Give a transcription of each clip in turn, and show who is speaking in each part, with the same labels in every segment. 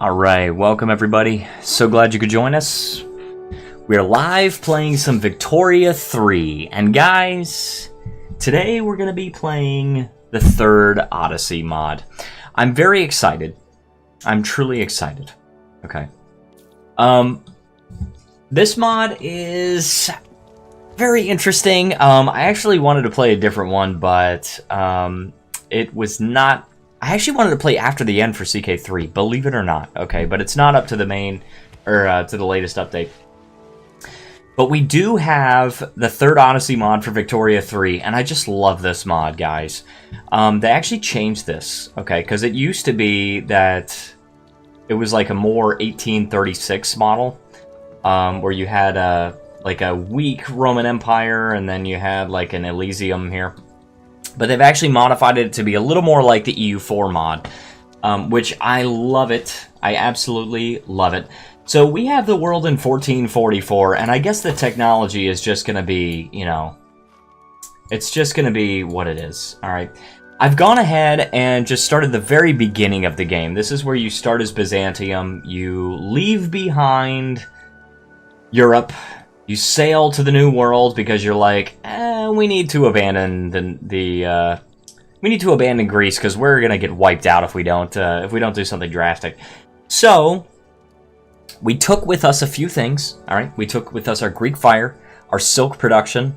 Speaker 1: Alright, welcome everybody. So glad you could join us. We're live playing some Victoria 3. And guys, today we're going to be playing the third Odyssey mod. I'm very excited. I'm truly excited. Okay. This mod is very interesting. I actually wanted to play a different one, but it was not... I actually wanted to play after the end for CK3, believe it or not. Okay, but it's not up to the main, or to the latest update. But we do have the third Odyssey mod for Victoria 3, and I just love this mod, guys. They actually changed this, okay, because it used to be that it was like a more 1836 model, where you had like a weak Roman Empire, and then you had like an Elysium here. But they've actually modified it to be a little more like the EU4 mod, which I love it. I absolutely love it. So we have the world in 1444, and I guess the technology is just going to be, you know, it's just going to be what it is. All right. I've gone ahead and just started the very beginning of the game. This is where you start as Byzantium. You leave behind Europe. You sail to the New World because you're like, we need to abandon we need to abandon Greece because we're gonna get wiped out if we don't do something drastic. So we took with us a few things. All right, we took with us our Greek fire, our silk production,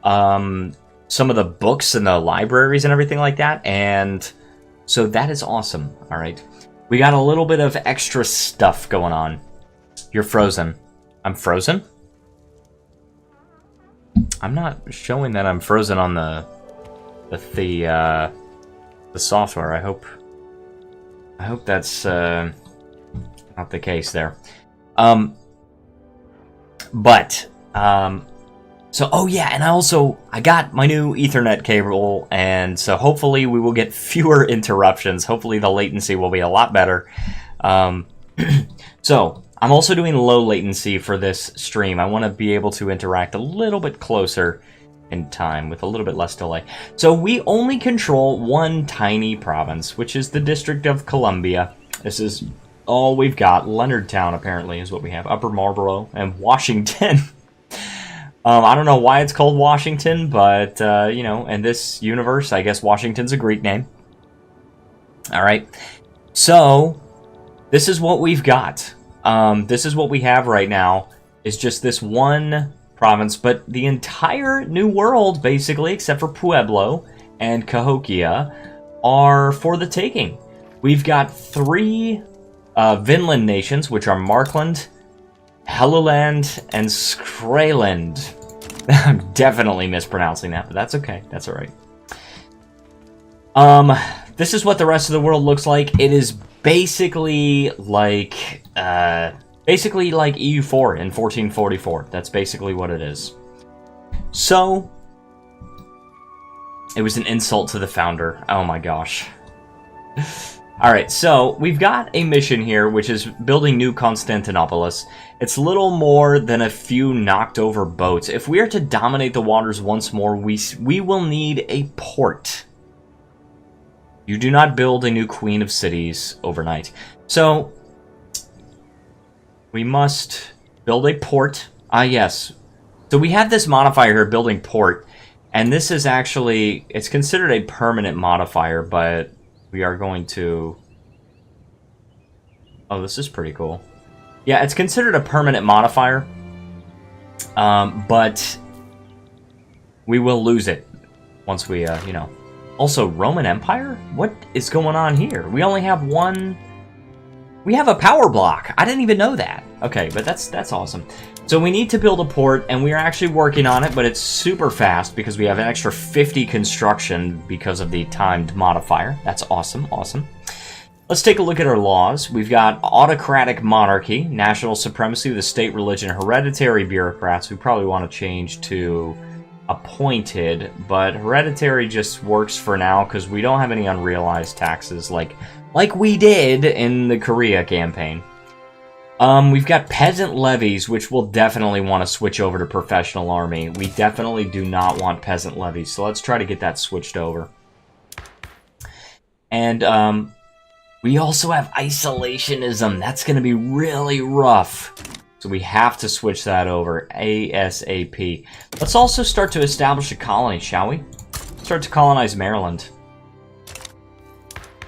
Speaker 1: some of the books and the libraries and everything like that, and so that is awesome. All right, we got a little bit of extra stuff going on. You're frozen. I'm frozen. I'm not showing that I'm frozen on the software. I hope that's not the case there. So oh yeah, and I got my new Ethernet cable, and so hopefully we will get fewer interruptions. Hopefully the latency will be a lot better. So I'm also doing low latency for this stream. I want to be able to interact a little bit closer in time with a little bit less delay. So we only control one tiny province, which is the District of Columbia. This is all we've got. Leonardtown, apparently, is what we have. Upper Marlborough and Washington. I don't know why it's called Washington, but, you know, in this universe, I guess Washington's a Greek name. All right. So this is what we've got. This is what we have right now, is just this one province, but the entire New World, basically, except for Pueblo and Cahokia, are for the taking. We've got three Vinland nations, which are Markland, Helluland, and Skraeland. I'm definitely mispronouncing that, but that's okay. That's all right. This is what the rest of the world looks like. It is basically like EU4 in 1444. That's basically what it is. So it was an insult to the founder. Oh my gosh. Alright, so we've got a mission here, which is building New Constantinopolis. It's little more than a few knocked over boats. If we are to dominate the waters once more, we will need a port. You do not build a new queen of cities overnight. So we must build a port. Yes. So we have this modifier here, building port. And this is actually, it's considered a permanent modifier, but we are going to... Oh, this is pretty cool. Yeah, it's considered a permanent modifier. But we will lose it once we, you know. Also, Roman Empire? What is going on here? We only have one... We have a power block. I didn't even know that. Okay, but that's awesome. So we need to build a port, and we are actually working on it, but it's super fast because we have an extra 50 construction because of the timed modifier. That's awesome, awesome. Let's take a look at our laws. We've got autocratic monarchy, national supremacy of the state religion, hereditary bureaucrats. We probably want to change to appointed, but hereditary just works for now because we don't have any unrealized taxes like we did in the Korea campaign. We've got peasant levies, which we'll definitely want to switch over to professional army. We definitely do not want peasant levies, so let's try to get that switched over. And We also have isolationism. That's going to be really rough. So we have to switch that over ASAP. Let's also start to establish a colony, shall we? Start to colonize Maryland.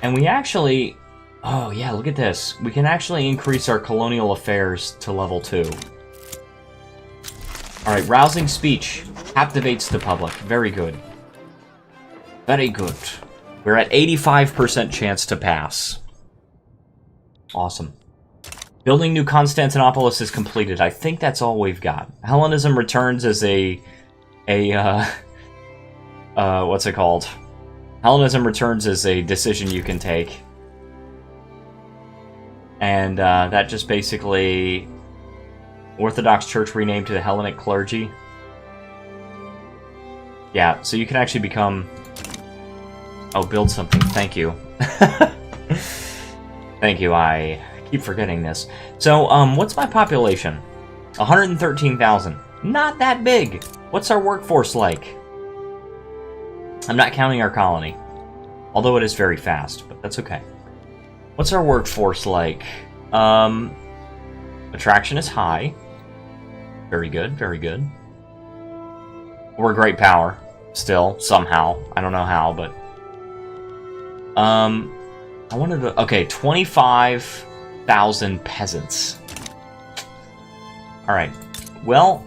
Speaker 1: And we actually... Oh, yeah, look at this. We can actually increase our colonial affairs to level 2. Alright, rousing speech. Captivates the public. Very good. Very good. We're at 85% chance to pass. Awesome. Building New Constantinopolis is completed. I think that's all we've got. Hellenism returns as what's it called? Hellenism returns as a decision you can take. And that just basically... Orthodox Church renamed to the Hellenic Clergy. Yeah, so you can actually become... Oh, build something. Thank you. Thank you, I keep forgetting this. So, what's my population? 113,000. Not that big. What's our workforce like? I'm not counting our colony. Although it is very fast, but that's okay. What's our workforce like? Attraction is high. Very good, very good. We're a great power. Still, somehow. I don't know how, but... I wanted to... Okay, 25,000 peasants. Alright. Well,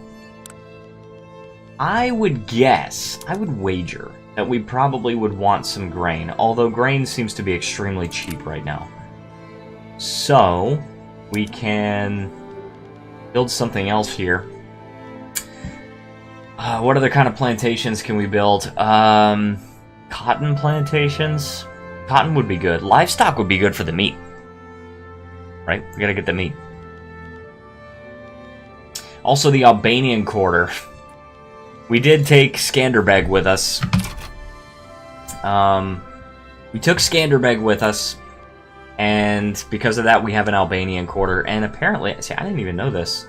Speaker 1: I would guess, I would wager that we probably would want some grain. Although grain seems to be extremely cheap right now. So, we can build something else here. What other kind of plantations can we build? Cotton plantations? Cotton would be good. Livestock would be good for the meat. Right? We gotta get the meat. Also, the Albanian quarter. We did take Skanderbeg with us. We took Skanderbeg with us. And because of that, we have an Albanian quarter. And apparently... See, I didn't even know this.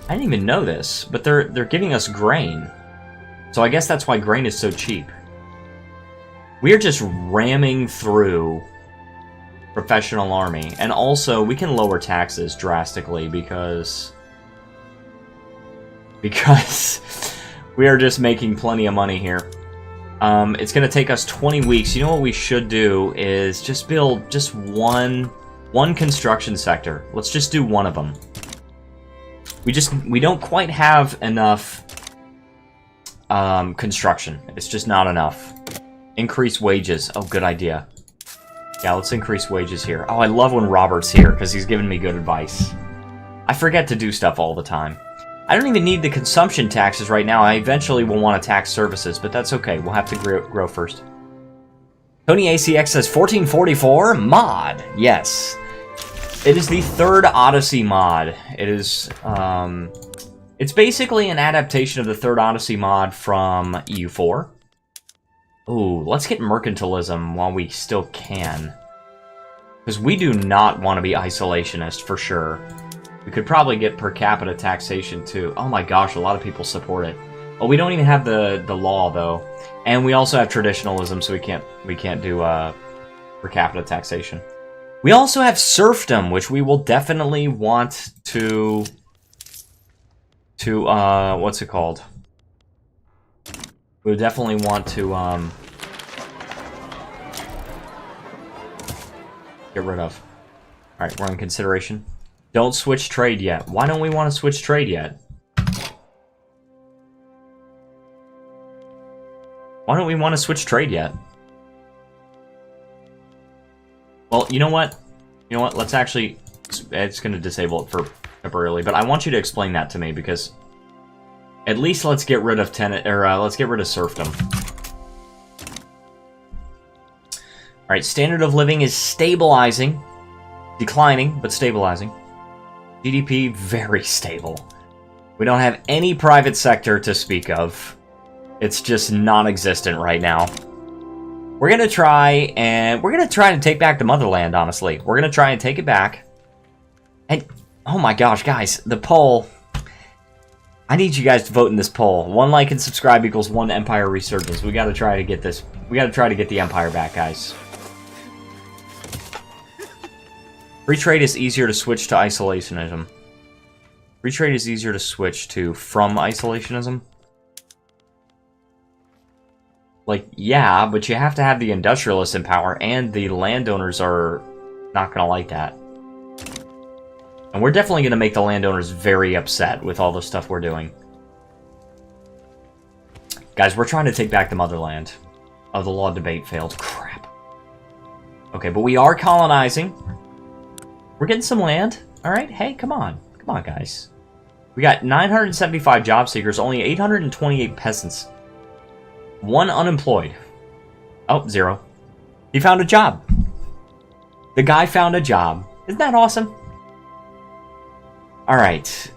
Speaker 1: I didn't even know this. But they're giving us grain. So I guess that's why grain is so cheap. We are just ramming through professional army. And also, we can lower taxes drastically because we are just making plenty of money here. It's going to take us 20 weeks. You know what we should do is just build just one construction sector. Let's just do one of them. We don't quite have enough construction. It's just not enough. Increase wages. Oh, good idea. Yeah, let's increase wages here. Oh, I love when Robert's here because he's giving me good advice. I forget to do stuff all the time. I don't even need the consumption taxes right now. I eventually will want to tax services, but that's okay. We'll have to grow first. Tony ACX says 1444 mod. Yes. It is the third Odyssey mod. It is, it's basically an adaptation of the third Odyssey mod from EU4. Ooh, let's get mercantilism while we still can. Because we do not want to be isolationist, for sure. We could probably get per capita taxation, too. Oh my gosh, a lot of people support it. Oh, we don't even have the law, though. And we also have traditionalism, so we can't do per capita taxation. We also have serfdom, which we will definitely want to what's it called? We definitely want to get rid of. Alright, we're in consideration. Don't switch trade yet. Why don't we want to switch trade yet? Why don't we want to switch trade yet? Well, you know what? You know what? Let's actually... It's going to disable it for temporarily, but I want you to explain that to me, because... At least let's get rid of let's get rid of serfdom. Alright, standard of living is stabilizing. Declining, but stabilizing. GDP, very stable. We don't have any private sector to speak of. It's just non-existent right now. We're gonna try to take back the motherland, honestly. We're gonna try and take it back. And, oh my gosh, guys, the poll... I need you guys to vote in this poll. 1 like and subscribe equals 1 Empire resurgence. We gotta try to get this. We gotta try to get the Empire back, guys. Free trade is easier to switch to isolationism. Free trade is easier to switch to from isolationism. Like, yeah, but you have to have the industrialists in power, and the landowners are not gonna like that. And we're definitely going to make the landowners very upset with all the stuff we're doing. Guys, we're trying to take back the motherland. Oh, the law debate failed. Crap. Okay, but we are colonizing. We're getting some land. Alright, hey, come on. Come on, guys. We got 975 job seekers, only 828 peasants. 1 unemployed. Oh, 0. He found a job. The guy found a job. Isn't that awesome? Alright,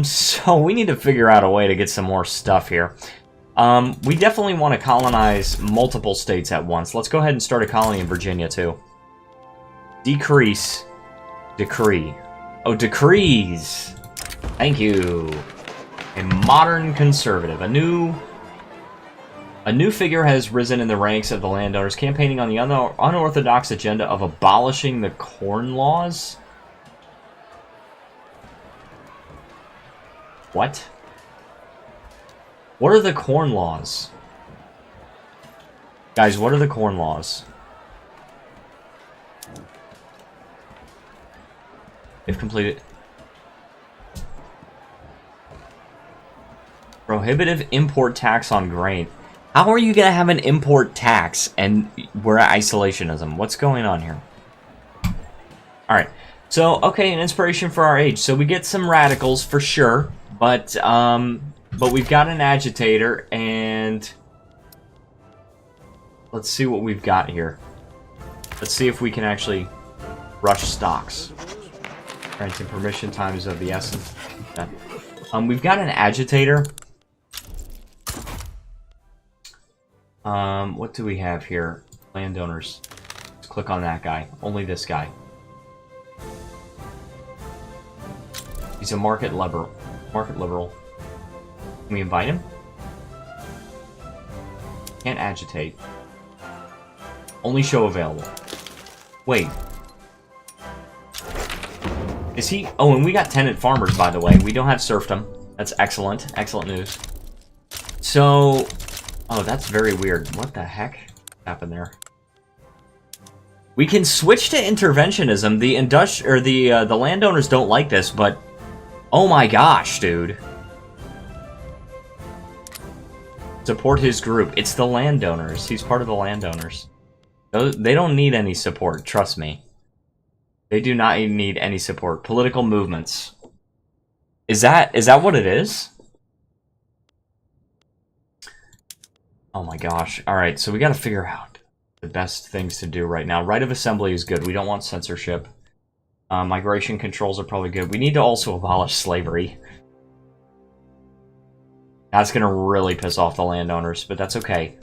Speaker 1: so we need to figure out a way to get some more stuff here. We definitely want to colonize multiple states at once. Let's go ahead and start a colony in Virginia, too. Decrease. Decree. Oh, decrees! Thank you. A modern conservative. A new figure has risen in the ranks of the landowners, campaigning on the unorthodox agenda of abolishing the corn laws. What? What are the corn laws? Guys, what are the corn laws? If completed. Prohibitive import tax on grain. How are you going to have an import tax and we're at isolationism? What's going on here? Alright. So, okay, an inspiration for our age. So we get some radicals for sure. But we've got an agitator, and let's see what we've got here. Let's see if we can actually rush stocks. Granting permission, time is of the essence. Okay. We've got an agitator. What do we have here? Landowners. Let's click on that guy. Only this guy. He's a market liberal. Market liberal. Can we invite him? Can't agitate. Only show available. Wait. Is he... Oh, and we got tenant farmers, by the way. We don't have serfdom. That's excellent. Excellent news. So... Oh, that's very weird. What the heck happened there? We can switch to interventionism. The landowners don't like this, but... Oh my gosh, dude. Support his group. It's the landowners. He's part of the landowners. They don't need any support, trust me. They do not need any support. Political movements. Is that what it is? Oh my gosh. Alright, so we gotta figure out the best things to do right now. Right of assembly is good. We don't want censorship. Migration controls are probably good. We need to also abolish slavery. That's going to really piss off the landowners, but that's okay.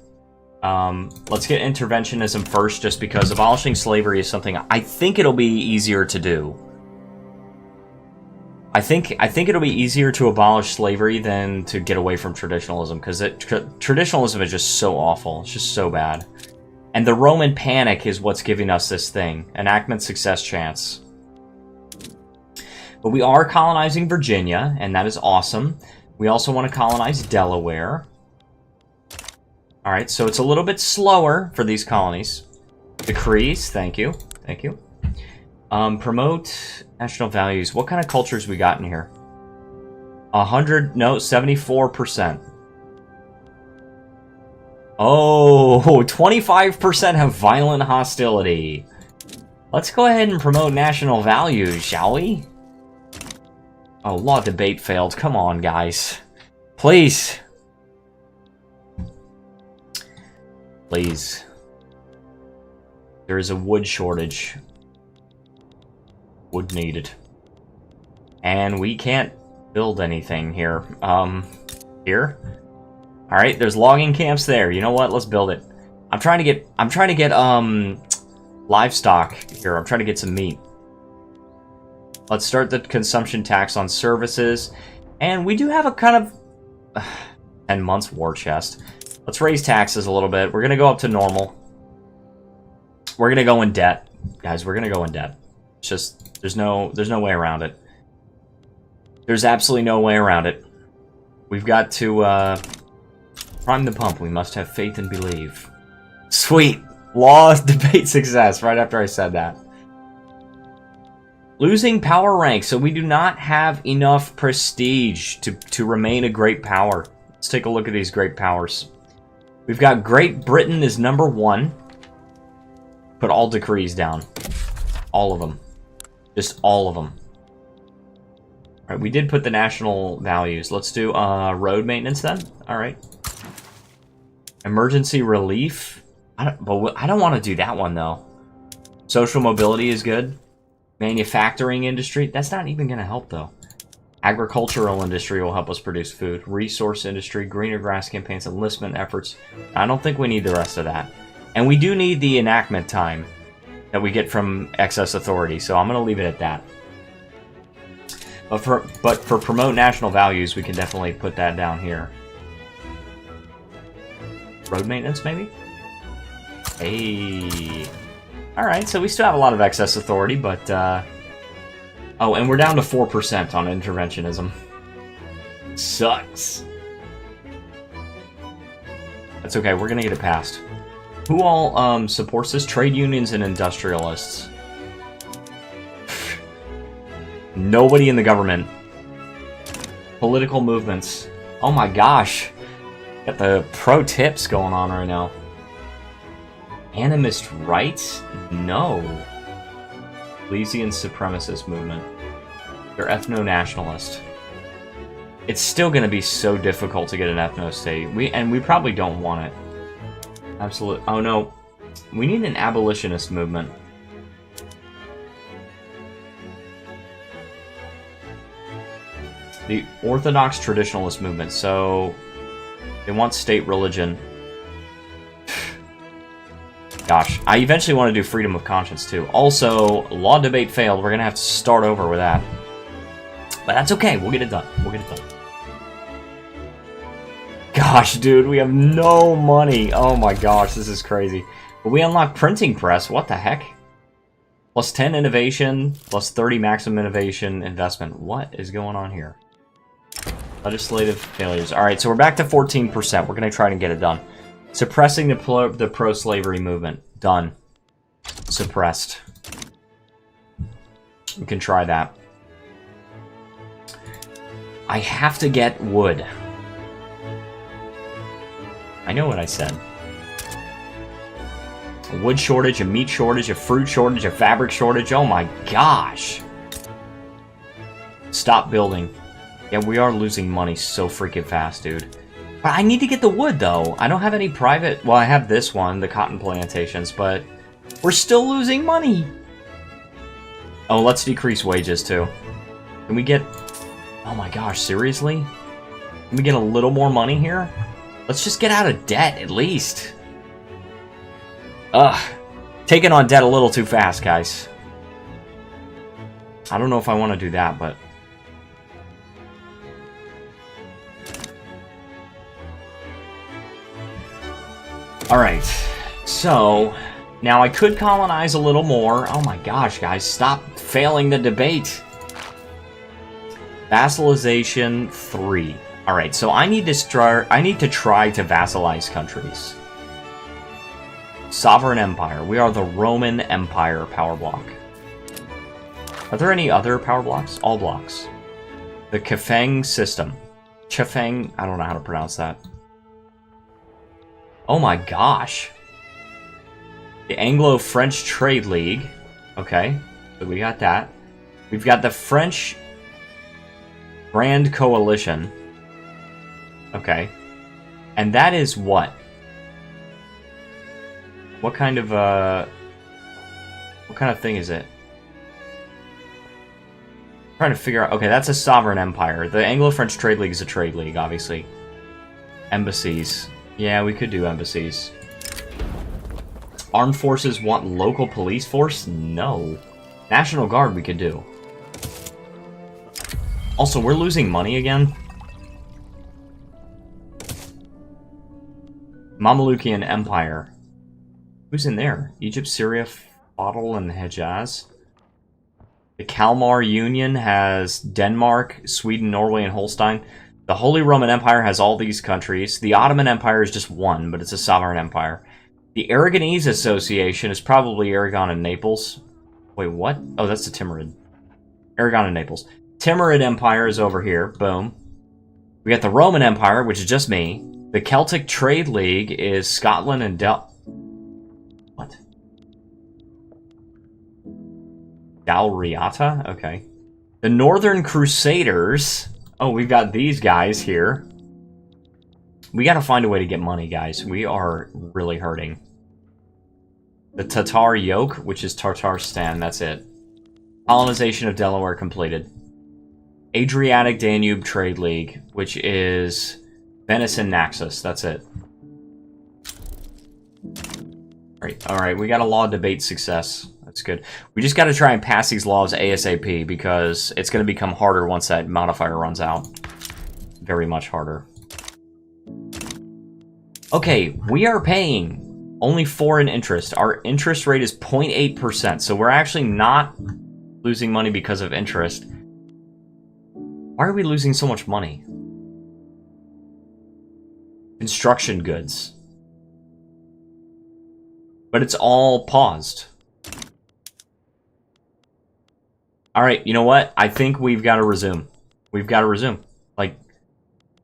Speaker 1: Let's get interventionism first, just because abolishing slavery is something I think it'll be easier to do. I think it'll be easier to abolish slavery than to get away from traditionalism, because traditionalism is just so awful. It's just so bad. And the Roman panic is what's giving us this thing. Enactment success chance. But we are colonizing Virginia, and that is awesome. We also want to colonize Delaware. Alright, so it's a little bit slower for these colonies. Decrease, thank you. Thank you. Promote national values. What kind of cultures we got in here? 74%. Oh, 25% have violent hostility. Let's go ahead and promote national values, shall we? Oh, law debate failed. Come on, guys. Please. Please. There is a wood shortage. Wood needed. And we can't build anything here. Here? Alright, there's logging camps there. You know what? Let's build it. I'm trying to get livestock here. I'm trying to get some meat. Let's start the consumption tax on services. And we do have a kind of 10 months war chest. Let's raise taxes a little bit. We're going to go up to normal. We're going to go in debt. Guys, we're going to go in debt. It's just, there's no way around it. There's absolutely no way around it. We've got to prime the pump. We must have faith and believe. Sweet. Law debate success right after I said that. Losing power rank, so we do not have enough prestige to remain a great power. Let's take a look at these great powers. We've got Great Britain is number 1. Put all decrees down. All of them. Just all of them. Alright, we did put the national values. Let's do road maintenance then. Alright. Emergency relief. I don't want to do that one though. Social mobility is good. Manufacturing industry. That's not even going to help though. Agricultural industry will help us produce food. Resource industry, greener grass campaigns, enlistment efforts. I don't think we need the rest of that. And we do need the enactment time that we get from excess authority, so I'm going to leave it at that. But for promote national values, we can definitely put that down here. Road maintenance, maybe? Hey. Alright, so we still have a lot of excess authority, but... Oh, and we're down to 4% on interventionism. Sucks. That's okay, we're gonna get it passed. Who all supports this? Trade unions and industrialists. Nobody in the government. Political movements. Oh my gosh. Got the pro tips going on right now. Animist rights? No. Elysian supremacist movement. They're ethno-nationalist. It's still going to be so difficult to get an ethno-state. We probably don't want it. Absolutely. Oh no. We need an abolitionist movement. The Orthodox Traditionalist movement. So, they want state religion. Gosh, I eventually want to do freedom of conscience too. Also, law debate failed. We're going to have to start over with that. But that's okay. We'll get it done. We'll get it done. Gosh, dude, we have no money. Oh my gosh, this is crazy. But we unlocked printing press. What the heck? Plus 10 innovation, plus 30 maximum innovation investment. What is going on here? Legislative failures. Alright, so we're back to 14%. We're going to try to get it done. Suppressing the pro-slavery movement. Done. Suppressed. We can try that. I have to get wood. I know what I said. A wood shortage, a meat shortage, a fruit shortage, a fabric shortage. Oh my gosh. Stop building. Yeah, we are losing money so freaking fast, dude. But I need to get the wood, though. I don't have any private... Well, I have this one, the cotton plantations, but we're still losing money. Oh, let's decrease wages, too. Can we get... Oh my gosh, seriously? Can we get a little more money here? Let's just get out of debt, at least. Ugh. Taking on debt a little too fast, guys. I don't know if I want to do that, but... Alright, so, now I could colonize a little more. Oh my gosh, guys, stop failing the debate. Vassalization 3. Alright, so I need to try to vassalize countries. Sovereign Empire. We are the Roman Empire power block. Are there any other power blocks? All blocks. The Kefeng system. Chefeng, I don't know how to pronounce that. Oh my gosh. The Anglo-French Trade League. Okay, so we got that. We've got the French Grand Coalition. Okay. And that is what? What kind of thing is it? I'm trying to figure out... Okay, that's a sovereign empire. The Anglo-French Trade League is a trade league, obviously. Embassies. Yeah, we could do embassies. Armed forces want local police force? No. National Guard we could do. Also, we're losing money again. Mamlukian Empire. Who's in there? Egypt, Syria, Fadl, and Hejaz. The Kalmar Union has Denmark, Sweden, Norway, and Holstein. The Holy Roman Empire has all these countries. The Ottoman Empire is just one, but it's a sovereign empire. The Aragonese Association is probably Aragon and Naples. Wait, what? Oh, that's the Timurid. Aragon and Naples. Timurid Empire is over here. Boom. We got the Roman Empire, which is just me. The Celtic Trade League is Scotland and What? Dalriata? Okay. The Northern Crusaders. Oh, we've got these guys here. We gotta find a way to get money, guys. We are really hurting. The Tatar Yoke, which is Tatarstan, that's it. Colonization of Delaware completed. Adriatic Danube Trade League, which is Venice and Naxos, that's it. Alright, we got a law debate success. That's good. We just gotta try and pass these laws ASAP, because it's gonna become harder once that modifier runs out. Very much harder. Okay, we are paying only foreign interest. Our interest rate is 0.8%, so we're actually not losing money because of interest. Why are we losing so much money? Construction goods. But it's all paused. Alright, you know what? I think we've got to resume. We've got to resume. Like,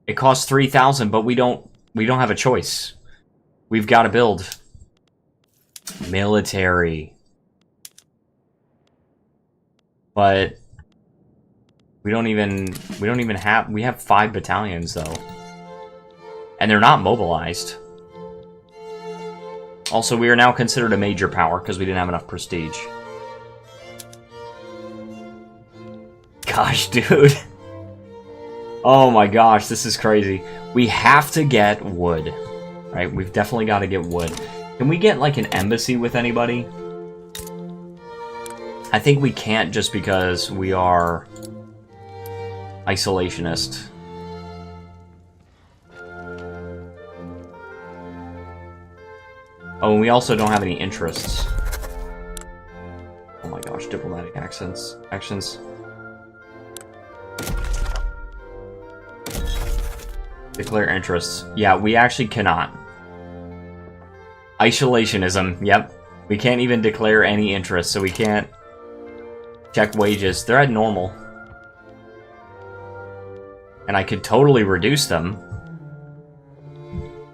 Speaker 1: it costs 3,000, but we don't have a choice. We've got to build. Military. But we don't even have, we have 5 battalions though. And they're not mobilized. Also, we are now considered a major power because we didn't have enough prestige. Gosh, dude. Oh my gosh, this is crazy. We have to get wood. Right? We've definitely got to get wood. Can we get, like, an embassy with anybody? I think we can't just because we are isolationist. Oh, and we also don't have any interests. Oh my gosh, diplomatic actions. Declare interests. Yeah, we actually cannot. Isolationism, yep. We can't even declare any interest, so we can't check wages. They're at normal. And I could totally reduce them.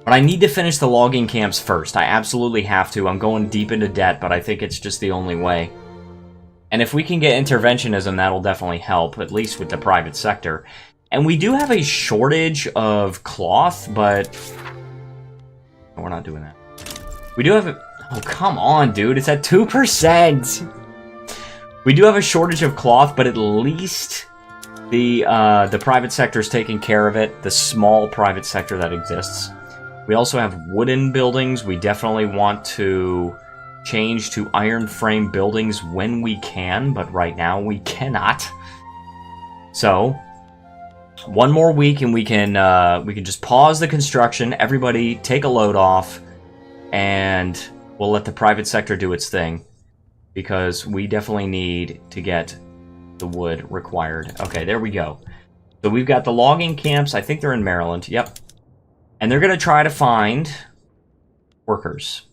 Speaker 1: But I need to finish the logging camps first. I absolutely have to. I'm going deep into debt, but I think it's just the only way. And if we can get interventionism, that'll definitely help, at least with the private sector. And we do have a shortage of cloth, but... No, we're not doing that. We do have a... Oh, come on, dude. It's at 2%! We do have a shortage of cloth, but at least the private sector is taking care of it. The small private sector that exists. We also have wooden buildings. We definitely want to change to iron frame buildings when we can, but right now we cannot. So... one more week and we can just pause the construction, everybody take a load off, and we'll let the private sector do its thing. Because we definitely need to get the wood required. Okay, there we go. So we've got the logging camps, I think they're in Maryland, yep. And they're going to try to find workers.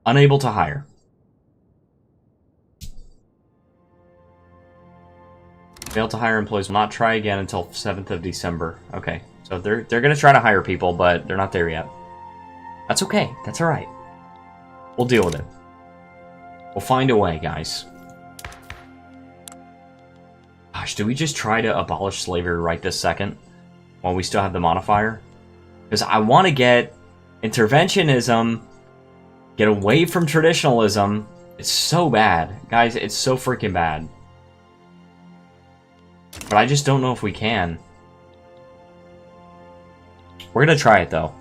Speaker 1: Unable to hire. Failed to hire employees will not try again until 7th of December. Okay, so they're going to try to hire people, but they're not there yet. That's okay. That's all right. We'll deal with it. We'll find a way, guys. Gosh, do we just try to abolish slavery right this second while we still have the modifier? Because I want to get interventionism, get away from traditionalism. It's so bad. Guys, it's so freaking bad. But I just don't know if we can. We're gonna try it though.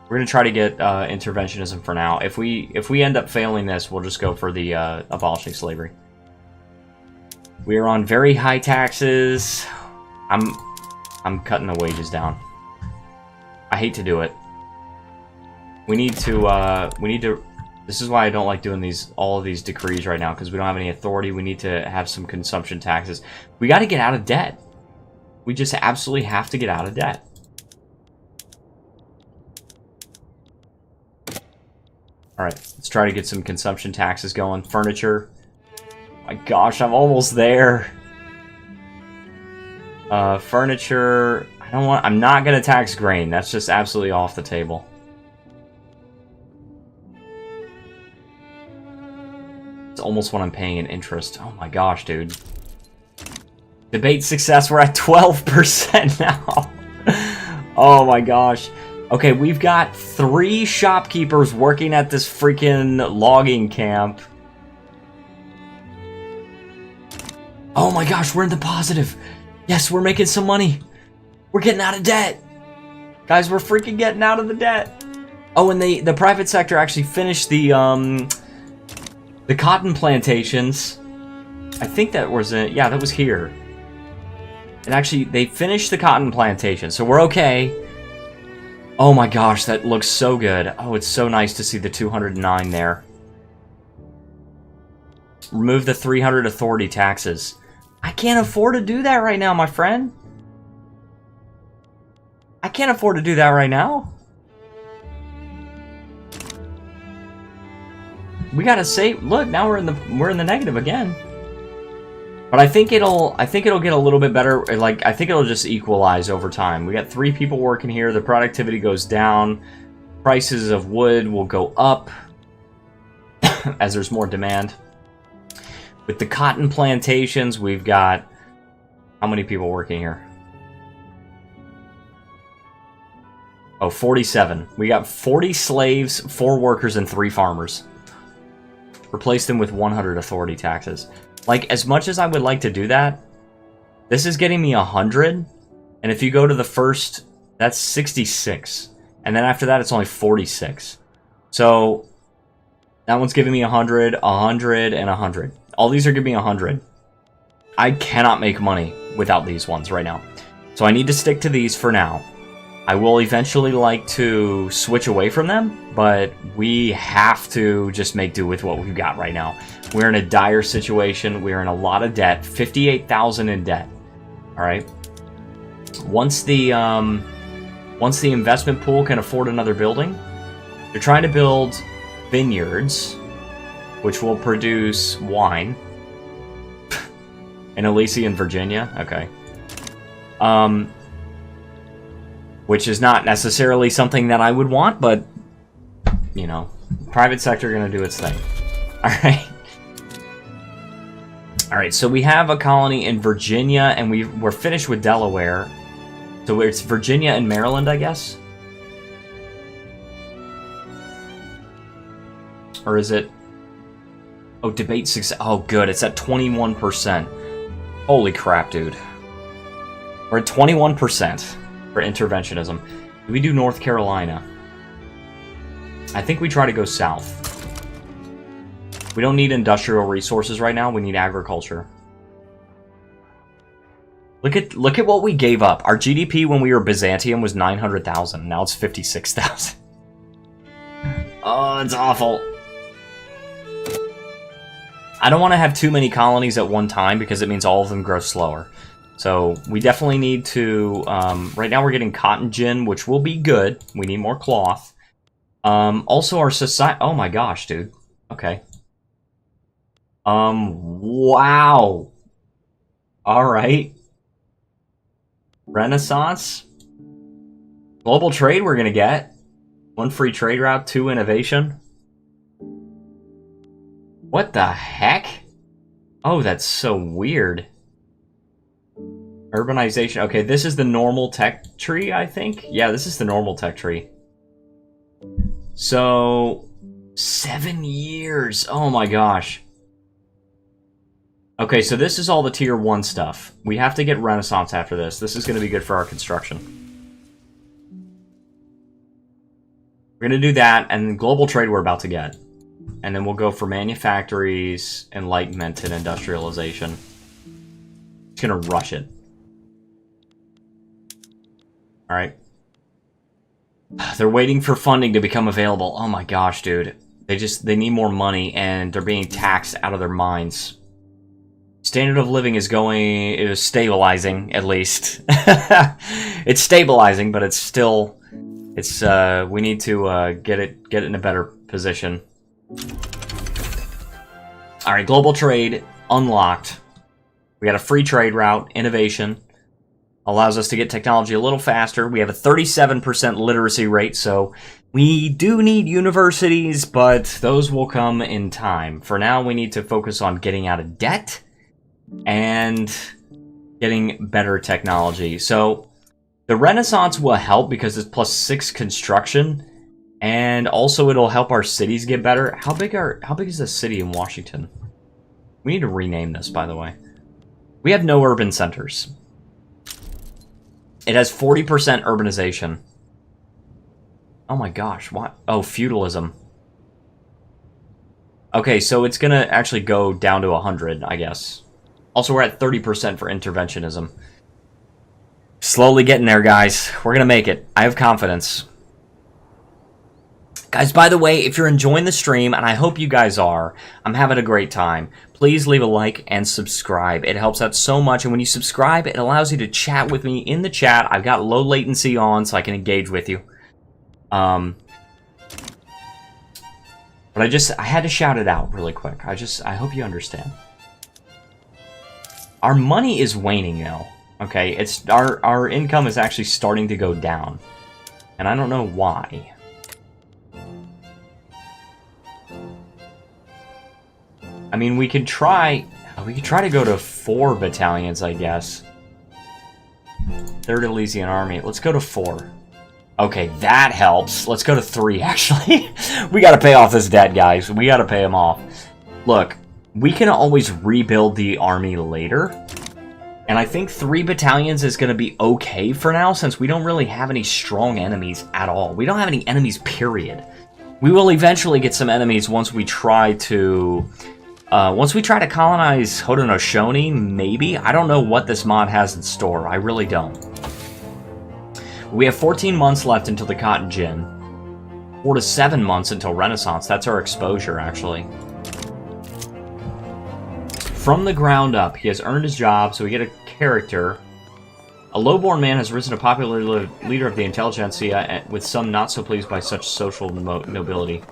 Speaker 1: We're gonna try to get interventionism for now. If we end up failing this, we'll just go for the abolishing slavery. We are on very high taxes. I'm cutting the wages down. I hate to do it. We need to, this is why I don't like doing all of these decrees right now, because we don't have any authority. We need to have some consumption taxes. We got to get out of debt. We just absolutely have to get out of debt. Alright, let's try to get some consumption taxes going. Furniture. My gosh, I'm almost there. Furniture. I'm not gonna tax grain. That's just absolutely off the table. It's almost what I'm paying in interest. Oh my gosh, dude. Debate success, we're at 12% now. Oh my gosh. Okay, we've got 3 shopkeepers working at this freaking logging camp. Oh my gosh, we're in the positive. Yes, we're making some money. We're getting out of debt. Guys, we're freaking getting out of the debt. Oh, and the private sector actually finished the cotton plantations. I think that was it. Yeah, that was here. And actually, they finished the cotton plantation, so we're okay. Oh my gosh, that looks so good. Oh, it's so nice to see the 209 there. Remove the 300 authority taxes. I can't afford to do that right now, my friend. I can't afford to do that right now. We gotta save. Look, now we're in the negative again. But I think it'll get a little bit better. Like, I think it'll just equalize over time. We got 3 people working here. The productivity goes down. Prices of wood will go up as there's more demand. With the cotton plantations, we've got how many people working here? Oh, 47. We got 40 slaves, 4 workers, and 3 farmers. Replace them with 100 authority taxes. Like, as much as I would like to do that, this is getting me 100. And if you go to the first, that's 66. And then after that, it's only 46. So, that one's giving me 100, 100, and 100. All these are giving me 100. I cannot make money without these ones right now. So I need to stick to these for now. I will eventually like to switch away from them, but we have to just make do with what we've got right now. We're in a dire situation. We're in a lot of debt. 58,000 in debt. All right. Once the investment pool can afford another building, they're trying to build vineyards, which will produce wine. In Elysian, Virginia. Okay. Which is not necessarily something that I would want, but, you know, private sector going to do its thing. Alright. Alright, so we have a colony in Virginia, and we're finished with Delaware. So it's Virginia and Maryland, I guess? Or is it... Oh, debate success. Oh, good. It's at 21%. Holy crap, dude. We're at 21%. For interventionism. Do we do North Carolina? I think we try to go south. We don't need industrial resources right now. We need agriculture. Look at what we gave up. Our GDP when we were Byzantium was 900,000. Now it's 56,000. Oh, it's awful. I don't want to have too many colonies at one time because it means all of them grow slower. So we definitely need to, right now we're getting cotton gin, which will be good. We need more cloth. Also our society, oh my gosh, dude. Okay. Wow. All right. Renaissance. Global trade we're going to get. 1 free trade route, 2 innovation. What the heck? Oh, that's so weird. Urbanization. Okay, this is the normal tech tree, I think. Yeah, this is the normal tech tree. So, 7 years. Oh my gosh. Okay, so this is all the tier 1 stuff. We have to get Renaissance after this. This is going to be good for our construction. We're going to do that, and global trade we're about to get. And then we'll go for manufactories, enlightenment, and industrialization. Just gonna rush it. Alright. They're waiting for funding to become available. Oh my gosh, dude. They need more money, and they're being taxed out of their minds. Standard of living is stabilizing, at least. It's stabilizing, but it's still... we need to get it in a better position. Alright, global trade unlocked. We got a free trade route, innovation. Allows us to get technology a little faster. We have a 37% literacy rate, so we do need universities, but those will come in time. For now, we need to focus on getting out of debt and getting better technology. So the Renaissance will help because it's +6 construction, and also it'll help our cities get better. How big is the city in Washington? We need to rename this, by the way. We have no urban centers. It has 40% urbanization. Oh my gosh, what? Oh, feudalism. Okay, so it's gonna actually go down to 100, I guess. Also, we're at 30% for interventionism. Slowly getting there, guys. We're gonna make it. I have confidence. Guys, by the way, if you're enjoying the stream, and I hope you guys are, I'm having a great time, please leave a like and subscribe. It helps out so much, and when you subscribe, it allows you to chat with me in the chat. I've got low latency on, so I can engage with you. But I had to shout it out really quick. I hope you understand. Our money is waning now. Okay, it's our income is actually starting to go down, and I don't know why. I mean, we could try to go to 4 battalions, I guess. 3rd Elysian Army. Let's go to 4. Okay, that helps. Let's go to 3, actually. We gotta pay off this debt, guys. We gotta pay him off. Look, we can always rebuild the army later. And I think 3 battalions is gonna be okay for now, since we don't really have any strong enemies at all. We don't have any enemies, period. We will eventually get some enemies once we try to... colonize Haudenosaunee, maybe? I don't know what this mod has in store. I really don't. We have 14 months left until the Cotton Gin. 4 to 7 months until Renaissance. That's our exposure, actually. From the ground up, he has earned his job, so we get a character. A low-born man has risen a popular leader of the intelligentsia, with some not so pleased by such social nobility.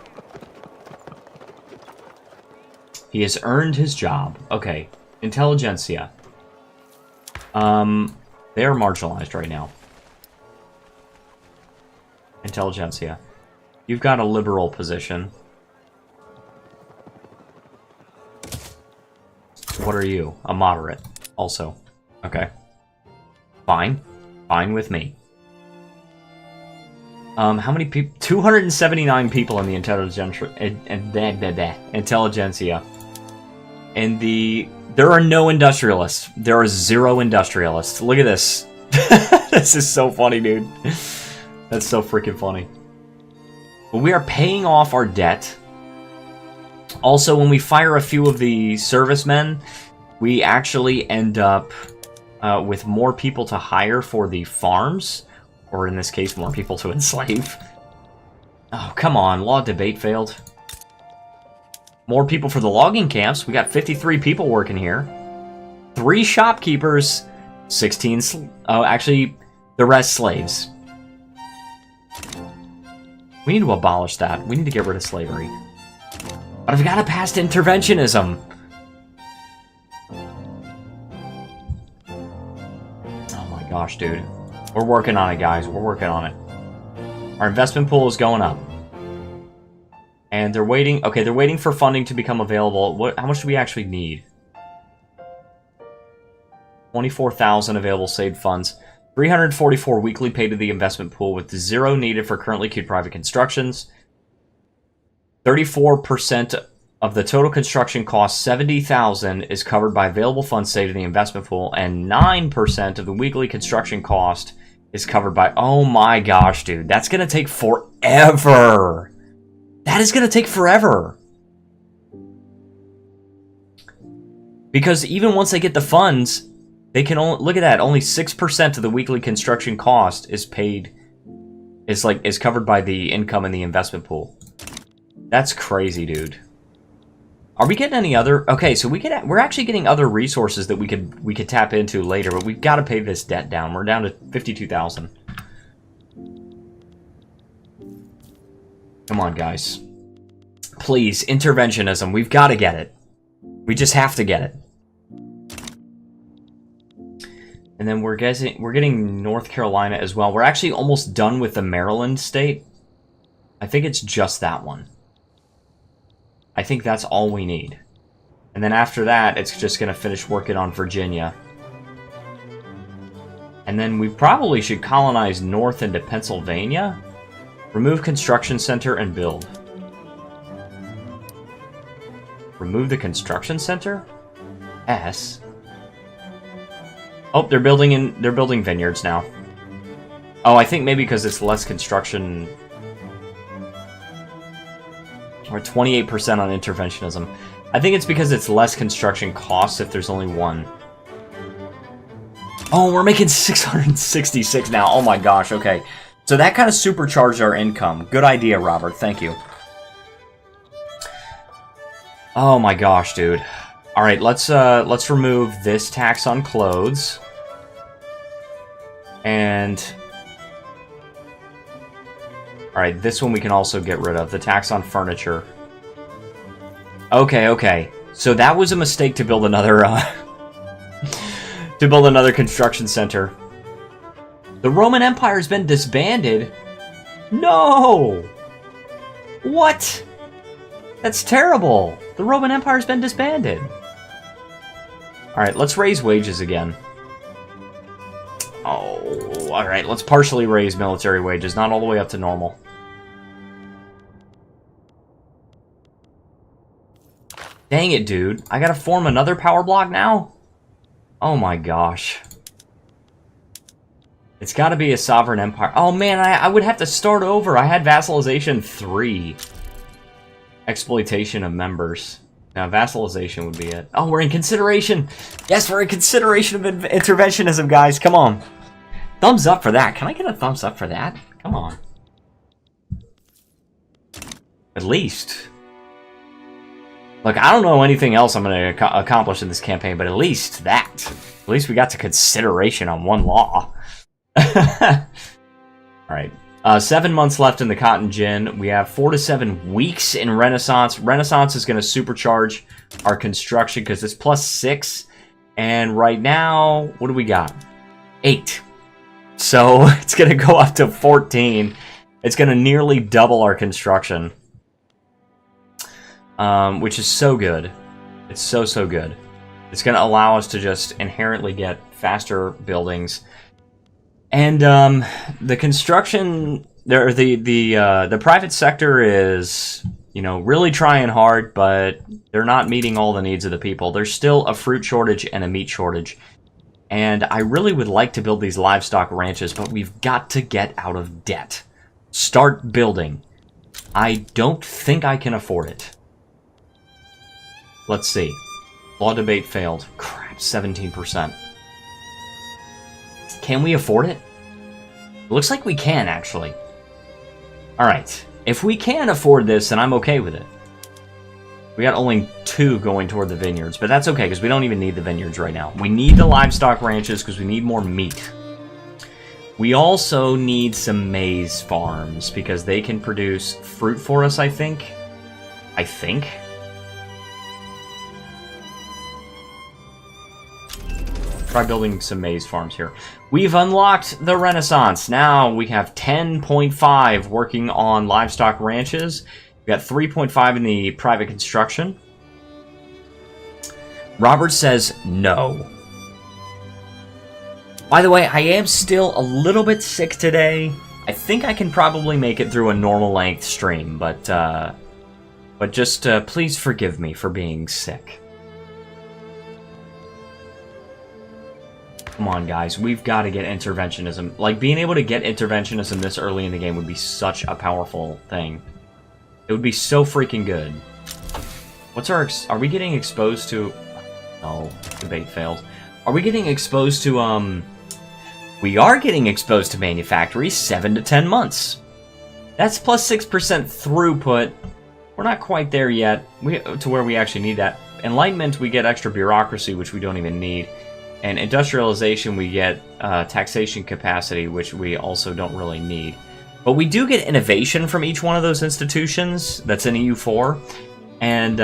Speaker 1: He has earned his job. Okay. Intelligentsia. They are marginalized right now. Intelligentsia. You've got a liberal position. What are you? A moderate. Also. Okay. Fine. Fine with me. How many people? 279 people in the intelligentsia. And there are no industrialists. There are 0 industrialists. Look at this. This is so funny, dude. That's so freaking funny. But we are paying off our debt. Also, when we fire a few of the servicemen, we actually end up with more people to hire for the farms. Or in this case, more people to enslave. Oh, come on. Law debate failed. More people for the logging camps. We got 53 people working here. 3 shopkeepers. 16... Oh, actually, the rest slaves. We need to abolish that. We need to get rid of slavery. But I've got to pass interventionism. Oh my gosh, dude. We're working on it, guys. We're working on it. Our investment pool is going up. And they're waiting... Okay, they're waiting for funding to become available. How much do we actually need? 24,000 available saved funds. 344 weekly paid to the investment pool with 0 needed for currently queued private constructions. 34% of the total construction cost, 70,000, is covered by available funds saved in the investment pool, and 9% of the weekly construction cost is covered by... Oh my gosh, dude. That's going to take forever. That is going to take forever. Because even once they get the funds, They can only, look at that, only 6% of the weekly construction cost is paid, is covered by the income in the investment pool. That's crazy, dude. Are we getting any other? Okay, so we're actually getting other resources that we could tap into later, but we've got to pay this debt down. We're down to 52,000. Come on, guys. Please, interventionism. We've got to get it. We just have to get it. And then we're getting North Carolina as well. We're actually almost done with the Maryland state. I think it's just that one. I think that's all we need. And then after that, it's just going to finish working on Virginia. And then we probably should colonize north into Pennsylvania. Remove construction center and build. Remove the construction center? S. Oh, they're building vineyards now. Oh, I think maybe because it's less construction. Or 28% on interventionism. I think it's because it's less construction costs if there's only one. Oh, we're making 666 now. Oh my gosh, okay. So that kind of supercharged our income. Good idea, Robert. Thank you. Oh my gosh, dude. All right, let's remove this tax on clothes. And all right, this one we can also get rid of, the tax on furniture. Okay. So that was a mistake to build another construction center. The Roman Empire's been disbanded? No! What? That's terrible. The Roman Empire's been disbanded. Alright, let's raise wages again. Oh, alright, let's partially raise military wages, not all the way up to normal. Dang it, dude. I gotta form another power block now? Oh my gosh. It's gotta be a sovereign empire. Oh man, I would have to start over. I had vassalization 3. Exploitation of members. Now, vassalization would be it. Oh, we're in consideration. Yes, we're in consideration of interventionism, guys. Come on. Thumbs up for that. Can I get a thumbs up for that? Come on. At least. Look, I don't know anything else I'm going to accomplish in this campaign, but at least that. At least we got to consideration on one law. Alright. 7 months left in the cotton gin. We have 4 to 7 weeks in Renaissance. Renaissance is going to supercharge our construction because it's +6. And right now, what do we got? 8. So it's going to go up to 14. It's going to nearly double our construction. Which is so good. It's so good. It's going to allow us to just inherently get faster buildings. And the construction, the private sector is, you know, really trying hard, but they're not meeting all the needs of the people. There's still a fruit shortage and a meat shortage. And I really would like to build these livestock ranches, but we've got to get out of debt. Start building. I don't think I can afford it. Let's see. Law debate failed. Crap, 17%. Can we afford it? It looks like we can, actually. Alright. If we can afford this, then I'm okay with it. We got only 2 going toward the vineyards, but that's okay, because we don't even need the vineyards right now. We need the livestock ranches, because we need more meat. We also need some maize farms, because they can produce fruit for us, I think. Try building some maize farms here. We've unlocked the Renaissance. Now we have 10.5 working on livestock ranches. We got 3.5 in the private construction. Robert says no. By the way, I am still a little bit sick today. I think I can probably make it through a normal length stream, but just please forgive me for being sick. Come on, guys. We've got to get interventionism. Like, being able to get interventionism this early in the game would be such a powerful thing. It would be so freaking good. What's our... Are we getting exposed to... No, debate failed. Are we getting exposed to, We are getting exposed to manufactories 7 to 10 months. That's plus 6% throughput. We're not quite there yet to where we actually need that. Enlightenment, we get extra bureaucracy, which we don't even need. And industrialization, we get taxation capacity, which we also don't really need. But we do get innovation from each one of those institutions that's in EU4. And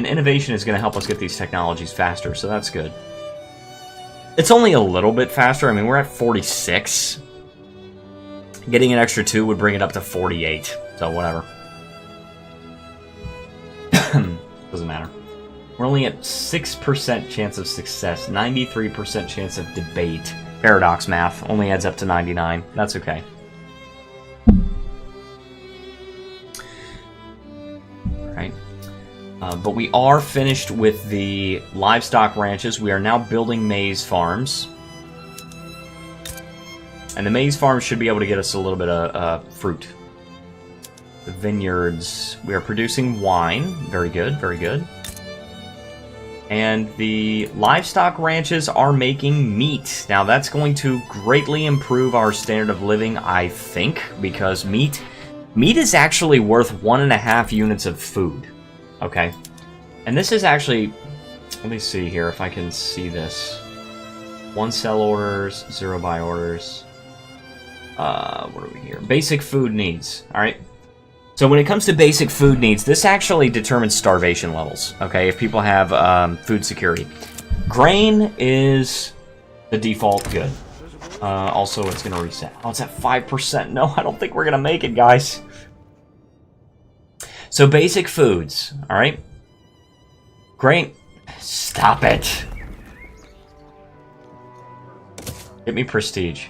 Speaker 1: innovation is going to help us get these technologies faster, so that's good. It's only a little bit faster. I mean, we're at 46. Getting an extra 2 would bring it up to 48. So, whatever. Doesn't matter. We're only at 6% chance of success. 93% chance of debate. Paradox math only adds up to 99. That's okay. Right. But we are finished with the livestock ranches. We are now building maize farms. And the maize farms should be able to get us a little bit of fruit. The vineyards, we are producing wine. Very good, very good. And the livestock ranches are making meat. Now that's going to greatly improve our standard of living, I think, because meat is actually worth 1.5 units of food. Okay. And this is actually, let me see here if I can see this. 1 sell orders, 0 buy orders. What are we here? Basic food needs. Alright. So when it comes to basic food needs, this actually determines starvation levels. Okay, if people have food security. Grain is the default good. Also, it's going to reset. Oh, it's at 5%. No, I don't think we're going to make it, guys. So basic foods. Alright. Grain. Stop it. Get me prestige.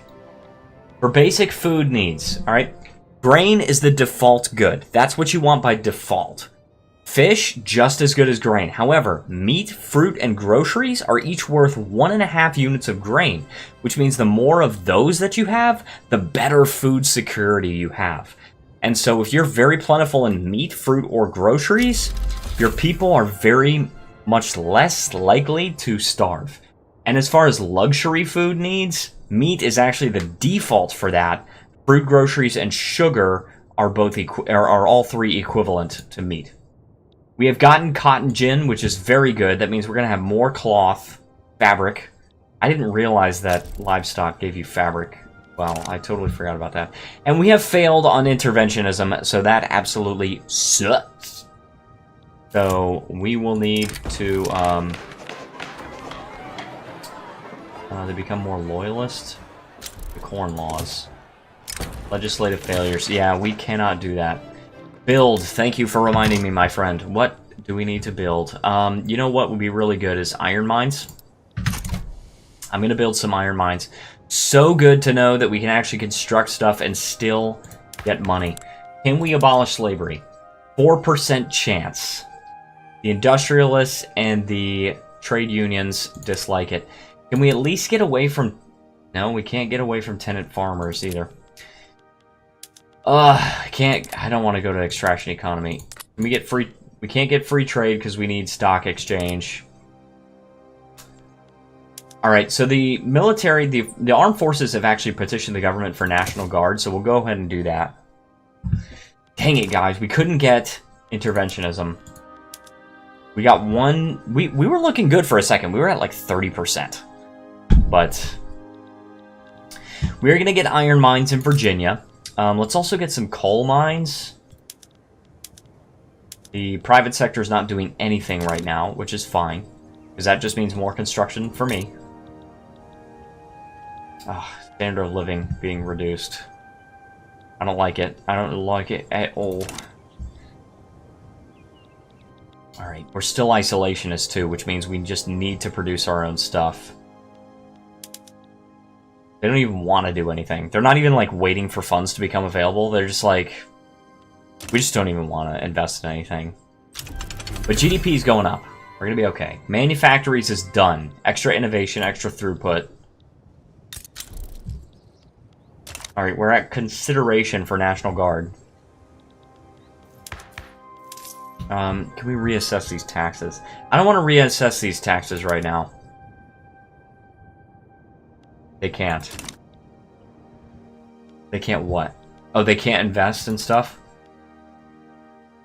Speaker 1: For basic food needs, alright? Grain is the default good. That's what you want by default. Fish, just as good as grain. However, meat, fruit, and groceries are each worth 1.5 units of grain, which means the more of those that you have, the better food security you have. And so if you're very plentiful in meat, fruit, or groceries, your people are very much less likely to starve. And as far as luxury food needs, meat is actually the default for that. Fruit, groceries, and sugar are both are all 3 equivalent to meat. We have gotten cotton gin, which is very good. That means we're going to have more cloth, fabric. I didn't realize that livestock gave you fabric. Wow, I totally forgot about that. And we have failed on interventionism, so that absolutely sucks. So we will need to they become more loyalist. The corn laws. Legislative failures. Yeah, we cannot do that. Build. Thank you for reminding me, my friend. What do we need to build? You know what would be really good is iron mines. I'm going to build some iron mines. So good to know that we can actually construct stuff and still get money. Can we abolish slavery? 4% chance. The industrialists and the trade unions dislike it. Can we at least get away from... No, we can't get away from tenant farmers either. I don't want to go to extraction economy. Can we get free... We can't get free trade because we need stock exchange. Alright, so the military, the armed forces have actually petitioned the government for National Guard, so we'll go ahead and do that. Dang it, guys. We couldn't get interventionism. We got one... We were looking good for a second. We were at like 30%. But we're going to get iron mines in Virginia. Let's also get some coal mines. The private sector is not doing anything right now, which is fine. Because that just means more construction for me. Standard of living being reduced. I don't like it. I don't like it at all. Alright, we're still isolationists too, which means we just need to produce our own stuff. They don't even want to do anything. They're not even, like, waiting for funds to become available. They're just like, we just don't even want to invest in anything. But GDP is going up. We're going to be okay. Manufactories is done. Extra innovation, extra throughput. Alright, we're at consideration for National Guard. Can we reassess these taxes? I don't want to reassess these taxes right now. They can't. They can't what? Oh, they can't invest in stuff?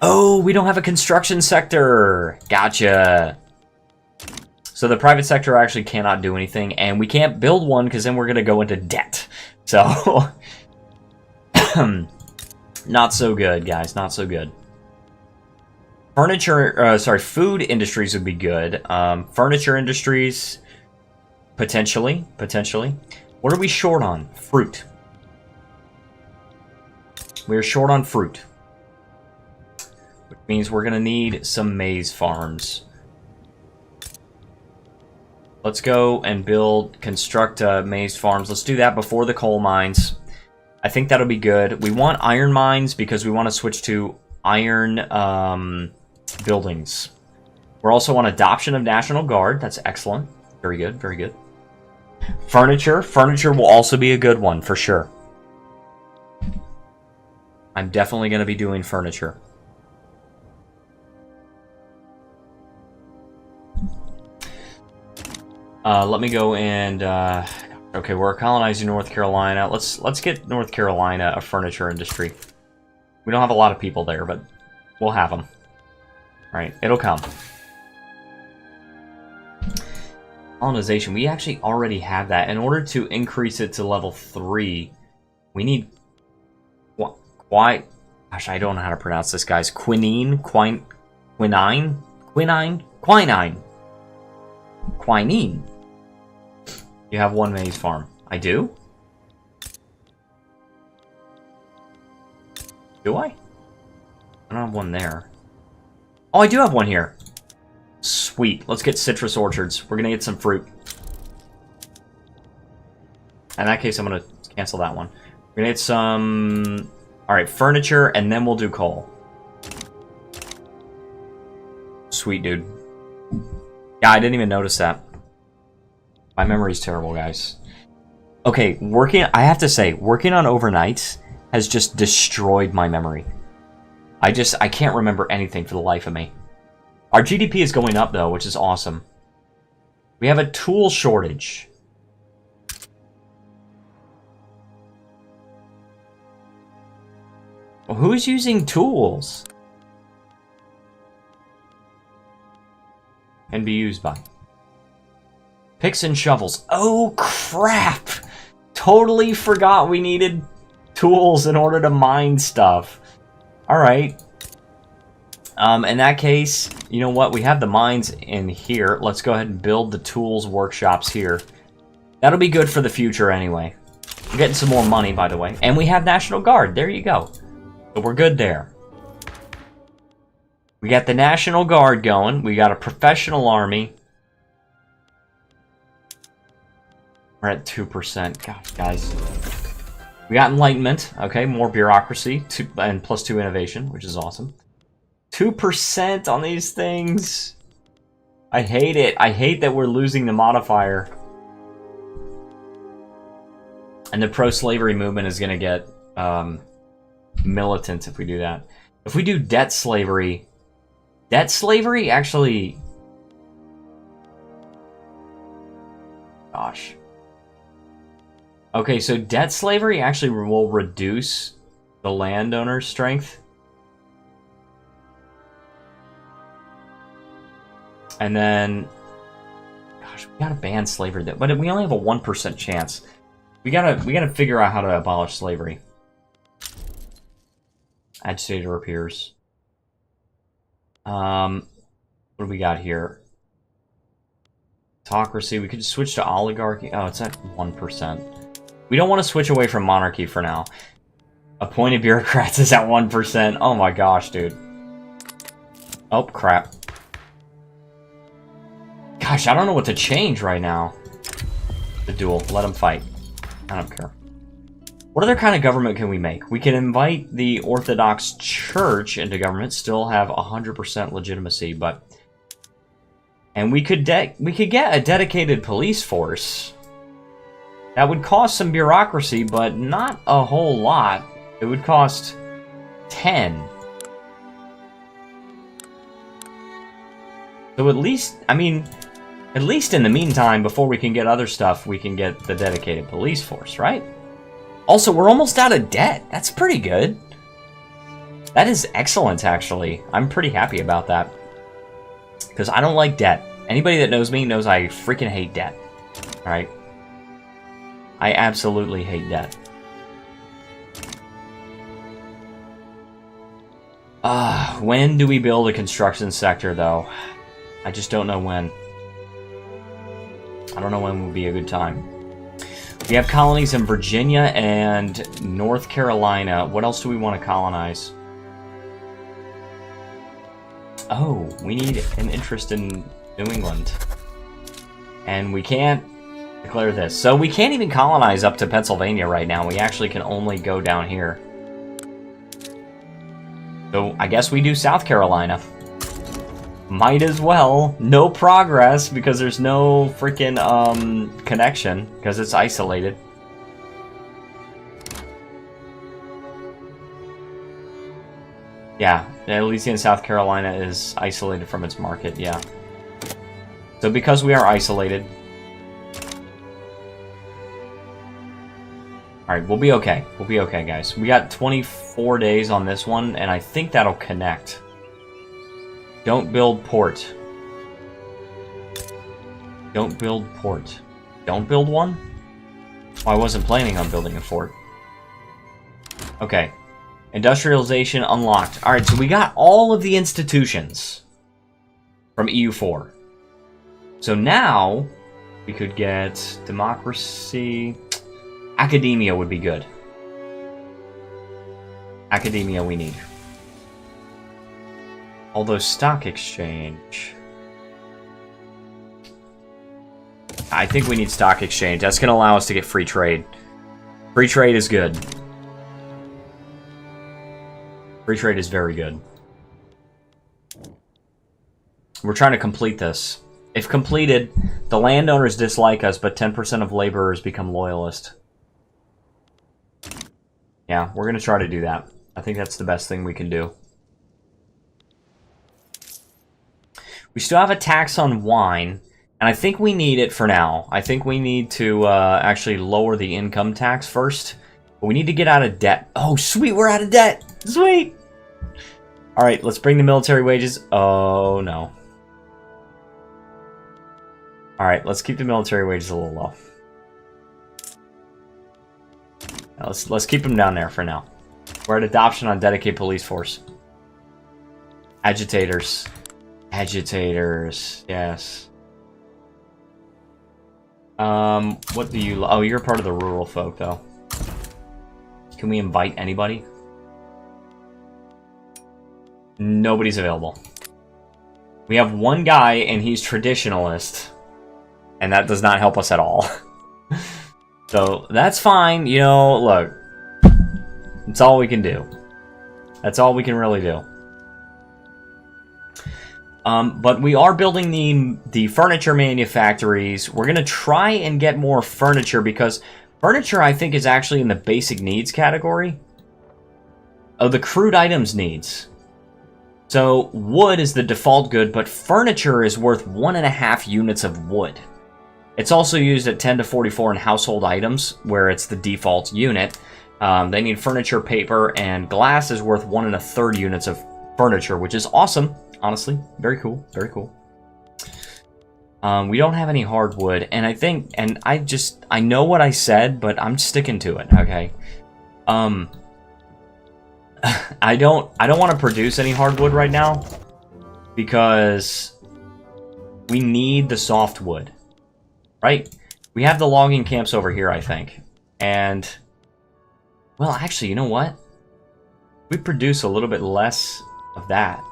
Speaker 1: Oh, we don't have a construction sector! Gotcha! So the private sector actually cannot do anything, and we can't build one because then we're going to go into debt. So, not so good, guys. Not so good. Furniture, food industries would be good. Furniture industries, potentially. What are we short on? Fruit. We're short on fruit. Which means we're going to need some maize farms. Let's go and construct maize farms. Let's do that before the coal mines. I think that'll be good. We want iron mines because we want to switch to iron buildings. We're also on adoption of National Guard. That's excellent. Very good, very good. Furniture. Furniture will also be a good one, for sure. I'm definitely going to be doing furniture. Let me go and okay, we're colonizing North Carolina. Let's get North Carolina a furniture industry. We don't have a lot of people there, but we'll have them. All right, it'll come. Colonization. We actually already have that. In order to increase it to level 3, we need gosh, I don't know how to pronounce this, guys. Quinine. You have one maize farm. I do? Do I? I don't have one there. Oh, I do have one here. Sweet. Let's get citrus orchards. We're gonna get some fruit. In that case, I'm gonna cancel that one. We're gonna get some... Alright, furniture, and then we'll do coal. Sweet, dude. Yeah, I didn't even notice that. My memory's terrible, guys. Okay, I have to say, working on overnights has just destroyed my memory. I can't remember anything for the life of me. Our GDP is going up, though, which is awesome. We have a tool shortage. Well, who's using tools? Can be used by. Picks and shovels. Oh, crap! Totally forgot we needed tools in order to mine stuff. Alright. In that case, you know what? We have the mines in here. Let's go ahead and build the tools workshops here. That'll be good for the future anyway. We're getting some more money, by the way. And we have National Guard. There you go. So we're good there. We got the National Guard going. We got a professional army. We're at 2%. Gosh, guys. We got Enlightenment. Okay, more bureaucracy. And +2 innovation, which is awesome. 2% on these things. I hate it. I hate that we're losing the modifier. And the pro-slavery movement is going to get militant if we do that. If we do debt slavery actually... Gosh. Okay, so debt slavery actually will reduce the landowner's strength. And then... Gosh, we gotta ban slavery. But we only have a 1% chance. We gotta figure out how to abolish slavery. Agitator appears. What do we got here? Autocracy. We could switch to oligarchy. Oh, it's at 1%. We don't want to switch away from monarchy for now. Appointed bureaucrats is at 1%. Oh my gosh, dude. Oh, crap. Gosh, I don't know what to change right now. The duel. Let them fight. I don't care. What other kind of government can we make? We can invite the Orthodox Church into government, still have 100% legitimacy, but... And we could get a dedicated police force. That would cost some bureaucracy, but not a whole lot. It would cost 10. So at least, I mean, At least in the meantime, before we can get other stuff, we can get the dedicated police force, right? Also, we're almost out of debt. That's pretty good. That is excellent, actually. I'm pretty happy about that. Because I don't like debt. Anybody that knows me knows I freaking hate debt. Alright? I absolutely hate debt. When do we build a construction sector, though? I just don't know when. I don't know when would be a good time. We have colonies in Virginia and North Carolina. What else do we want to colonize? Oh, we need an interest in New England. And we can't declare this. So we can't even colonize up to Pennsylvania right now. We actually can only go down here. So I guess we do South Carolina. Might as well. No progress because there's no freaking connection because it's isolated. Yeah, at least in South Carolina is isolated from its market, yeah. So because we are isolated... Alright, we'll be okay. We'll be okay, guys. We got 24 days on this one, and I think that'll connect. Don't build port. Don't build port. Don't build one? Well, I wasn't planning on building a fort. Okay. Industrialization unlocked. Alright, so we got all of the institutions from EU4. So now, we could get democracy... Academia would be good. Academia we need. Although stock exchange... I think we need stock exchange. That's going to allow us to get free trade. Free trade is good. Free trade is very good. We're trying to complete this. If completed, the landowners dislike us, but 10% of laborers become loyalist. Yeah, we're going to try to do that. I think that's the best thing we can do. We still have a tax on wine, and I think we need it for now. I think we need to actually lower the income tax first. But we need to get out of debt. Oh, sweet, we're out of debt. Sweet. All right, let's bring the military wages. Oh, no. All right, let's keep the military wages a little low. Now, let's keep them down there for now. We're at adoption on dedicated police force. Agitators. Agitators. Yes. What do you... Oh, you're part of the rural folk, though. Can we invite anybody? Nobody's available. We have one guy, and he's traditionalist. And that does not help us at all. So, that's fine. You know, look. That's all we can do. That's all we can really do. But we are building the furniture manufactories. We're going to try and get more furniture because furniture, I think, is actually in the basic needs category. Oh, the crude items needs. So, wood is the default good, but furniture is worth 1.5 units of wood. It's also used at 10 to 44 in household items, where it's the default unit. They need furniture, paper, and glass is worth 1 1/3 units of furniture, which is awesome, honestly. Very cool, very cool. We don't have any hardwood, and I think, and I know what I said, but I'm sticking to it, okay? I don't want to produce any hardwood right now, because we need the softwood. Right? We have the logging camps over here, I think. And, well, actually, you know what? We produce a little bit less of that,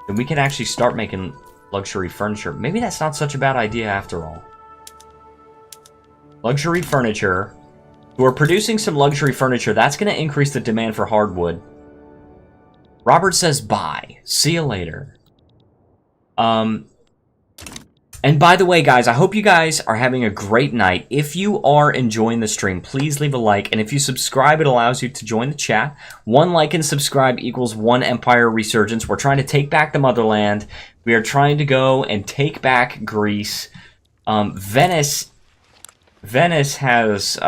Speaker 1: then we can actually start making luxury furniture. Maybe that's not such a bad idea after all. Luxury furniture. We're producing some luxury furniture. That's going to increase the demand for hardwood. Robert says bye. See you later. And by the way, guys, I hope you guys are having a great night. If you are enjoying the stream, please leave a like. And if you subscribe, it allows you to join the chat. 1 like and subscribe equals 1 empire resurgence. We're trying to take back the motherland. We are trying to go and take back Greece. Venice has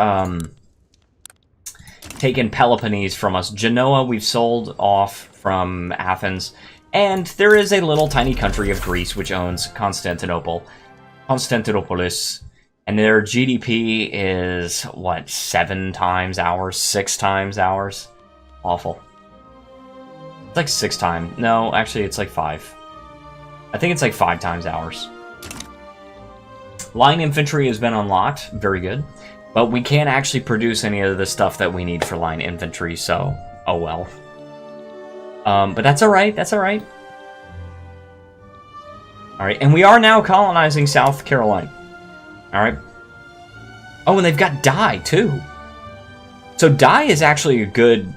Speaker 1: taken Peloponnese from us. Genoa we've sold off from Athens. And there is a little tiny country of Greece which owns Constantinopolis. And their GDP is, what, 7 times ours? 6 times ours? Awful. It's like 6 times. No, actually it's like 5. I think it's like 5 times ours. Line infantry has been unlocked. Very good. But we can't actually produce any of the stuff that we need for line infantry, so oh well. But that's alright, that's alright. Alright, and we are now colonizing South Carolina. Alright. Oh, and they've got dye, too. So dye is actually a good.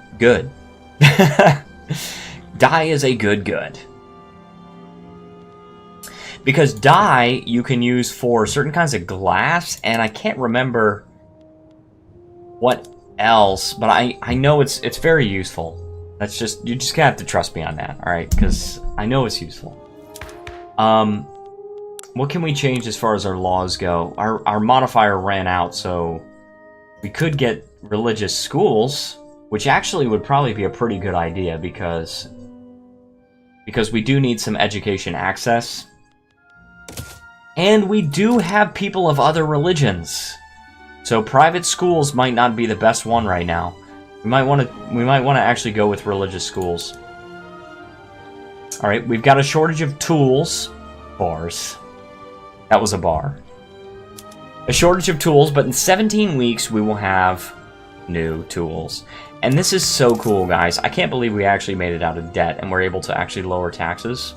Speaker 1: Dye is a good. Because dye you can use for certain kinds of glass, and I can't remember what else, but I know it's very useful. That's just, you just have to trust me on that, alright? Because I know it's useful. What can we change as far as our laws go? Our modifier ran out, so we could get religious schools, which actually would probably be a pretty good idea because we do need some education access. And we do have people of other religions. So private schools might not be the best one right now. We might want to actually go with religious schools. All right, we've got a shortage of tools, bars. That was a bar. A shortage of tools, but in 17 weeks we will have new tools. And this is so cool, guys. I can't believe we actually made it out of debt and we're able to actually lower taxes.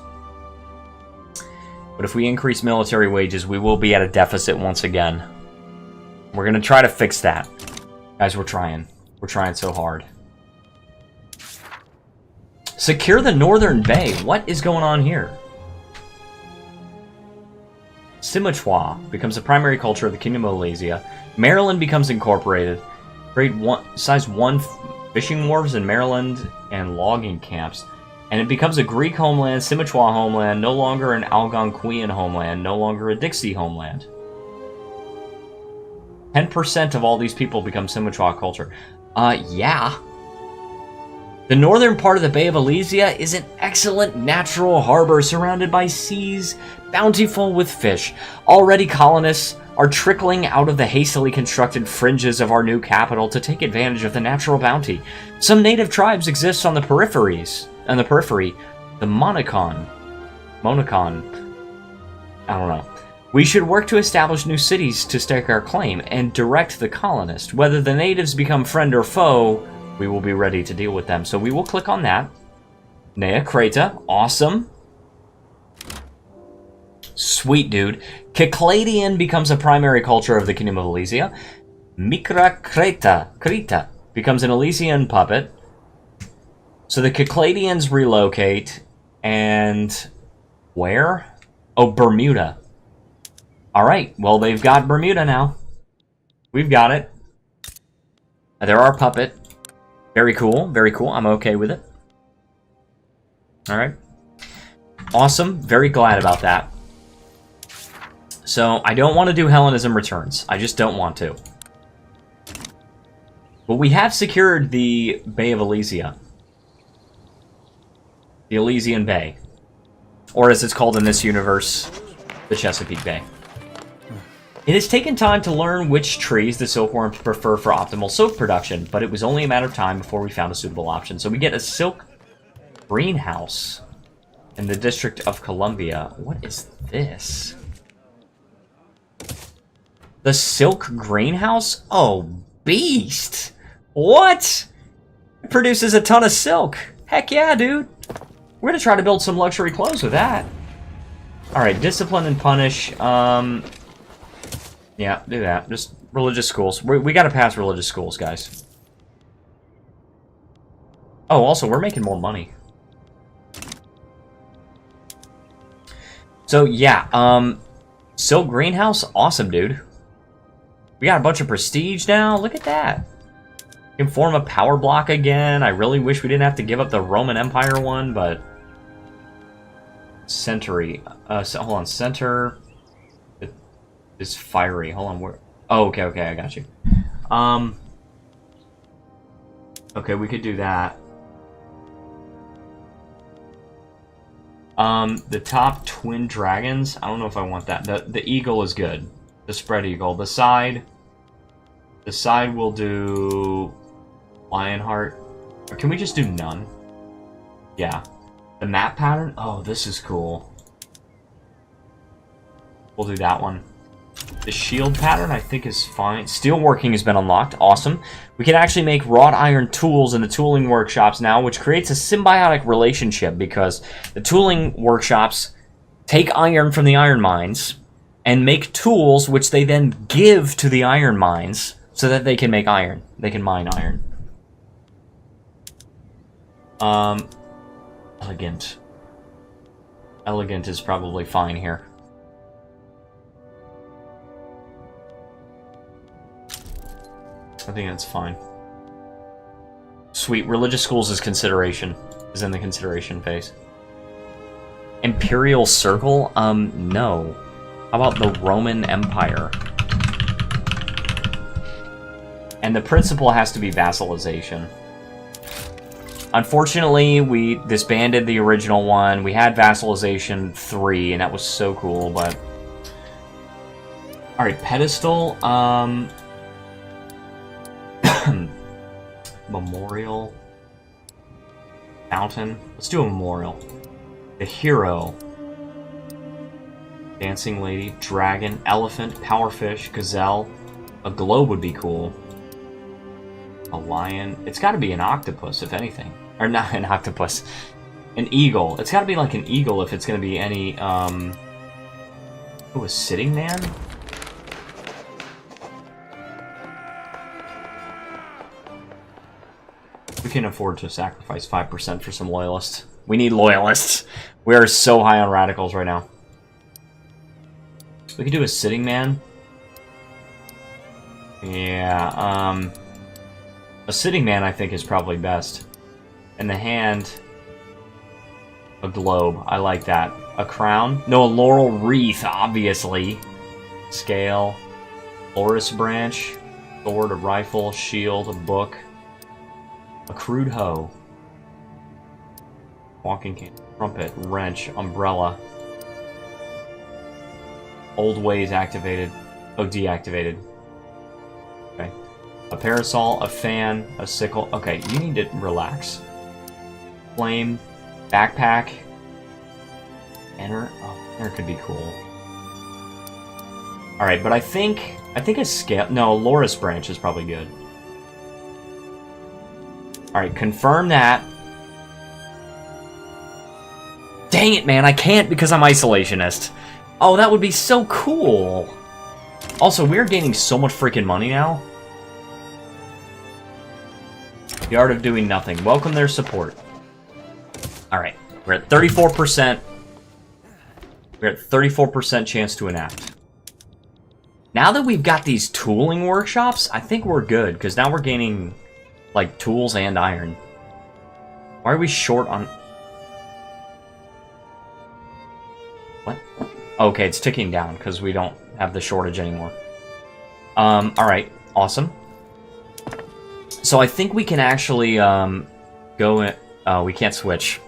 Speaker 1: But if we increase military wages, we will be at a deficit once again. We're going to try to fix that. Guys, we're trying. We're trying so hard. Secure the Northern Bay. What is going on here? Simotua becomes the primary culture of the Kingdom of Alesia. Maryland becomes incorporated. Grade 1, size 1 fishing wharves in Maryland and logging camps. And it becomes a Greek homeland, Simotua homeland, no longer an Algonquian homeland, no longer a Dixie homeland. 10% of all these people become Simotua culture. Yeah. The northern part of the Bay of Alesia is an excellent natural harbor surrounded by seas bountiful with fish. Already colonists are trickling out of the hastily constructed fringes of our new capital to take advantage of the natural bounty. Some native tribes exist on the periphery, the Monacon, I don't know. We should work to establish new cities to stake our claim and direct the colonists. Whether the natives become friend or foe, we will be ready to deal with them. So we will click on that. Nea Creta, awesome. Sweet, dude. Cycladian becomes a primary culture of the Kingdom of Alesia. Micra Creta becomes an Elysian puppet. So the Cycladians relocate, and where? Oh, Bermuda. Alright, well, they've got Bermuda now. We've got it. They're our puppet. Very cool, very cool. I'm okay with it. Alright. Awesome, very glad about that. So, I don't want to do Hellenism Returns. I just don't want to. But we have secured the Bay of Alesia. The Elysian Bay. Or as it's called in this universe, the Chesapeake Bay. It has taken time to learn which trees the silkworms prefer for optimal silk production, but it was only a matter of time before we found a suitable option. So we get a silk greenhouse in the District of Columbia. What is this? The silk greenhouse? Oh, beast! What? It produces a ton of silk. Heck yeah, dude. We're gonna try to build some luxury clothes with that. Alright, discipline and punish. Yeah, do that. Just religious schools. We gotta pass religious schools, guys. Oh, also, we're making more money. So, yeah, Silk Greenhouse, awesome, dude. We got a bunch of prestige now. Look at that. We can form a power block again. I really wish we didn't have to give up the Roman Empire one, but... Century. Hold on, center... is fiery. Hold on, where? Oh, okay, okay, I got you. Okay, we could do that. The top twin dragons. I don't know if I want that. The eagle is good. The spread eagle. The side will do Lionheart. Or can we just do none? Yeah. The map pattern? Oh, this is cool. We'll do that one. The shield pattern, I think, is fine. Steelworking has been unlocked. Awesome. We can actually make wrought iron tools in the tooling workshops now, which creates a symbiotic relationship because the tooling workshops take iron from the iron mines and make tools which they then give to the iron mines so that they can make iron. They can mine iron. Elegant. Elegant is probably fine here. I think that's fine. Sweet. Religious schools is consideration. Is in the consideration phase. Imperial Circle? No. How about the Roman Empire? And the principle has to be vassalization. Unfortunately, we disbanded the original one. We had Vassalization 3, and that was so cool, but... Alright, pedestal. Memorial. Mountain. Let's do a memorial. The hero. Dancing lady. Dragon. Elephant. Powerfish. Gazelle. A globe would be cool. A lion. It's got to be an octopus, if anything. Or not an octopus. An eagle. It's got to be like an eagle if it's going to be any, Oh, a sitting man? We can afford to sacrifice 5% for some loyalists. We need loyalists. We are so high on radicals right now. We could do a sitting man. Yeah, a sitting man, I think, is probably best. And the hand... A globe. I like that. A crown? No, a laurel wreath, obviously. Scale. Loris branch. Sword, a rifle, shield, a book. A crude hoe. Walking cane. Trumpet. Wrench. Umbrella. Old ways activated. Oh, deactivated. Okay. A parasol, a fan, a sickle. Okay, you need to relax. Flame, backpack. Enter. Oh, enter could be cool. Alright, but I think a scale. No, a Loris branch is probably good. Alright, confirm that. Dang it, man, I can't because I'm isolationist. Oh, that would be so cool. Also, we're gaining so much freaking money now. The art of doing nothing. Welcome their support. Alright, we're at 34%. We're at 34% chance to enact. Now that we've got these tooling workshops, I think we're good, because now we're gaining, like, tools and iron. Why are we short on... What? Okay, it's ticking down, because we don't have the shortage anymore. Alright, awesome. So I think we can actually, go in... Oh, we can't switch.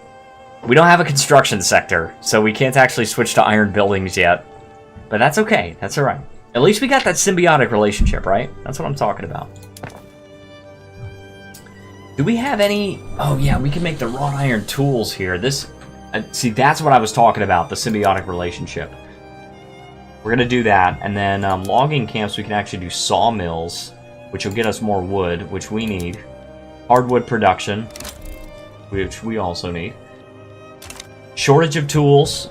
Speaker 1: We don't have a construction sector, so we can't actually switch to iron buildings yet. But that's okay, that's alright. At least we got that symbiotic relationship, right? That's what I'm talking about. Do we have any... Oh yeah, we can make the wrought iron tools here. This... see, that's what I was talking about, the symbiotic relationship. We're gonna do that, and then logging camps, we can actually do sawmills, which will get us more wood, which we need. Hardwood production, which we also need. Shortage of tools.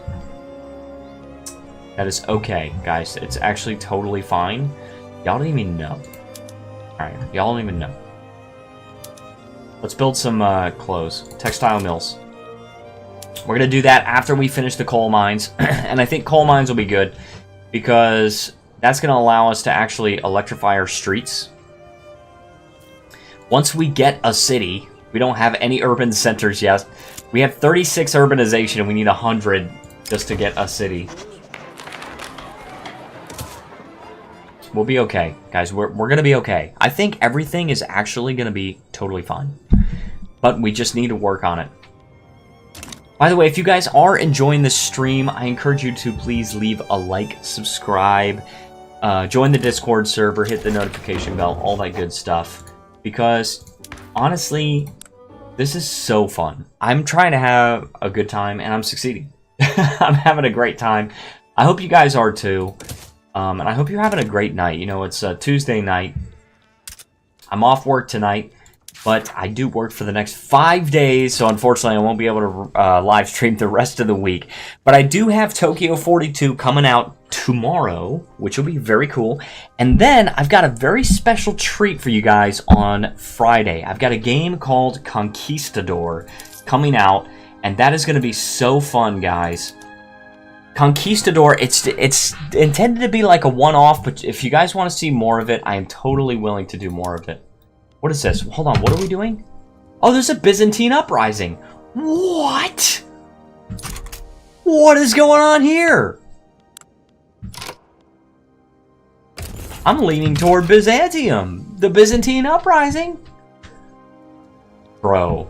Speaker 1: That is okay, guys. It's actually totally fine. Y'all don't even know. Alright, y'all don't even know. Let's build some clothes. Textile mills. We're going to do that after we finish the coal mines. And I think coal mines will be good, because that's going to allow us to actually electrify our streets. Once we get a city, we don't have any urban centers yet. We have 36 urbanization, and we need 100 just to get a city. We'll be okay. Guys, we're going to be okay. I think everything is actually going to be totally fine. But we just need to work on it. By the way, if you guys are enjoying this stream, I encourage you to please leave a like, subscribe, join the Discord server, hit the notification bell, all that good stuff. Because, honestly, this is so fun. I'm trying to have a good time, and I'm succeeding. I'm having a great time. I hope you guys are too. And I hope you're having a great night. You know, it's a Tuesday night. I'm off work tonight. But I do work for the next 5 days, so unfortunately I won't be able to live stream the rest of the week. But I do have Tokyo 42 coming out tomorrow, which will be very cool. And then I've got a very special treat for you guys on Friday. I've got a game called Conquistador coming out, and that is going to be so fun, guys. Conquistador, it's intended to be like a one-off, but if you guys want to see more of it, I am totally willing to do more of it. What is this? Hold on, what are we doing? Oh, there's a Byzantine uprising. What? What is going on here? I'm leaning toward Byzantium. The Byzantine uprising? Bro.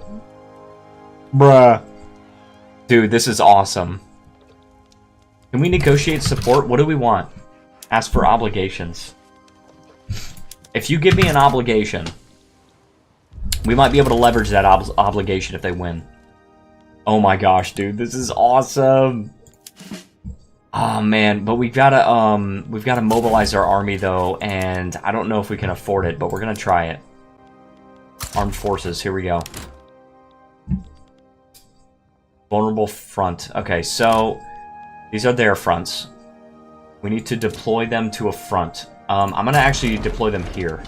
Speaker 1: Bruh. Dude, this is awesome. Can we negotiate support? What do we want? Ask for obligations. If you give me an obligation, we might be able to leverage that obligation if they win. Oh my gosh, dude, this is awesome. Oh man, but we've gotta mobilize our army though, and I don't know if we can afford it, but we're gonna try it. Armed forces, here we go. Vulnerable front. Okay, so these are their fronts. We need to deploy them to a front. I'm gonna actually deploy them here.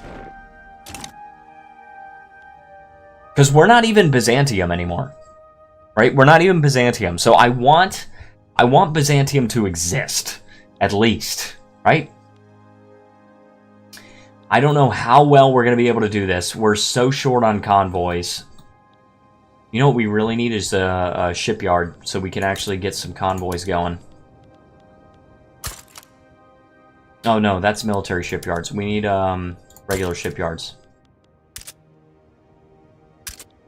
Speaker 1: Because we're not even Byzantium anymore. Right? We're not even Byzantium. So I want Byzantium to exist. At least. Right? I don't know how well we're going to be able to do this. We're so short on convoys. You know what we really need is a shipyard. So we can actually get some convoys going. Oh no, that's military shipyards. We need regular shipyards.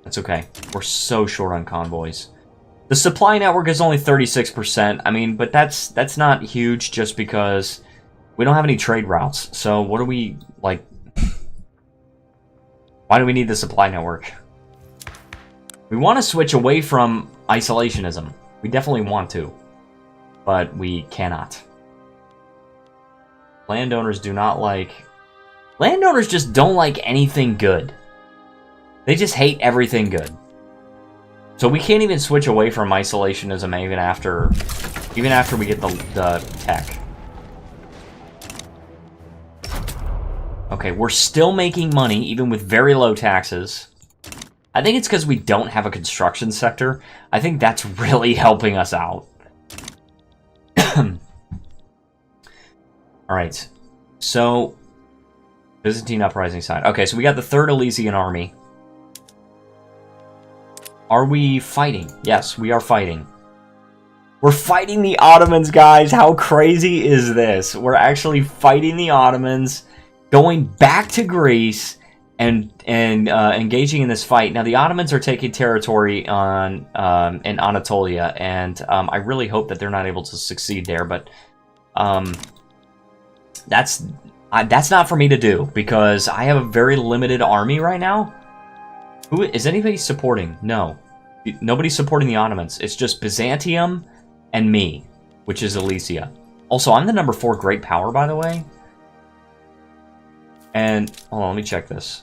Speaker 1: That's okay. We're so short on convoys. The supply network is only 36%. I mean, but that's not huge just because we don't have any trade routes. So what do we, like... Why do we need the supply network? We want to switch away from isolationism. We definitely want to. But we cannot. Landowners do not like... Landowners just don't like anything good. They just hate everything good. So we can't even switch away from isolationism even after we get the tech. Okay, we're still making money even with very low taxes. I think it's because we don't have a construction sector. I think that's really helping us out. Alright. So Byzantine uprising side. Okay, so we got the 3rd Elysian army. Are we fighting? Yes, we are fighting. We're fighting the Ottomans, guys. How crazy is this? We're actually fighting the Ottomans, going back to Greece, and engaging in this fight. Now, the Ottomans are taking territory in Anatolia, and I really hope that they're not able to succeed there. But that's not for me to do because I have a very limited army right now. Who is anybody supporting? No. Nobody's supporting the Ottomans. It's just Byzantium and me, which is Elysia. Also, I'm the number 4 great power, by the way. And, hold on, let me check this.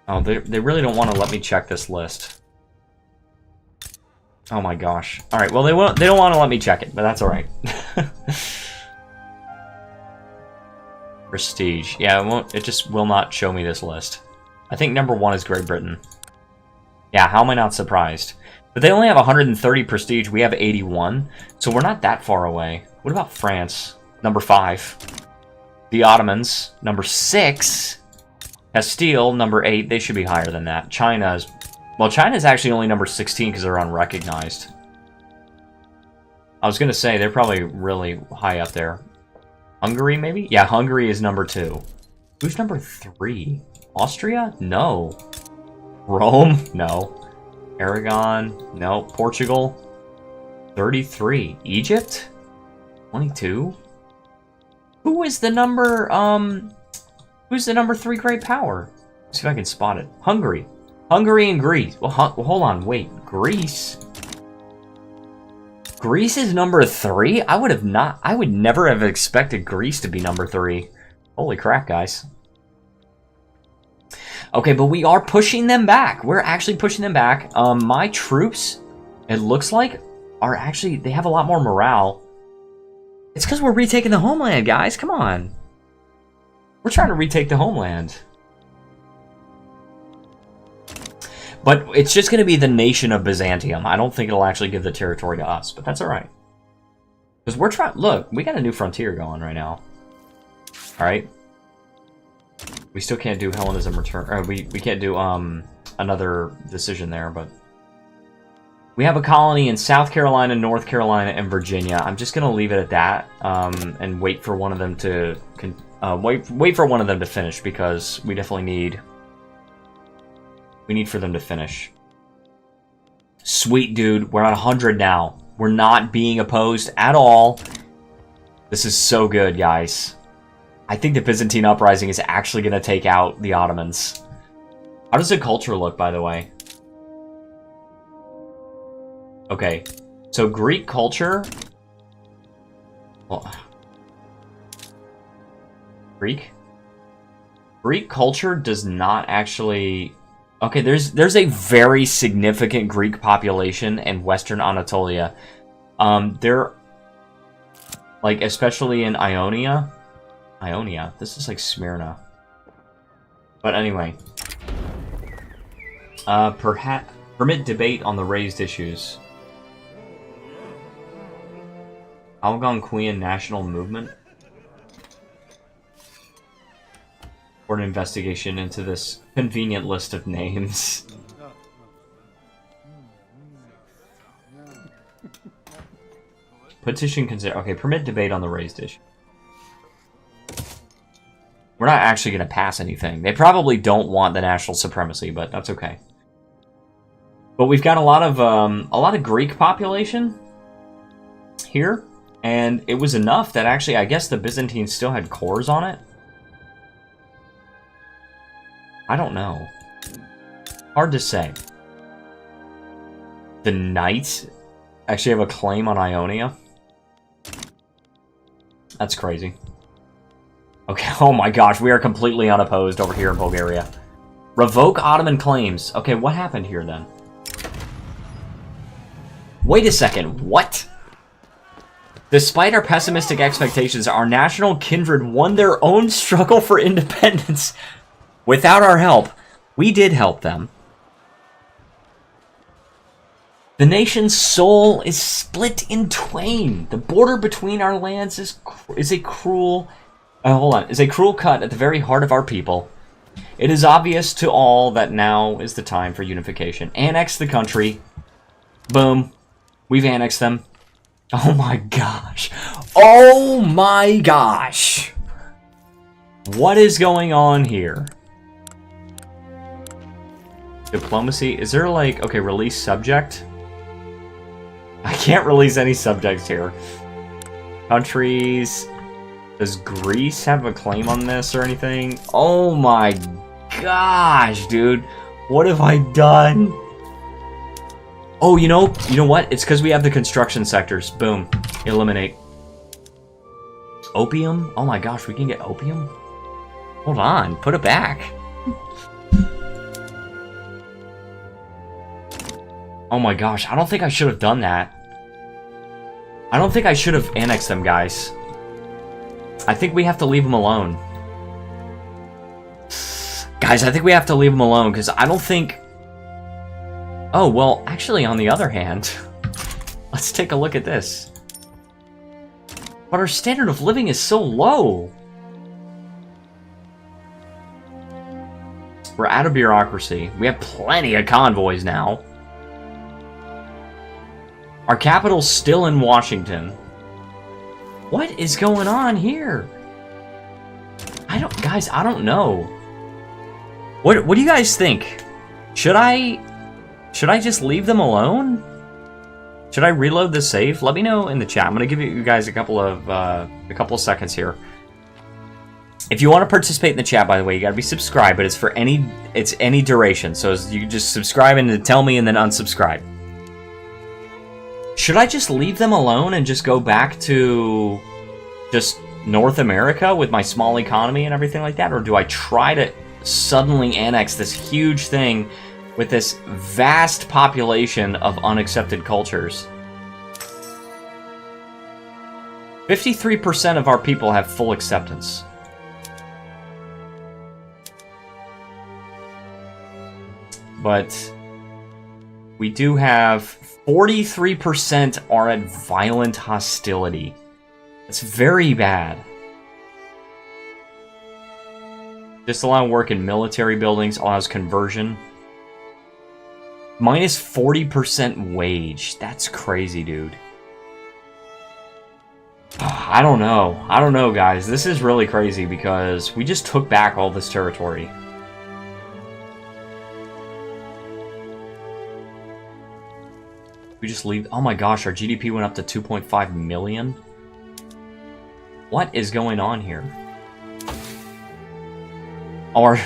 Speaker 1: Oh, they really don't want to let me check this list. Oh my gosh. Alright, well, they don't want to let me check it, but that's alright. Prestige. Yeah, it just will not show me this list. I think number 1 is Great Britain. Yeah, how am I not surprised? But they only have 130 prestige. We have 81. So we're not that far away. What about France? Number 5. The Ottomans. Number 6. Castile. Number 8. They should be higher than that. China's... Well, China's actually only number 16 because they're unrecognized. I was going to say, they're probably really high up there. Hungary, maybe? Yeah, Hungary is number 2. Who's number 3? Austria? No. Rome? No. Aragon? No. Portugal? 33. Egypt? 22. Who's the number 3 great power? Let's see if I can spot it. Hungary. Hungary and Greece. Well, hold on, wait. Greece? Greece is number 3? I would never have expected Greece to be number 3. Holy crap, guys. Okay, but we are pushing them back. We're actually pushing them back. My troops, it looks like, are actually, they have a lot more morale. It's because we're retaking the homeland, guys. Come on. We're trying to retake the homeland. But it's just going to be the nation of Byzantium. I don't think it'll actually give the territory to us, but that's alright. Because we're trying... Look, we got a new frontier going right now. Alright? We still can't do Hellenism return... Or we can't do another decision there, but... We have a colony in South Carolina, North Carolina, and Virginia. I'm just going to leave it at that and wait for one of them to... wait for one of them to finish, because we definitely need... We need for them to finish. Sweet, dude. We're at 100 now. We're not being opposed at all. This is so good, guys. I think the Byzantine uprising is actually going to take out the Ottomans. How does the culture look, by the way? Okay. So, Greek culture... Well... Greek culture does not actually... Okay, there's a very significant Greek population in Western Anatolia. They're like, especially in Ionia. This is like Smyrna. But anyway, perhaps permit debate on the raised issues. Algonquian National Movement. For an investigation into this convenient list of names. Petition consider... Okay, permit debate on the raised issue. We're not actually going to pass anything. They probably don't want the national supremacy, but that's okay. But we've got a lot of Greek population here, and it was enough that actually, I guess the Byzantines still had cores on it. I don't know. Hard to say. The Knights actually have a claim on Ionia. That's crazy. Okay, oh my gosh, we are completely unopposed over here in Bulgaria. Revoke Ottoman claims. Okay, what happened here then? Wait a second, what? Despite our pessimistic expectations, our national kindred won their own struggle for independence. Without our help, we did help them. The nation's soul is split in twain. The border between our lands is a cruel... is a cruel cut at the very heart of our people. It is obvious to all that now is the time for unification. Annex the country. Boom. We've annexed them. Oh my gosh. Oh my gosh. What is going on here? Diplomacy. Is there like... Okay, release subject. I can't release any subjects here. Countries. Does Greece have a claim on this or anything? Oh my gosh, dude. What have I done? Oh, you know what? It's because we have the construction sectors. Boom. Eliminate. Opium? Oh my gosh, we can get opium? Hold on. Put it back. Oh my gosh, I don't think I should have done that. I don't think I should have annexed them, guys. I think we have to leave them alone. Guys, I think we have to leave them alone, because I don't think... Oh, well, actually, on the other hand... Let's take a look at this. But our standard of living is so low. We're out of bureaucracy. We have plenty of convoys now. Our capital's still in Washington. What is going on here? Guys, I don't know. What do you guys think? Should I just leave them alone? Should I reload the save? Let me know in the chat. I'm gonna give you guys a couple of seconds here. If you want to participate in the chat, by the way, you gotta be subscribed, but it's for any duration. So you can just subscribe and then tell me and then unsubscribe. Should I just leave them alone and just go back to just North America with my small economy and everything like that? Or do I try to suddenly annex this huge thing with this vast population of unaccepted cultures? 53% of our people have full acceptance. But we do have 43% are at violent hostility. It's very bad. Disallow work in military buildings, allows conversion. Minus 40% wage. That's crazy, dude. I don't know. I don't know, guys. This is really crazy because we just took back all this territory. We just leave. Oh my gosh, our GDP went up to 2.5 million. What is going on here? Our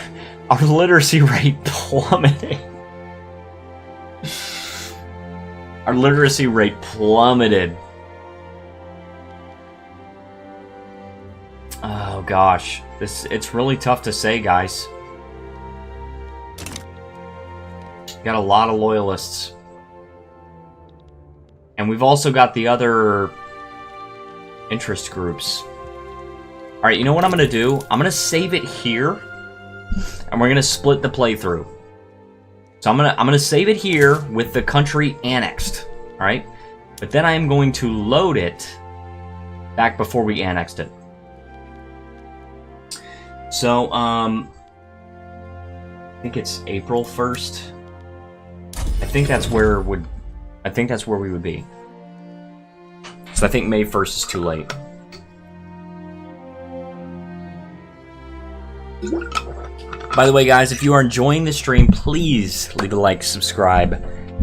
Speaker 1: literacy rate plummeted. Our literacy rate plummeted. Oh gosh, it's really tough to say, guys. Got a lot of loyalists. And we've also got the other interest groups. Alright, you know what I'm going to do? I'm going to save it here. And we're going to split the playthrough. So I'm gonna save it here with the country annexed. Alright? But then I am going to load it back before we annexed it. So, I think it's April 1st. I think that's where we would be. So I think May 1st is too late. By the way, guys, if you are enjoying the stream, please leave a like, subscribe,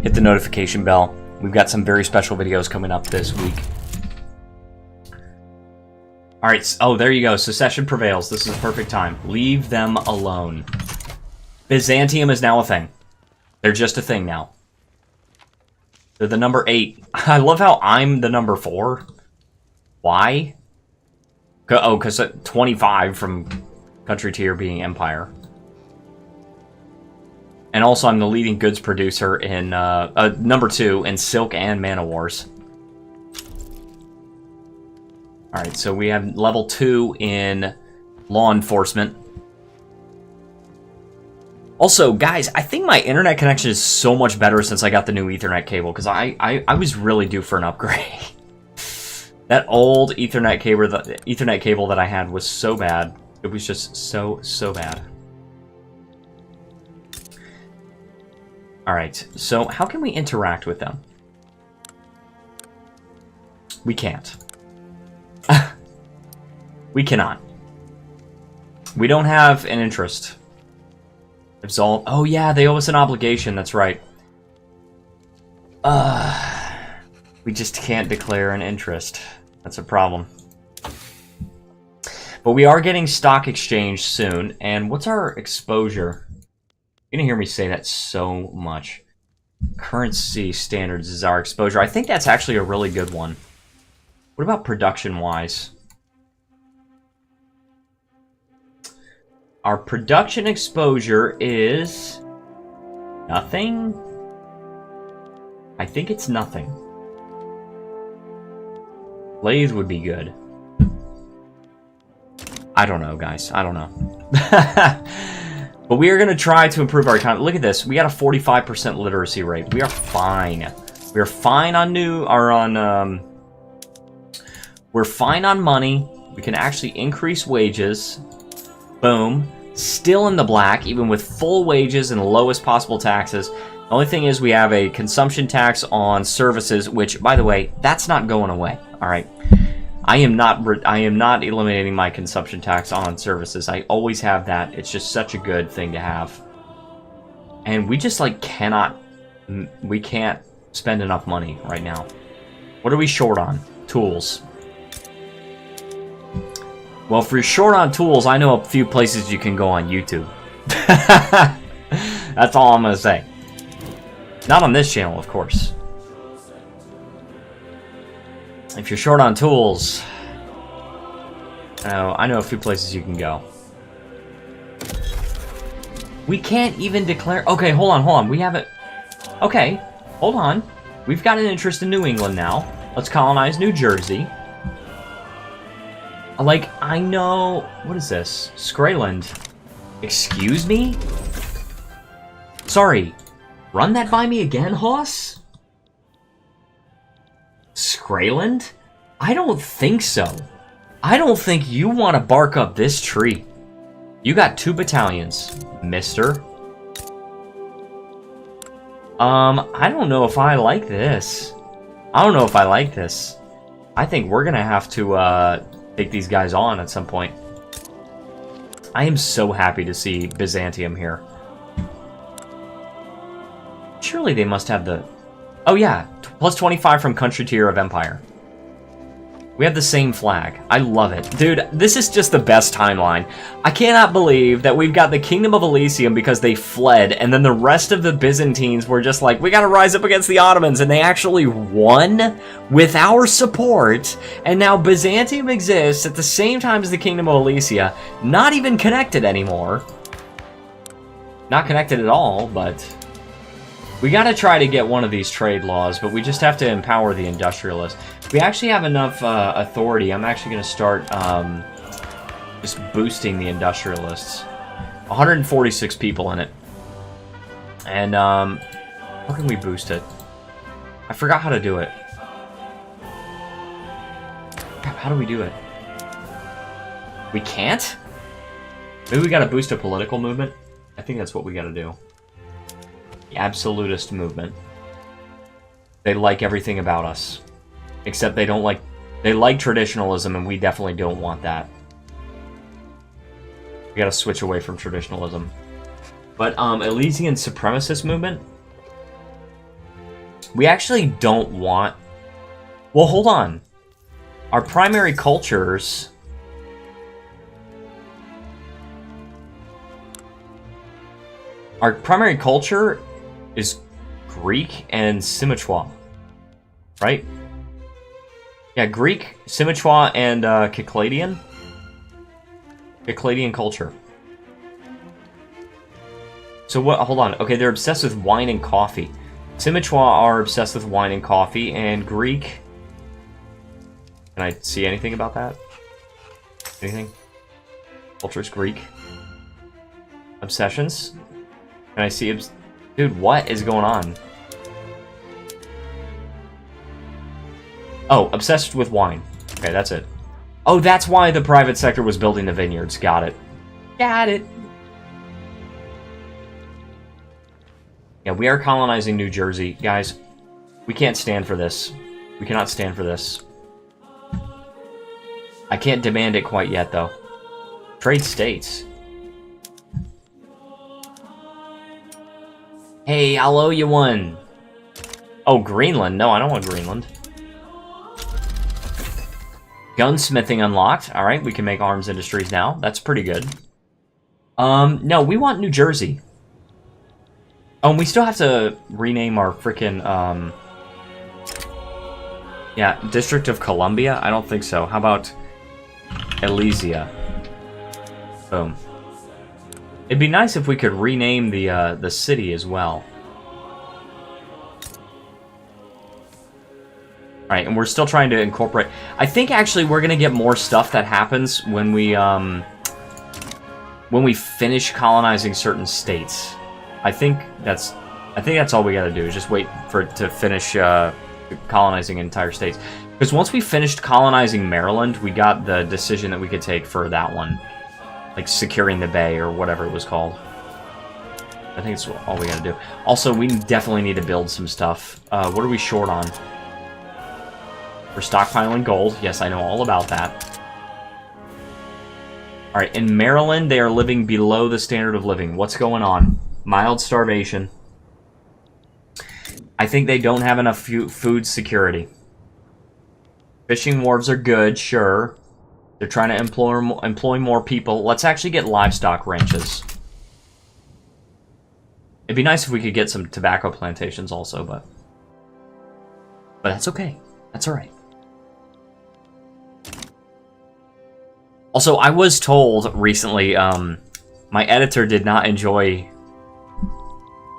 Speaker 1: hit the notification bell. We've got some very special videos coming up this week. Alright, oh, there you go. Secession prevails. This is the perfect time. Leave them alone. Byzantium is now a thing. They're just a thing now. They're the number 8. I love how I'm the number 4. Why? Oh, because 25 from country tier being empire. And also I'm the leading goods producer in, number 2 in silk and mana wars. Alright, so we have level 2 in law enforcement. Also, guys, I think my internet connection is so much better since I got the new Ethernet cable, because I was really due for an upgrade. That old Ethernet cable that I had was so bad. It was just so bad. Alright, so how can we interact with them? We can't. We cannot. We don't have an interest. Absolve. Oh yeah, they owe us an obligation, that's right. We just can't declare an interest. That's a problem. But we are getting stock exchange soon, and what's our exposure? You're gonna hear me say that so much. Currency standards is our exposure. I think that's actually a really good one. What about production-wise? Our production exposure is nothing. I think it's nothing. Lathe would be good. I don't know, guys. I don't know. But we are going to try to improve our economy. Look at this. We got a 45% literacy rate. We are fine. We are fine on we're fine on money. We can actually increase wages. Boom. Still in the black, even with full wages and the lowest possible taxes. The only thing is we have a consumption tax on services, which, by the way, that's not going away. All right. I am not eliminating my consumption tax on services. I always have that. It's just such a good thing to have. And we just, like, we can't spend enough money right now. What are we short on? Tools. Well, if you're short on tools, I know a few places you can go on YouTube. That's all I'm going to say. Not on this channel, of course. If you're short on tools, I know a few places you can go. We can't even declare... Okay, hold on. We haven't... Okay, hold on. We've got an interest in New England now. Let's colonize New Jersey. Like, I know... What is this? Scraland. Excuse me? Sorry. Run that by me again, Hoss? Scraland? I don't think so. I don't think you want to bark up this tree. You got 2 battalions, mister. I don't know if I like this. I think we're gonna have to, take these guys on at some point. I am so happy to see Byzantium here. Surely they must have the... Oh yeah, plus 25 from country tier of empire. We have the same flag. I love it. Dude, this is just the best timeline. I cannot believe that we've got the Kingdom of Elysium because they fled, and then the rest of the Byzantines were just like, we gotta rise up against the Ottomans, and they actually won with our support, and now Byzantium exists at the same time as the Kingdom of Elysia, not even connected anymore. Not connected at all, but... We gotta try to get one of these trade laws, but we just have to empower the industrialists. We actually have enough authority. I'm actually gonna start just boosting the industrialists. 146 people in it. And how can we boost it? I forgot how to do it. Crap, how do we do it? We can't? Maybe we gotta boost a political movement? I think that's what we gotta do. The absolutist movement. They like everything about us. Except they don't like... They like traditionalism, and we definitely don't want that. We gotta switch away from traditionalism. But, Elysian supremacist movement? We actually don't want... Well, hold on. Our primary cultures... Our primary culture is Greek and Simichwa, right? Yeah, Greek, Simichwa, and Cycladian. Cycladian culture. So what? Hold on. Okay, they're obsessed with wine and coffee. Simichwa are obsessed with wine and coffee, and Greek... Can I see anything about that? Anything? Culture's Greek. Obsessions? Can I see... Dude, what is going on? Oh, obsessed with wine. Okay, that's it. Oh, that's why the private sector was building the vineyards. Got it. Got it. Yeah, we are colonizing New Jersey. Guys, we can't stand for this. We cannot stand for this. I can't demand it quite yet, though. Trade states. Hey, I'll owe you one. Oh, Greenland. No, I don't want Greenland. Gunsmithing unlocked. Alright, we can make arms industries now. That's pretty good. No, we want New Jersey. Oh, and we still have to rename our frickin', yeah, District of Columbia? I don't think so. How about Elysia? Boom. It'd be nice if we could rename the city as well. Alright, and we're still trying to incorporate... I think actually we're gonna get more stuff that happens when we finish colonizing certain states. I think that's all we gotta do, is just wait for it to finish colonizing entire states. Because once we finished colonizing Maryland, we got the decision that we could take for that one. Like securing the bay, or whatever it was called. I think it's all we gotta do. Also, we definitely need to build some stuff. What are we short on? We're stockpiling gold. Yes, I know all about that. Alright, in Maryland, they are living below the standard of living. What's going on? Mild starvation. I think they don't have enough food security. Fishing wharves are good, sure. They're trying to employ more people. Let's actually get livestock ranches. It'd be nice if we could get some tobacco plantations also, but that's okay. That's alright. Also, I was told recently, my editor did not enjoy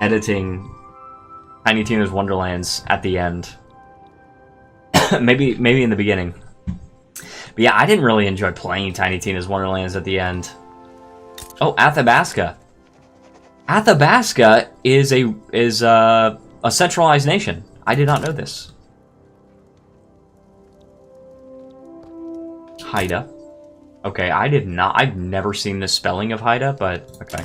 Speaker 1: editing Tiny Tina's Wonderlands at the end. maybe in the beginning. But yeah, I didn't really enjoy playing Tiny Tina's Wonderlands at the end. Oh, Athabasca. Athabasca is a centralized nation. I did not know this. Haida. Okay, I've never seen the spelling of Haida, but okay.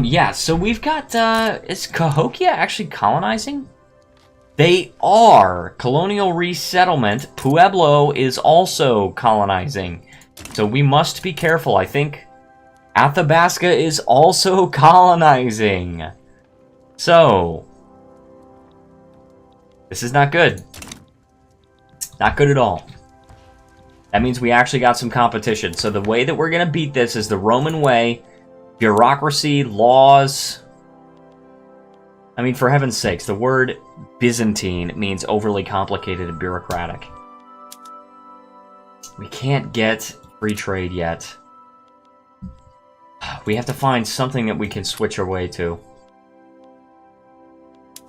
Speaker 1: Yeah, so we've got, is Cahokia actually colonizing? They are! Colonial resettlement. Pueblo is also colonizing. So we must be careful. I think Athabasca is also colonizing. So, this is not good. Not good at all. That means we actually got some competition. So the way that we're going to beat this is the Roman way. Bureaucracy, laws. I mean, for heaven's sakes, the word Byzantine means overly complicated and bureaucratic. We can't get free trade yet. We have to find something that we can switch our way to.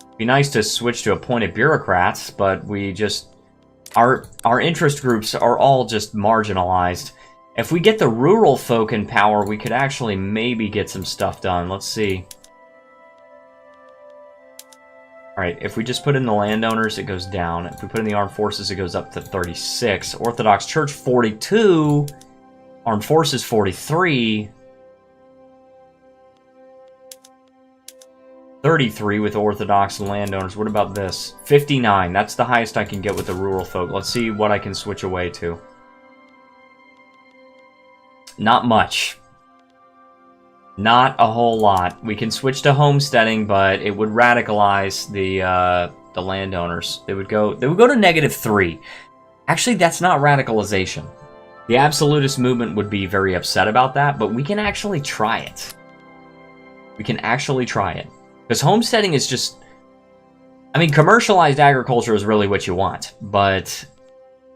Speaker 1: It'd be nice to switch to appointed bureaucrats, but we just... Our interest groups are all just marginalized. If we get the rural folk in power, we could actually maybe get some stuff done. Let's see. Alright, if we just put in the landowners, it goes down. If we put in the armed forces, it goes up to 36. Orthodox Church, 42. Armed forces, 43. 33 with Orthodox and landowners. What about this? 59. That's the highest I can get with the rural folk. Let's see what I can switch away to. Not much. Not a whole lot. We can switch to homesteading, but it would radicalize the landowners. They would go to -3. Actually, that's not radicalization. The absolutist movement would be very upset about that, but we can actually try it. We can actually try it. Because homesteading is just... I mean, commercialized agriculture is really what you want, but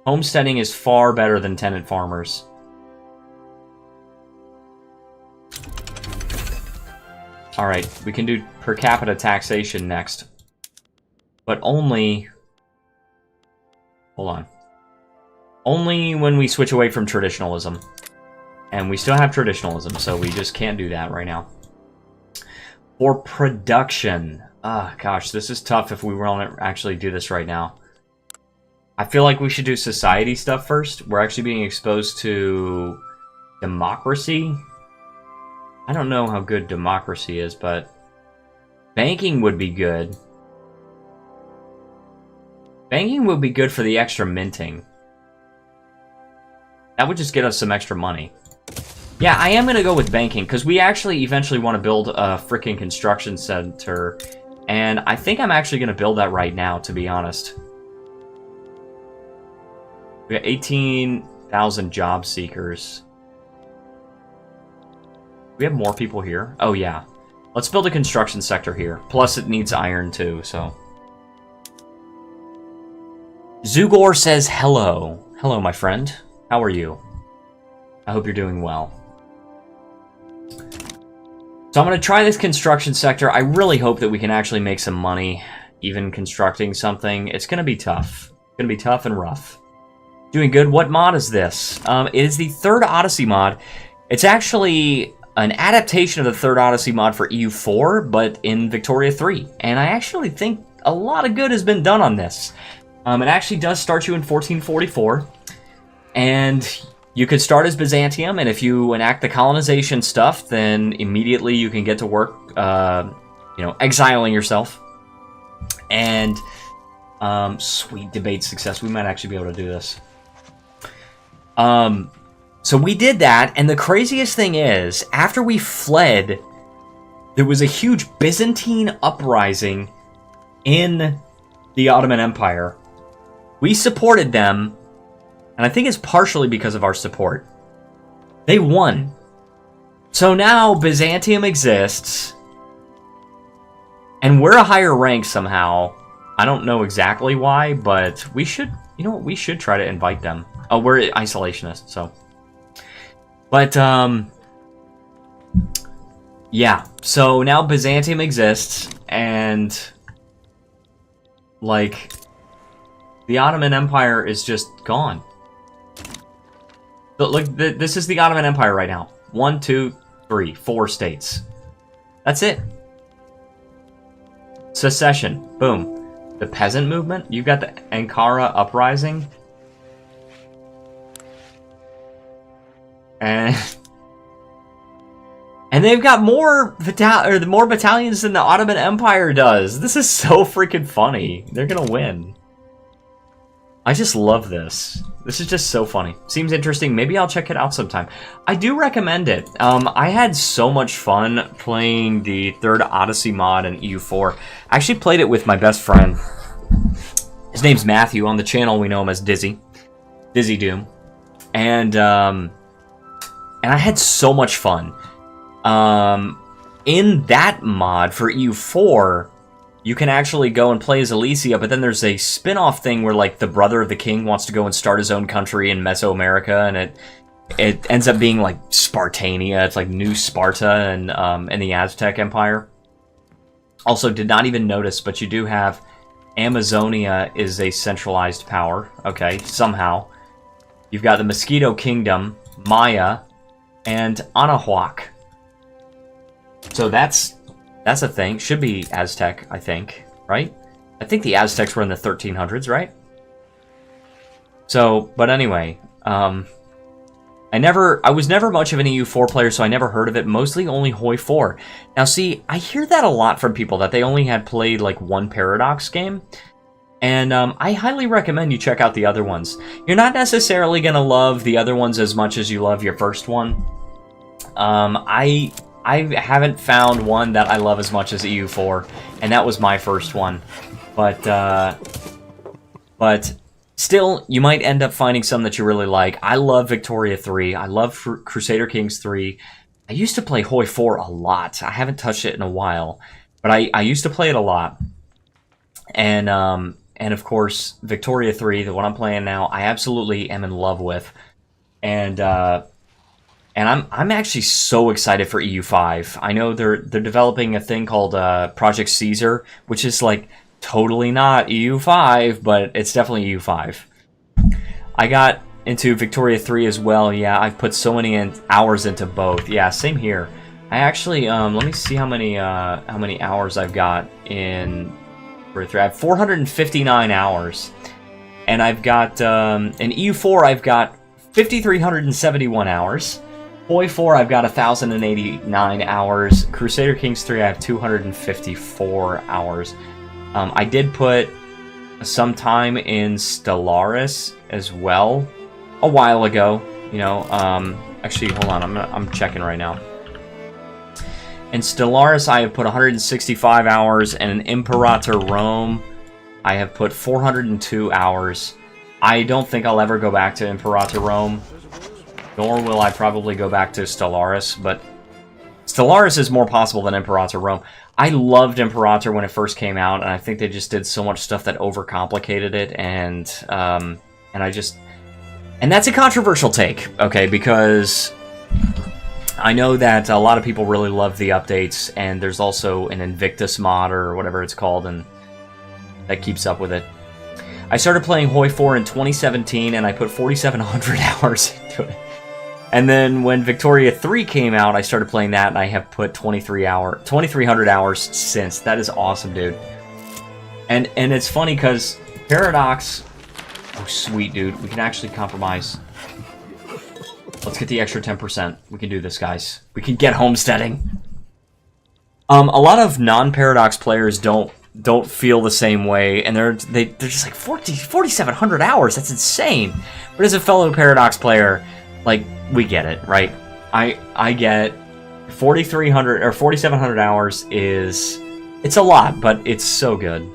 Speaker 1: homesteading is far better than tenant farmers. Alright, we can do per capita taxation next. But only... Hold on. Only when we switch away from traditionalism. And we still have traditionalism, so we just can't do that right now. For production. Gosh, this is tough if we want to actually do this right now. I feel like we should do society stuff first. We're actually being exposed to democracy. I don't know how good democracy is, but banking would be good. Banking would be good for the extra minting. That would just get us some extra money. Yeah, I am going to go with banking, because we actually eventually want to build a freaking construction center, and I think I'm actually going to build that right now, to be honest. We got 18,000 job seekers. We have more people here? Oh, yeah. Let's build a construction sector here. Plus, it needs iron, too, so... Zugor says hello. Hello, my friend. How are you? I hope you're doing well. So I'm going to try this construction sector. I really hope that we can actually make some money, even constructing something. It's going to be tough. It's going to be tough and rough. Doing good. What mod is this? It is the third Odyssey mod. It's actually an adaptation of the third Odyssey mod for EU4, but in Victoria 3. And I actually think a lot of good has been done on this. It actually does start you in 1444. And you could start as Byzantium, and if you enact the colonization stuff, then immediately you can get to work, exiling yourself. And Sweet debate success. We might actually be able to do this. So we did that, and the craziest thing is, after we fled, there was a huge Byzantine uprising in the Ottoman Empire. We supported them, and I think it's partially because of our support. They won. So now Byzantium exists, and we're a higher rank somehow. I don't know exactly why, but we should, you know what, we should try to invite them. Oh, we're isolationists, so. But, yeah. So now Byzantium exists, and, like, the Ottoman Empire is just gone. But look, this is the Ottoman Empire right now. 1, 2, 3, 4 states. That's it. Secession. Boom. The peasant movement. You've got the Ankara uprising. And they've got more battalions than the Ottoman Empire does. This is so freaking funny. They're gonna win. I just love this. This is just so funny. Seems interesting. Maybe I'll check it out sometime. I do recommend it. I had so much fun playing the 3rd Odyssey mod in EU4. I actually played it with my best friend. His name's Matthew. On the channel, we know him as Dizzy. Dizzy Doom. And I had so much fun. In that mod for EU4, you can actually go and play as Alesia, but then there's a spin-off thing where, like, the brother of the king wants to go and start his own country in Mesoamerica, and it ends up being, like, Spartania. It's, like, New Sparta and the Aztec Empire. Also, did not even notice, but you do have Amazonia is a centralized power. Okay, somehow. You've got the Mosquito Kingdom, Maya, and Anahuac. So that's a thing. Should be Aztec, I think, right? I think the Aztecs were in the 1300s, right? So, but anyway, I was never much of an EU4 player, so I never heard of it. Mostly only Hoi 4. Now, see, I hear that a lot from people, that they only had played, like, one Paradox game. And I highly recommend you check out the other ones. You're not necessarily going to love the other ones as much as you love your first one. I haven't found one that I love as much as EU4, and that was my first one. But still, you might end up finding some that you really like. I love Victoria 3. I love Crusader Kings 3. I used to play Hoi 4 a lot. I haven't touched it in a while, but I used to play it a lot. And of course, Victoria 3, the one I'm playing now, I absolutely am in love with. And I'm actually so excited for EU5. I know they're developing a thing called Project Caesar, which is like totally not EU5, but it's definitely EU5. I got into Victoria 3 as well. Yeah, I've put so many hours into both. Yeah, same here. I actually let me see how many hours I've got in Victoria 3. I have 459 hours, and I've got in EU4 I've got 5,371 hours. Hoi 4, I've got 1,089 hours. Crusader Kings 3, I have 254 hours. I did put some time in Stellaris as well a while ago. You know, actually, hold on, I'm checking right now. In Stellaris, I have put 165 hours, and in Imperator Rome, I have put 402 hours. I don't think I'll ever go back to Imperator Rome, nor will I probably go back to Stellaris, but Stellaris is more possible than Imperator Rome. I loved Imperator when it first came out, and I think they just did so much stuff that overcomplicated it, and that's a controversial take, okay, because I know that a lot of people really love the updates, and there's also an Invictus mod, or whatever it's called, and that keeps up with it. I started playing Hoi 4 in 2017, and I put 4,700 hours into it. And then when Victoria 3 came out, I started playing that, and I have put 2,300 hours since. That is awesome, dude. And it's funny, because Paradox... Oh, sweet, dude. We can actually compromise. Let's get the extra 10%. We can do this, guys. We can get homesteading. A lot of non-Paradox players don't don't feel the same way, and they're just like 4,700 hours. That's insane. But as a fellow Paradox player, like, we get it, right? I get 4,300 or 4,700 hours it's a lot, but it's so good.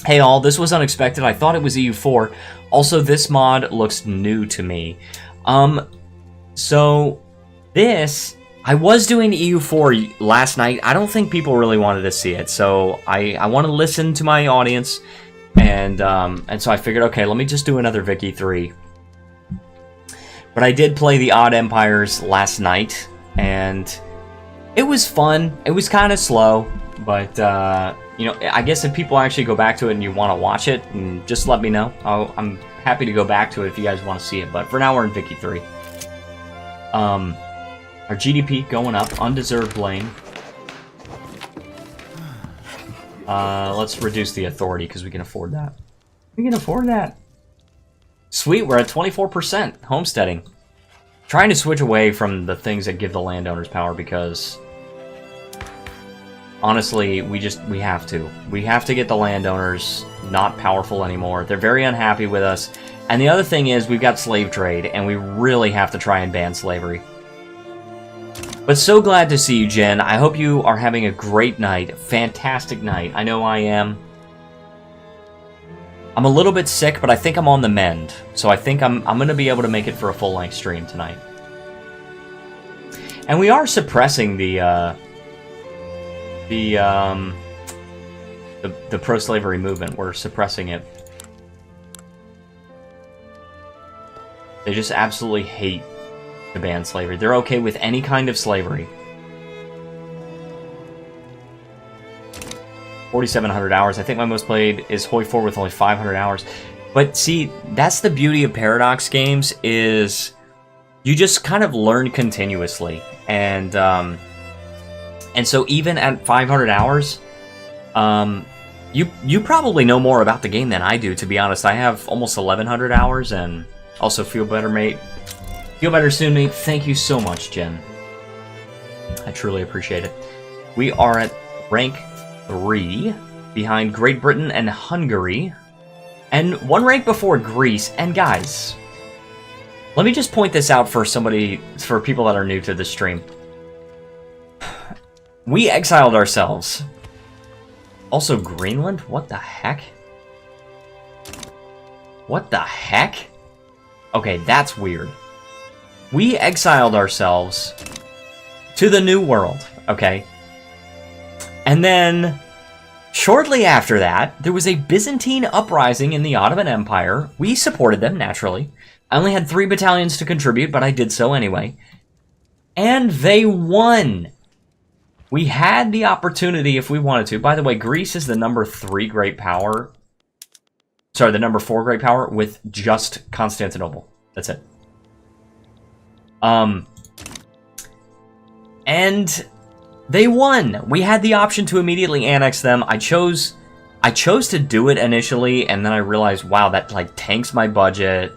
Speaker 1: Hey all, this was unexpected. I thought it was EU4. Also, this mod looks new to me. So this, I was doing EU4 last night. I don't think people really wanted to see it, so I want to listen to my audience, and so I figured, okay, let me just do another Vicky 3. But I did play the Odd Empires last night, and it was fun. It was kind of slow, but you know, I guess if people actually go back to it and you want to watch it, just let me know. I'm happy to go back to it if you guys want to see it. But for now, we're in Vicky 3. Our GDP going up, undeserved blame. Let's reduce the authority because we can afford that. We can afford that. Sweet, we're at 24% homesteading. Trying to switch away from the things that give the landowners power because honestly, we have to. We have to get the landowners not powerful anymore. They're very unhappy with us. And the other thing is we've got slave trade, and we really have to try and ban slavery. But so glad to see you, Jen. I hope you are having a great night. Fantastic night. I know I am. I'm a little bit sick, but I think I'm on the mend. So I think I'm going to be able to make it for a full-length stream tonight. And we are suppressing the pro-slavery movement. We're suppressing it. They just absolutely hate to ban slavery. They're okay with any kind of slavery. 4,700 hours. I think my most played is Hoi 4 with only 500 hours. But see, that's the beauty of Paradox games, is you just kind of learn continuously. And so even at 500 hours, you probably know more about the game than I do, to be honest. I have almost 1,100 hours, and also Feel Better Mate. Feel Better Soon Mate. Thank you so much, Jen. I truly appreciate it. We are at rank 3, behind Great Britain and Hungary, and 1 rank before Greece. And guys, let me just point this out for people that are new to the stream. We exiled ourselves. Also, Greenland? What the heck? What the heck? Okay, that's weird. We exiled ourselves to the New World, okay? And then, shortly after that, there was a Byzantine uprising in the Ottoman Empire. We supported them, naturally. I only had 3 battalions to contribute, but I did so anyway. And they won! We had the opportunity if we wanted to. By the way, Greece is the number 3 great power. Sorry, the number 4 great power with just Constantinople. That's it. And they won. We had the option to immediately annex them. I chose to do it initially, and then I realized, wow, that like tanks my budget.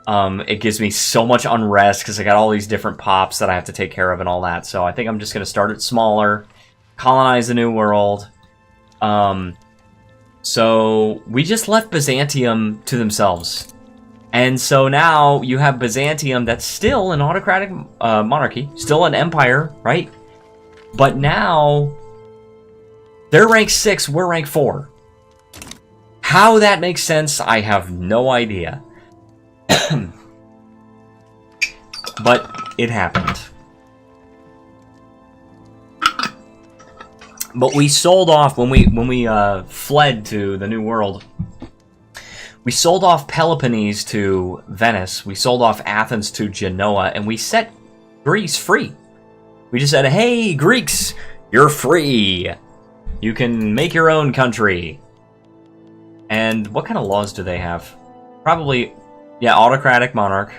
Speaker 1: It gives me so much unrest because I got all these different pops that I have to take care of and all that. So I think I'm just going to start it smaller, colonize the New World. So we just left Byzantium to themselves. And so now you have Byzantium that's still an autocratic monarchy, still an empire, right? But now they're rank 6, we're rank 4. How that makes sense, I have no idea. But it happened. But we sold off when we fled to the New World. We sold off Peloponnese to Venice. We sold off Athens to Genoa, and we set Greece free. We just said, "Hey, Greeks, you're free. You can make your own country." And what kind of laws do they have? Probably, yeah, autocratic monarchy.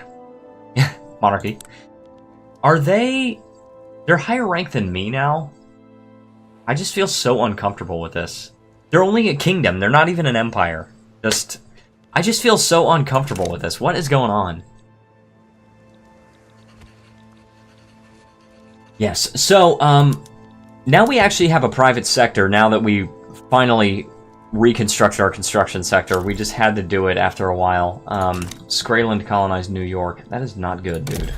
Speaker 1: Are they? They're higher rank than me now. I just feel so uncomfortable with this. They're only a kingdom. They're not even an empire. I just feel so uncomfortable with this. What is going on? Yes, so, now we actually have a private sector now that we finally reconstructed our construction sector. We just had to do it after a while. Scraland colonized New York. That is not good, dude.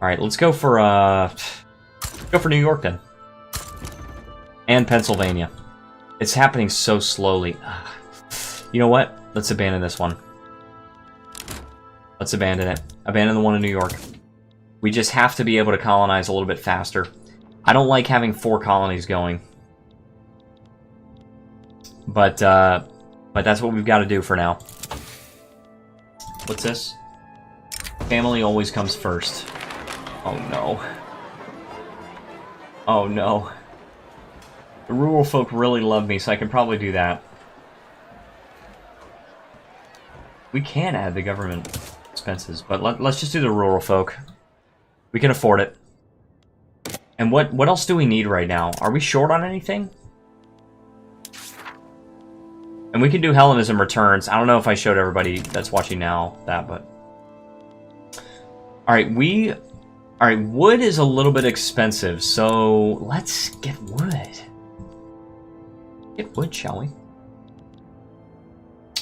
Speaker 1: Alright, let's go for New York then. And Pennsylvania. It's happening so slowly. You know what? Let's abandon this one. Let's abandon it. Abandon the one in New York. We just have to be able to colonize a little bit faster. I don't like having 4 colonies going. But that's what we've got to do for now. What's this? Family always comes first. Oh no. Oh no. The rural folk really love me, so I can probably do that. We can add the government expenses, but let's just do the rural folk. We can afford it. And what else do we need right now? Are we short on anything? And we can do Hellenism returns. I don't know if I showed everybody that's watching now that, but... Alright, wood is a little bit expensive, so let's get wood. Get wood, shall we?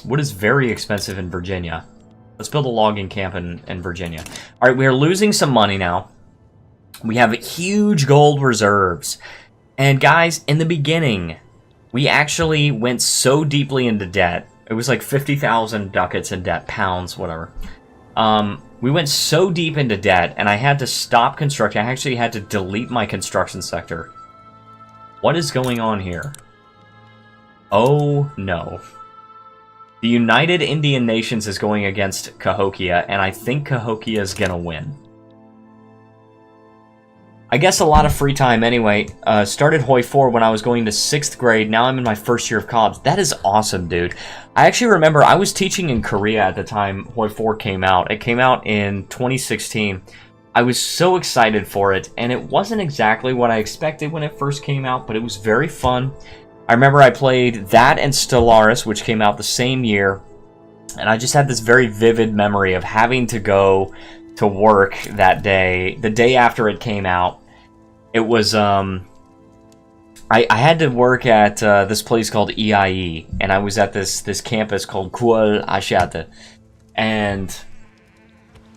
Speaker 1: Wood is very expensive in Virginia. Let's build a logging camp in Virginia. Alright, we are losing some money now. We have huge gold reserves. And guys, in the beginning, we actually went so deeply into debt. It was like 50,000 ducats in debt, pounds, whatever. We went so deep into debt, and I had to stop constructing. I actually had to delete my construction sector. What is going on here? Oh, no. The United Indian Nations is going against Cahokia, and I think Cahokia is gonna win. I guess a lot of free time anyway. Started Hoi 4 when I was going to 6th grade. Now I'm in my first year of college. That is awesome, dude. I actually remember I was teaching in Korea at the time Hoi 4 came out. It came out in 2016. I was so excited for it, and it wasn't exactly what I expected when it first came out, but it was very fun. I remember I played that and Stellaris, which came out the same year, and I just had this very vivid memory of having to go to work that day, the day after it came out. It was, I had to work at this place called EIE, and I was at this campus called Kual Asiate, and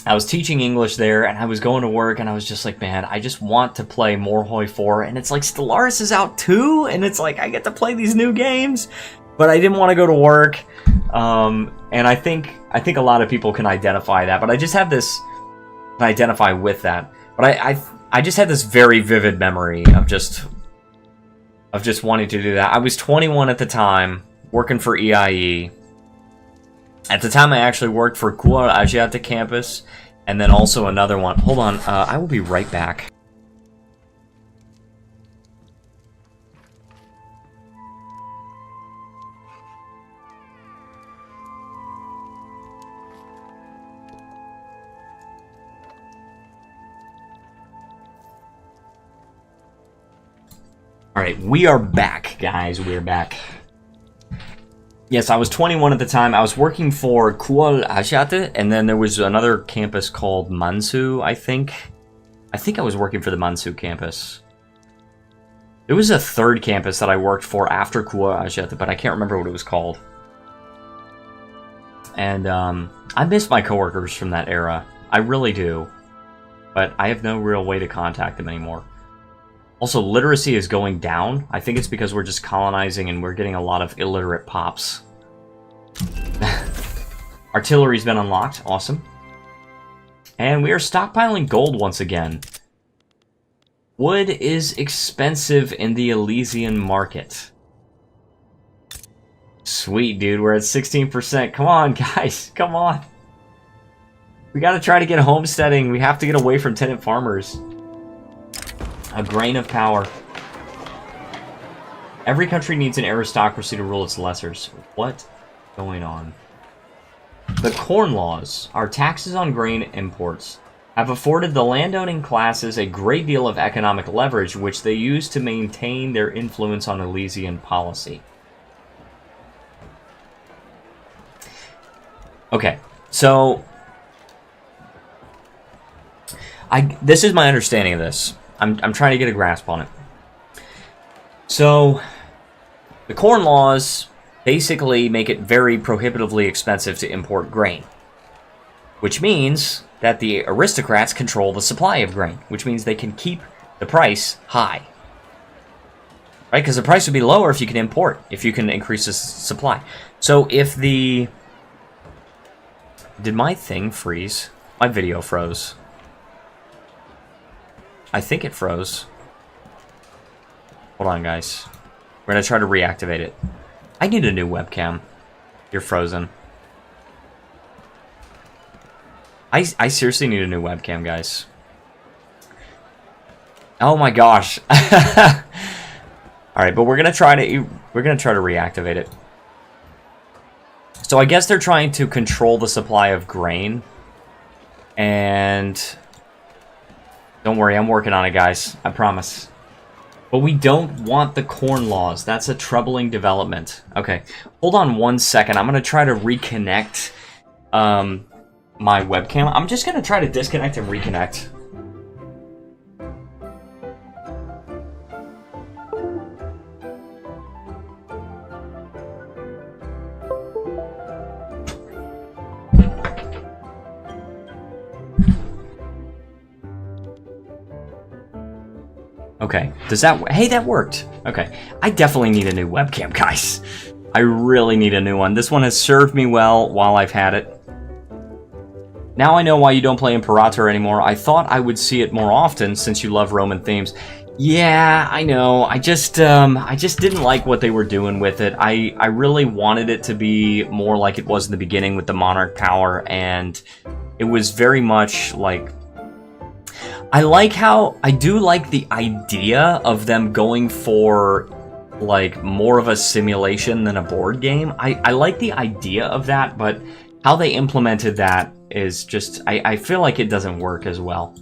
Speaker 1: I was teaching English there, and I was going to work, and I was just like, man, I just want to play more Hoi 4, and it's like, Stellaris is out too, and it's like, I get to play these new games, but I didn't want to go to work, and I think a lot of people can identify that, but I just have this, identify with that, but I just had this very vivid memory of just wanting to do that. I was 21 at the time, working for EIE. At the time, I actually worked for Kuala Asiata campus, and then also another one. Hold on, I will be right back. Alright, we are back, guys. We are back. Yes, I was 21 at the time. I was working for Kual Asiate, and then there was another campus called Mansu, I think. I think I was working for the Mansu campus. There was a third campus that I worked for after Kual Asiate, but I can't remember what it was called. And I miss my coworkers from that era. I really do. But I have no real way to contact them anymore. Also, literacy is going down. I think it's because we're just colonizing and we're getting a lot of illiterate pops. Artillery's been unlocked. Awesome. And we are stockpiling gold once again. Wood is expensive in the Elysian market. Sweet, dude. We're at 16%. Come on, guys. Come on. We gotta try to get homesteading. We have to get away from tenant farmers. A grain of power. Every country needs an aristocracy to rule its lessers. What's going on? The corn laws, our taxes on grain imports, have afforded the landowning classes a great deal of economic leverage, which they use to maintain their influence on Elysian policy. Okay, so this is my understanding of this. I'm trying to get a grasp on it. So, the corn laws basically make it very prohibitively expensive to import grain, which means that the aristocrats control the supply of grain, which means they can keep the price high. Right? Because the price would be lower if you can import, if you can increase the supply. So if the... Did my thing freeze? My video froze. I think it froze. Hold on, guys. We're going to try to reactivate it. I need a new webcam. You're frozen. I seriously need a new webcam, guys. Oh my gosh. Alright, but we're gonna try to reactivate it. So I guess they're trying to control the supply of grain. And don't worry, I'm working on it, guys. I promise. But we don't want the corn laws. That's a troubling development. Okay, hold on 1 second. I'm gonna try to reconnect my webcam. I'm just gonna try to disconnect and reconnect. Okay, does that... Hey, that worked! Okay, I definitely need a new webcam, guys. I really need a new one. This one has served me well while I've had it. Now I know why you don't play Imperator anymore. I thought I would see it more often since you love Roman themes. Yeah, I know. I just didn't like what they were doing with it. I really wanted it to be more like it was in the beginning with the monarch power, and it was very much like... I do like the idea of them going for, like, more of a simulation than a board game. I like the idea of that, but how they implemented that is just... I feel like it doesn't work as well.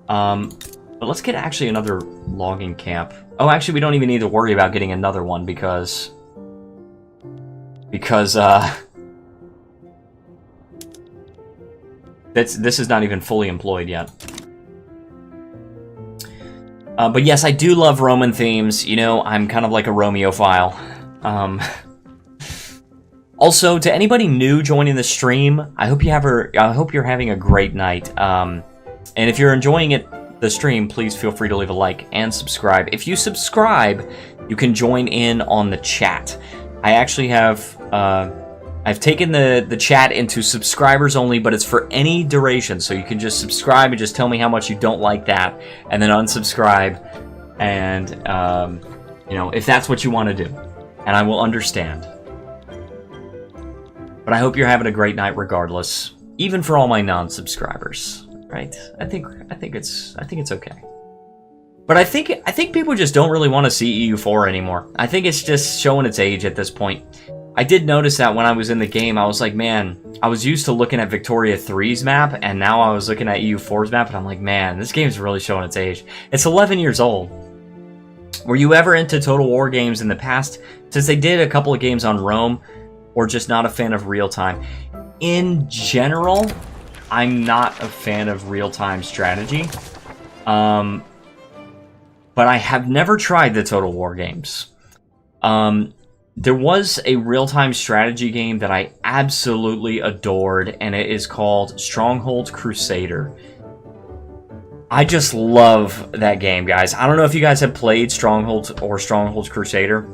Speaker 1: But let's get actually another logging camp. Oh, actually, we don't even need to worry about getting another one because this is not even fully employed yet. But yes, I do love Roman themes. You know, I'm kind of like a Romeophile. Also, to anybody new joining the stream, I hope you're having a great night. And if you're enjoying the stream, please feel free to leave a like and subscribe. If you subscribe, you can join in on the chat. I actually have I've taken the chat into subscribers only, but it's for any duration. So you can just subscribe and just tell me how much you don't like that, and then unsubscribe. And you know, if that's what you want to do, and I will understand. But I hope you're having a great night regardless, even for all my non-subscribers, right? I think it's okay. But I think people just don't really want to see EU4 anymore. I think it's just showing its age at this point. I did notice that when I was in the game, I was like, man, I was used to looking at Victoria 3's map, and now I was looking at EU4's map, and I'm like, man, this game's really showing its age. It's 11 years old. Were you ever into Total War games in the past? Since they did a couple of games on Rome, or just not a fan of real-time? In general, I'm not a fan of real-time strategy. But I have never tried the Total War games. There was a real-time strategy game that I absolutely adored, and it is called Stronghold Crusader. I just love that game, guys. I don't know if you guys have played Stronghold or Stronghold Crusader.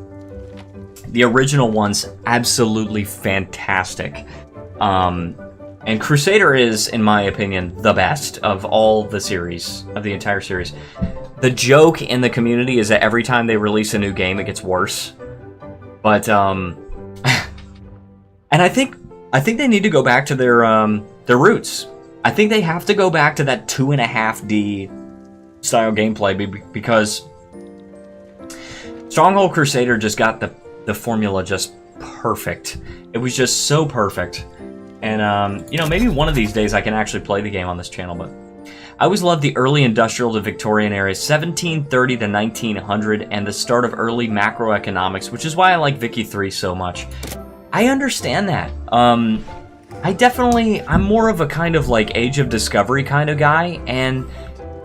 Speaker 1: The original one's absolutely fantastic. And Crusader is, in my opinion, the best of all the series, of the entire series. The joke in the community is that every time they release a new game, it gets worse. But, and I think they need to go back to their roots. I think they have to go back to that 2.5D style gameplay because Stronghold Crusader just got the formula just perfect. It was just so perfect. And, you know, maybe one of these days I can actually play the game on this channel, but I always loved the early industrial to Victorian era, 1730 to 1900, and the start of early macroeconomics, which is why I like Vicky 3 so much. I understand that. I'm more of a kind of like Age of Discovery kind of guy, and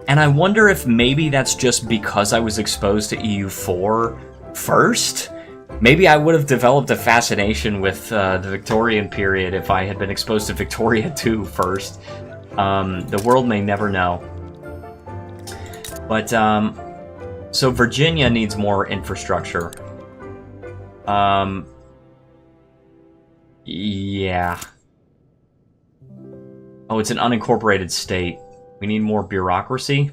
Speaker 1: And I wonder if maybe that's just because I was exposed to EU4 first? Maybe I would have developed a fascination with the Victorian period if I had been exposed to Victoria 2 first. The world may never know. But, so Virginia needs more infrastructure. Yeah. Oh, it's an unincorporated state. We need more bureaucracy.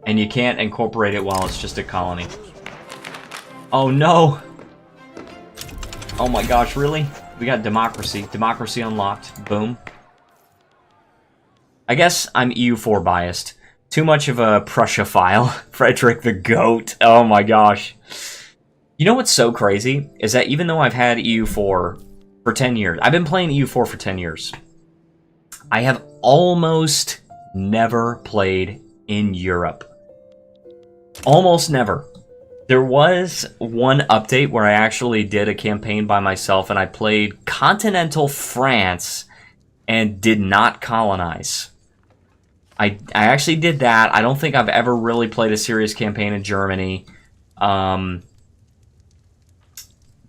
Speaker 1: And you can't incorporate it while it's just a colony. Oh no! Oh my gosh, really? We got democracy. Democracy unlocked. Boom. I guess I'm EU4 biased. Too much of a Prussia-phile. Frederick the Goat. Oh my gosh. You know what's so crazy? Is that even though I've had EU4 for 10 years, I've been playing EU4 for 10 years, I have almost never played in Europe. Almost never. There was one update where I actually did a campaign by myself and I played continental France and did not colonize. I actually did that. I don't think I've ever really played a serious campaign in Germany.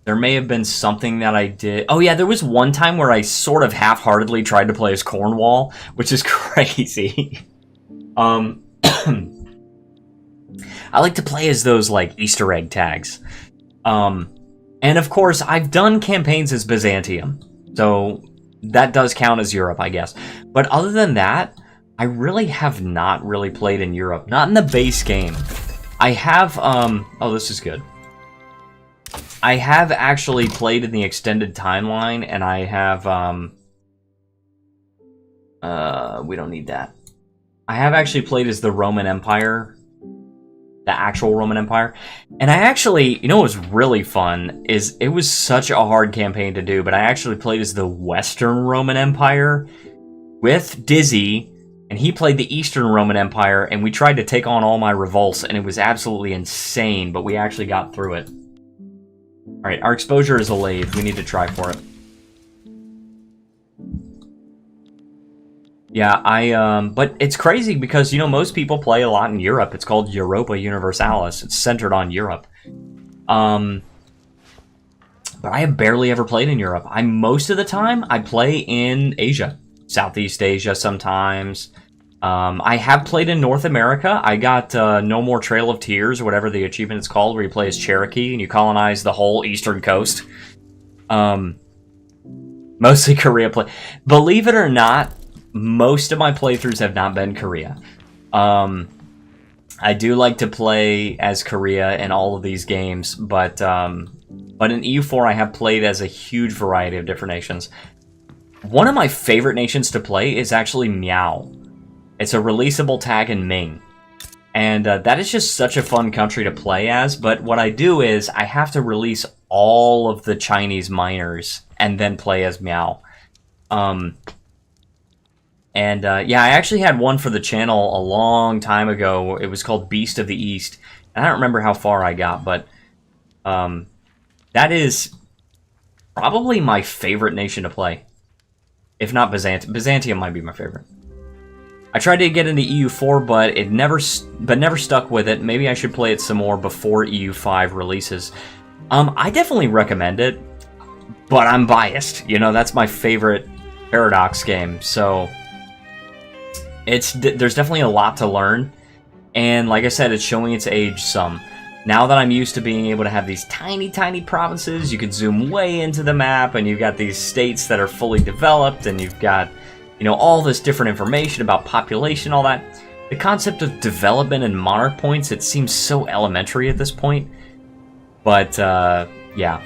Speaker 1: There may have been something that I did. Oh yeah, there was one time where I sort of half-heartedly tried to play as Cornwall, which is crazy. I like to play as those, like, Easter egg tags. And of course, I've done campaigns as Byzantium, so that does count as Europe, I guess. But other than that, I really have not really played in Europe. Not in the base game. I have, oh, this is good. I have actually played in the extended timeline, and I have, we don't need that. I have actually played as the Roman Empire, the actual Roman Empire, and I actually, you know what was really fun, is it was such a hard campaign to do, but I actually played as the Western Roman Empire with Dizzy, and he played the Eastern Roman Empire, and we tried to take on all my revolts, and it was absolutely insane, but we actually got through it. Alright, our exposure is a lathe. We need to try for it. Yeah, but it's crazy because, you know, most people play a lot in Europe. It's called Europa Universalis. It's centered on Europe. But I have barely ever played in Europe. Most of the time, I play in Asia. Southeast Asia sometimes. I have played in North America. I got No More Trail of Tears, or whatever the achievement is called, where you play as Cherokee and you colonize the whole eastern coast. Mostly Korea play. Believe it or not, most of my playthroughs have not been Korea. I do like to play as Korea in all of these games, but in EU4 I have played as a huge variety of different nations. One of my favorite nations to play is actually Miao. It's a releasable tag in Ming. And that is just such a fun country to play as, but what I do is I have to release all of the Chinese miners and then play as Miao. Yeah, I actually had one for the channel a long time ago. It was called Beast of the East. And I don't remember how far I got, but that is probably my favorite nation to play. If not Byzantium. Byzantium might be my favorite. I tried to get into EU4, but it never stuck with it. Maybe I should play it some more before EU5 releases. I definitely recommend it, but I'm biased. You know, that's my favorite Paradox game, so there's definitely a lot to learn, and like I said, it's showing its age some. Now that I'm used to being able to have these tiny, tiny provinces, you can zoom way into the map, and you've got these states that are fully developed, and you've got, you know, all this different information about population, all that. The concept of development and monarch points, it seems so elementary at this point. But, yeah.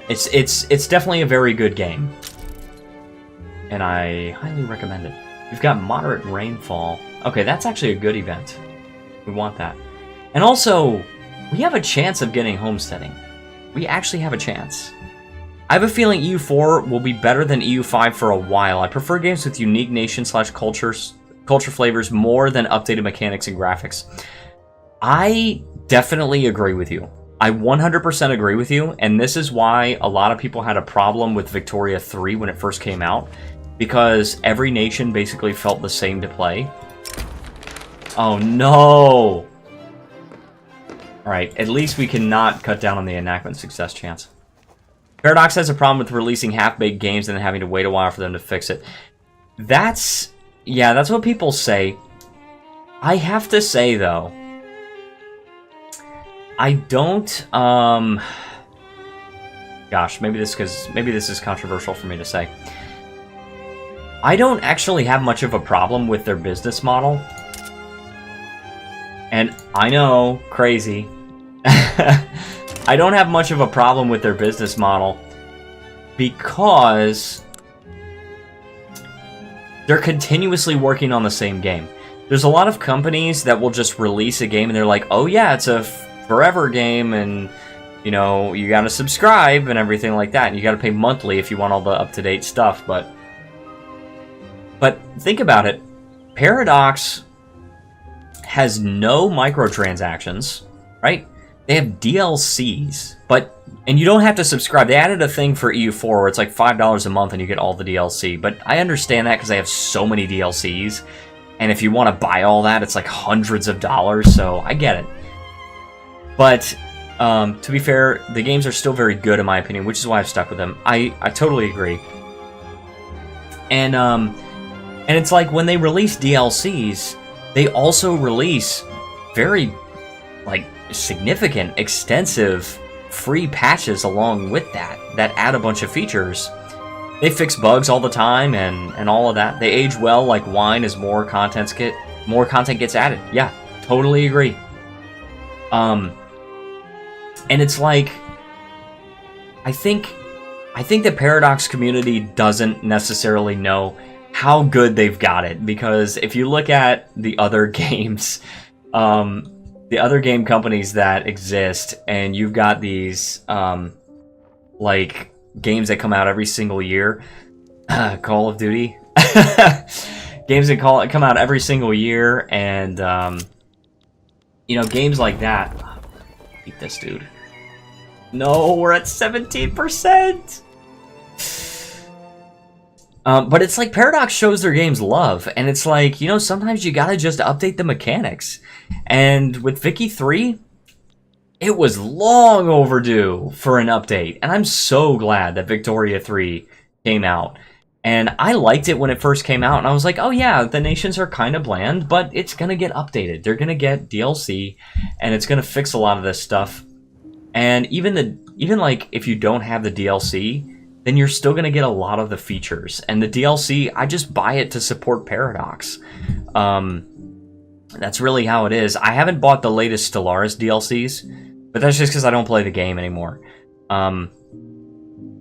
Speaker 1: It's definitely a very good game. And I highly recommend it. We've got moderate rainfall. Okay, that's actually a good event. We want that. And also, we have a chance of getting homesteading. We actually have a chance. I have a feeling EU4 will be better than EU5 for a while. I prefer games with unique nation/culture flavors more than updated mechanics and graphics. I definitely agree with you. I 100% agree with you, and this is why a lot of people had a problem with Victoria 3 when it first came out, because every nation basically felt the same to play. Oh, no! Alright, at least we cannot cut down on the enactment success chance. Paradox has a problem with releasing half-baked games and then having to wait a while for them to fix it. That's... yeah, that's what people say. I have to say, though, I don't, gosh, maybe this is controversial for me to say. I don't actually have much of a problem with their business model. And I know, crazy. I don't have much of a problem with their business model because they're continuously working on the same game. There's a lot of companies that will just release a game and they're like, oh yeah, it's a forever game and, you know, you gotta subscribe and everything like that. And you gotta pay monthly if you want all the up-to-date stuff. But think about it. Paradox has no microtransactions, right? They have DLCs, and you don't have to subscribe. They added a thing for EU4 where it's like $5 a month and you get all the DLC. But I understand that because they have so many DLCs. And if you want to buy all that, it's like hundreds of dollars, so I get it. But, to be fair, the games are still very good in my opinion, which is why I've stuck with them. I totally agree. And it's like when they release DLCs, they also release very, like, significant, extensive, free patches along with that add a bunch of features. They fix bugs all the time and all of that. They age well like wine as more content gets added. Yeah, totally agree. And it's like, I think the Paradox community doesn't necessarily know how good they've got it, because if you look at the other games, the other game companies that exist, and you've got these, like, games that come out every single year, Call of Duty, games that come out every single year, and, you know, games like that. Beat this dude. No, we're at 17%! But it's like Paradox shows their games love, and it's like, you know, sometimes you gotta just update the mechanics. And with Vicky 3, it was long overdue for an update, and I'm so glad that Victoria 3 came out. And I liked it when it first came out, and I was like, oh yeah, the nations are kind of bland, but it's gonna get updated. They're gonna get DLC, and it's gonna fix a lot of this stuff. And even like, if you don't have the DLC, then you're still gonna get a lot of the features. And the DLC, I just buy it to support Paradox. That's really how it is. I haven't bought the latest Stellaris DLCs, but that's just because I don't play the game anymore.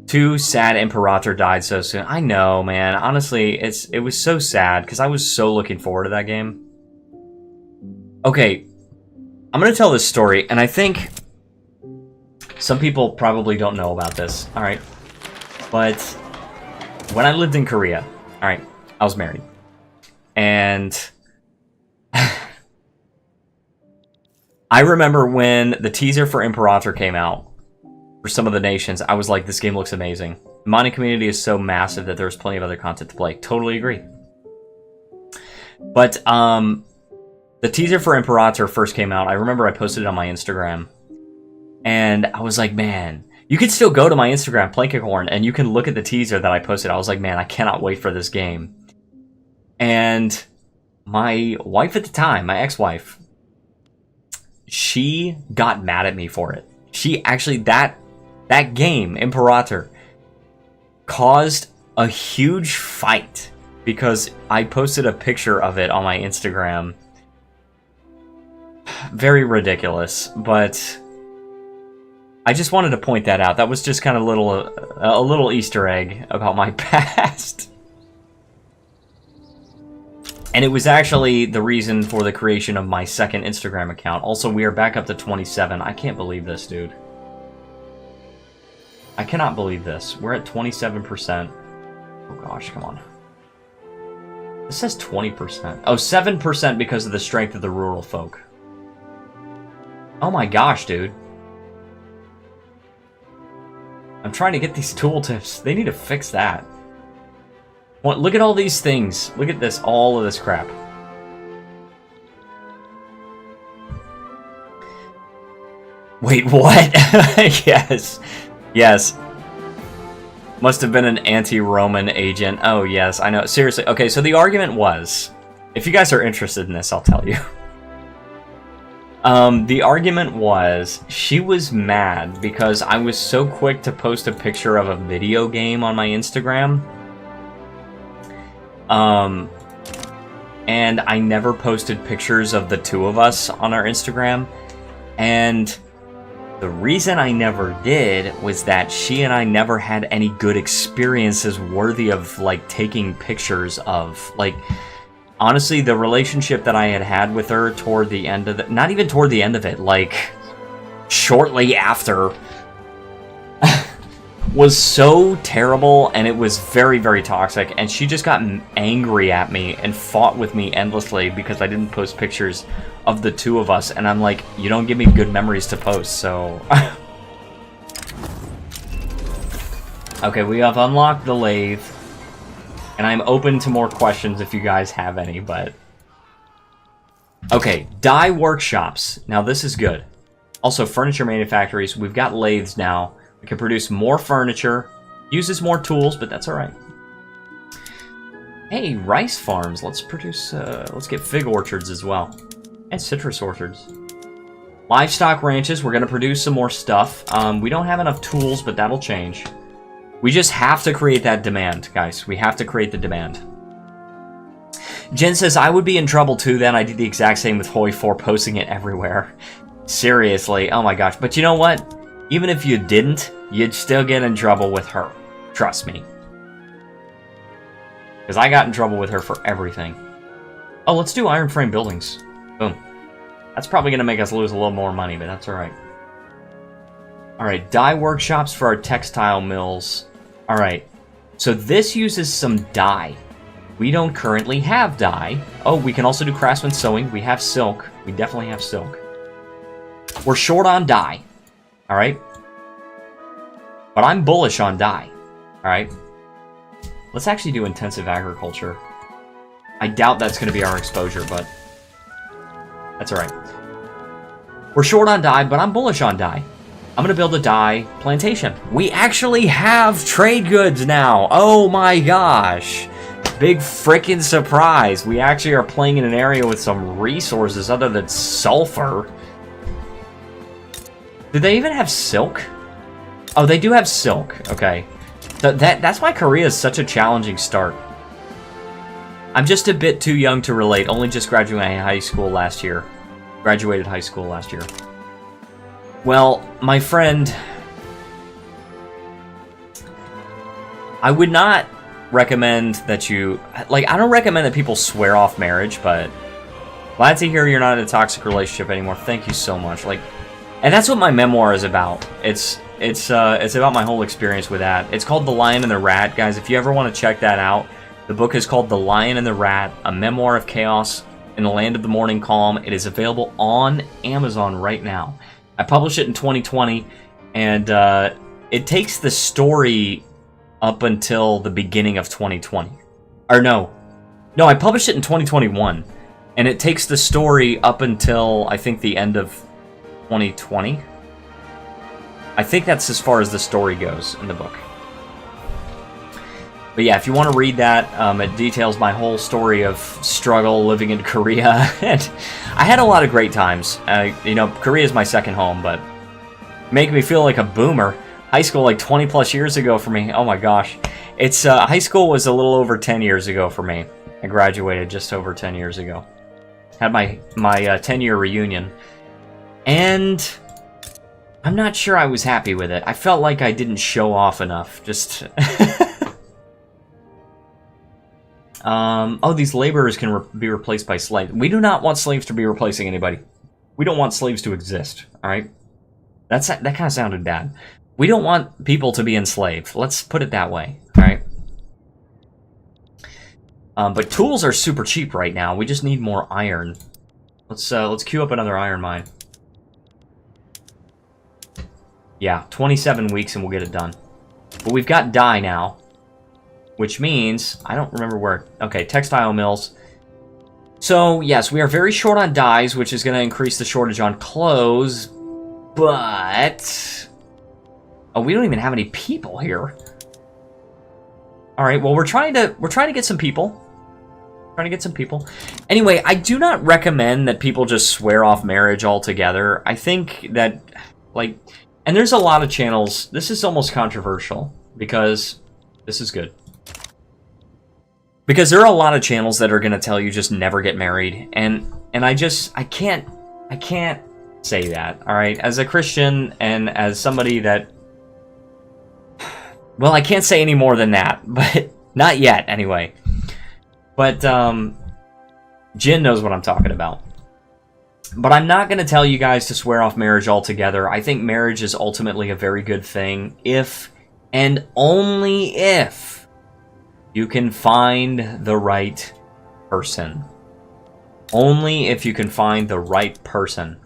Speaker 1: Too sad Imperator died so soon. I know, man. Honestly, it was so sad because I was so looking forward to that game. Okay, I'm gonna tell this story, and I think some people probably don't know about this. All right, but when I lived in Korea, all right, I was married, and I remember when the teaser for Imperator came out for some of the nations, I was like, this game looks amazing. The modding community is so massive that there's plenty of other content to play. Totally agree. But the teaser for Imperator first came out. I remember I posted it on my Instagram. And I was like, man, you can still go to my Instagram, Plankicorn, and you can look at the teaser that I posted. I was like, man, I cannot wait for this game. And my wife at the time, my ex-wife, she got mad at me for it. She actually, that game, Imperator, caused a huge fight because I posted a picture of it on my Instagram. Very ridiculous, but I just wanted to point that out. That was just kind of a little Easter egg about my past. And it was actually the reason for the creation of my second Instagram account. Also, we are back up to 27. I can't believe this, dude. I cannot believe this. We're at 27%. Oh gosh, come on. This says 20%. Oh, 7% because of the strength of the rural folk. Oh my gosh, dude. I'm trying to get these tooltips. They need to fix that. Look at all these things. Look at this, all of this crap. Wait, what? Yes. Yes. Must have been an anti-Roman agent. Oh, yes, I know. Seriously. Okay, so the argument was... If you guys are interested in this, I'll tell you. The argument was, she was mad because I was so quick to post a picture of a video game on my Instagram. And I never posted pictures of the two of us on our Instagram. And the reason I never did was that she and I never had any good experiences worthy of, like, taking pictures of, like... Honestly, the relationship that I had with her toward the end of not even toward the end of it, like, shortly after, was so terrible, and it was very, very toxic, and she just got angry at me and fought with me endlessly because I didn't post pictures of the two of us, and I'm like, you don't give me good memories to post, so... Okay, we have unlocked the lathe. And I'm open to more questions if you guys have any, but... Okay, dye workshops. Now, this is good. Also, furniture manufactories. We've got lathes now. We can produce more furniture. Uses more tools, but that's alright. Hey, rice farms. Let's produce... let's get fig orchards as well. And citrus orchards. Livestock ranches. We're going to produce some more stuff. We don't have enough tools, but that'll change. We just have to create that demand, guys. We have to create the demand. Jen says, I would be in trouble too then. I did the exact same with Hoi 4, posting it everywhere. Seriously, oh my gosh. But you know what? Even if you didn't, you'd still get in trouble with her. Trust me. Because I got in trouble with her for everything. Oh, let's do iron frame buildings. Boom. That's probably going to make us lose a little more money, but that's alright. Alright, dye workshops for our textile mills. Alright, so this uses some dye. We don't currently have dye. Oh, we can also do craftsman sewing. We have silk. We definitely have silk. We're short on dye. Alright? But I'm bullish on dye. Alright? Let's actually do intensive agriculture. I doubt that's going to be our exposure, but... That's alright. We're short on dye, but I'm bullish on dye. I'm gonna build a dye plantation. We actually have trade goods now. Oh my gosh. Big frickin' surprise. We actually are playing in an area with some resources other than sulfur. Do they even have silk? Oh, they do have silk. Okay. That's why Korea is such a challenging start. I'm just a bit too young to relate. Only just graduated high school last year. Graduated high school last year. Well, my friend, I would not recommend that you, like, I don't recommend that people swear off marriage, but glad to hear you're not in a toxic relationship anymore. Thank you so much. Like, and that's what my memoir is about. It's about my whole experience with that. It's called The Lion and the Rat, guys. If you ever want to check that out, the book is called The Lion and the Rat, A Memoir of Chaos in the Land of the Morning Calm. It is available on Amazon right now. I published it in 2020, and it takes the story up until the beginning of 2020. Or no, I published it in 2021, and it takes the story up until, I think, the end of 2020. I think that's as far as the story goes in the book. But yeah, if you want to read that, it details my whole story of struggle living in Korea. And I had a lot of great times. You know, Korea is my second home, but make me feel like a boomer. High school, like 20 plus years ago for me. Oh my gosh. It's high school was a little over 10 years ago for me. I graduated just over 10 years ago. Had my 10-year reunion. And I'm not sure I was happy with it. I felt like I didn't show off enough. Just... oh, these laborers can be replaced by slaves. We do not want slaves to be replacing anybody. We don't want slaves to exist, alright? That kind of sounded bad. We don't want people to be enslaved. Let's put it that way, alright? But tools are super cheap right now. We just need more iron. Let's queue up another iron mine. Yeah, 27 weeks and we'll get it done. But we've got dye now. Which means, I don't remember where... Okay, textile mills. So, yes, we are very short on dyes, which is going to increase the shortage on clothes. But... oh, we don't even have any people here. Alright, well, we're trying to get some people. Anyway, I do not recommend that people just swear off marriage altogether. I think that, like... and there's a lot of channels... this is almost controversial, because... this is good. Because there are a lot of channels that are going to tell you just never get married. And I can't say that, alright? As a Christian, and as somebody that... well, I can't say any more than that, but... not yet, anyway. But, Jin knows what I'm talking about. But I'm not going to tell you guys to swear off marriage altogether. I think marriage is ultimately a very good thing if, and only if, you can find the right person. Only if you can find the right person.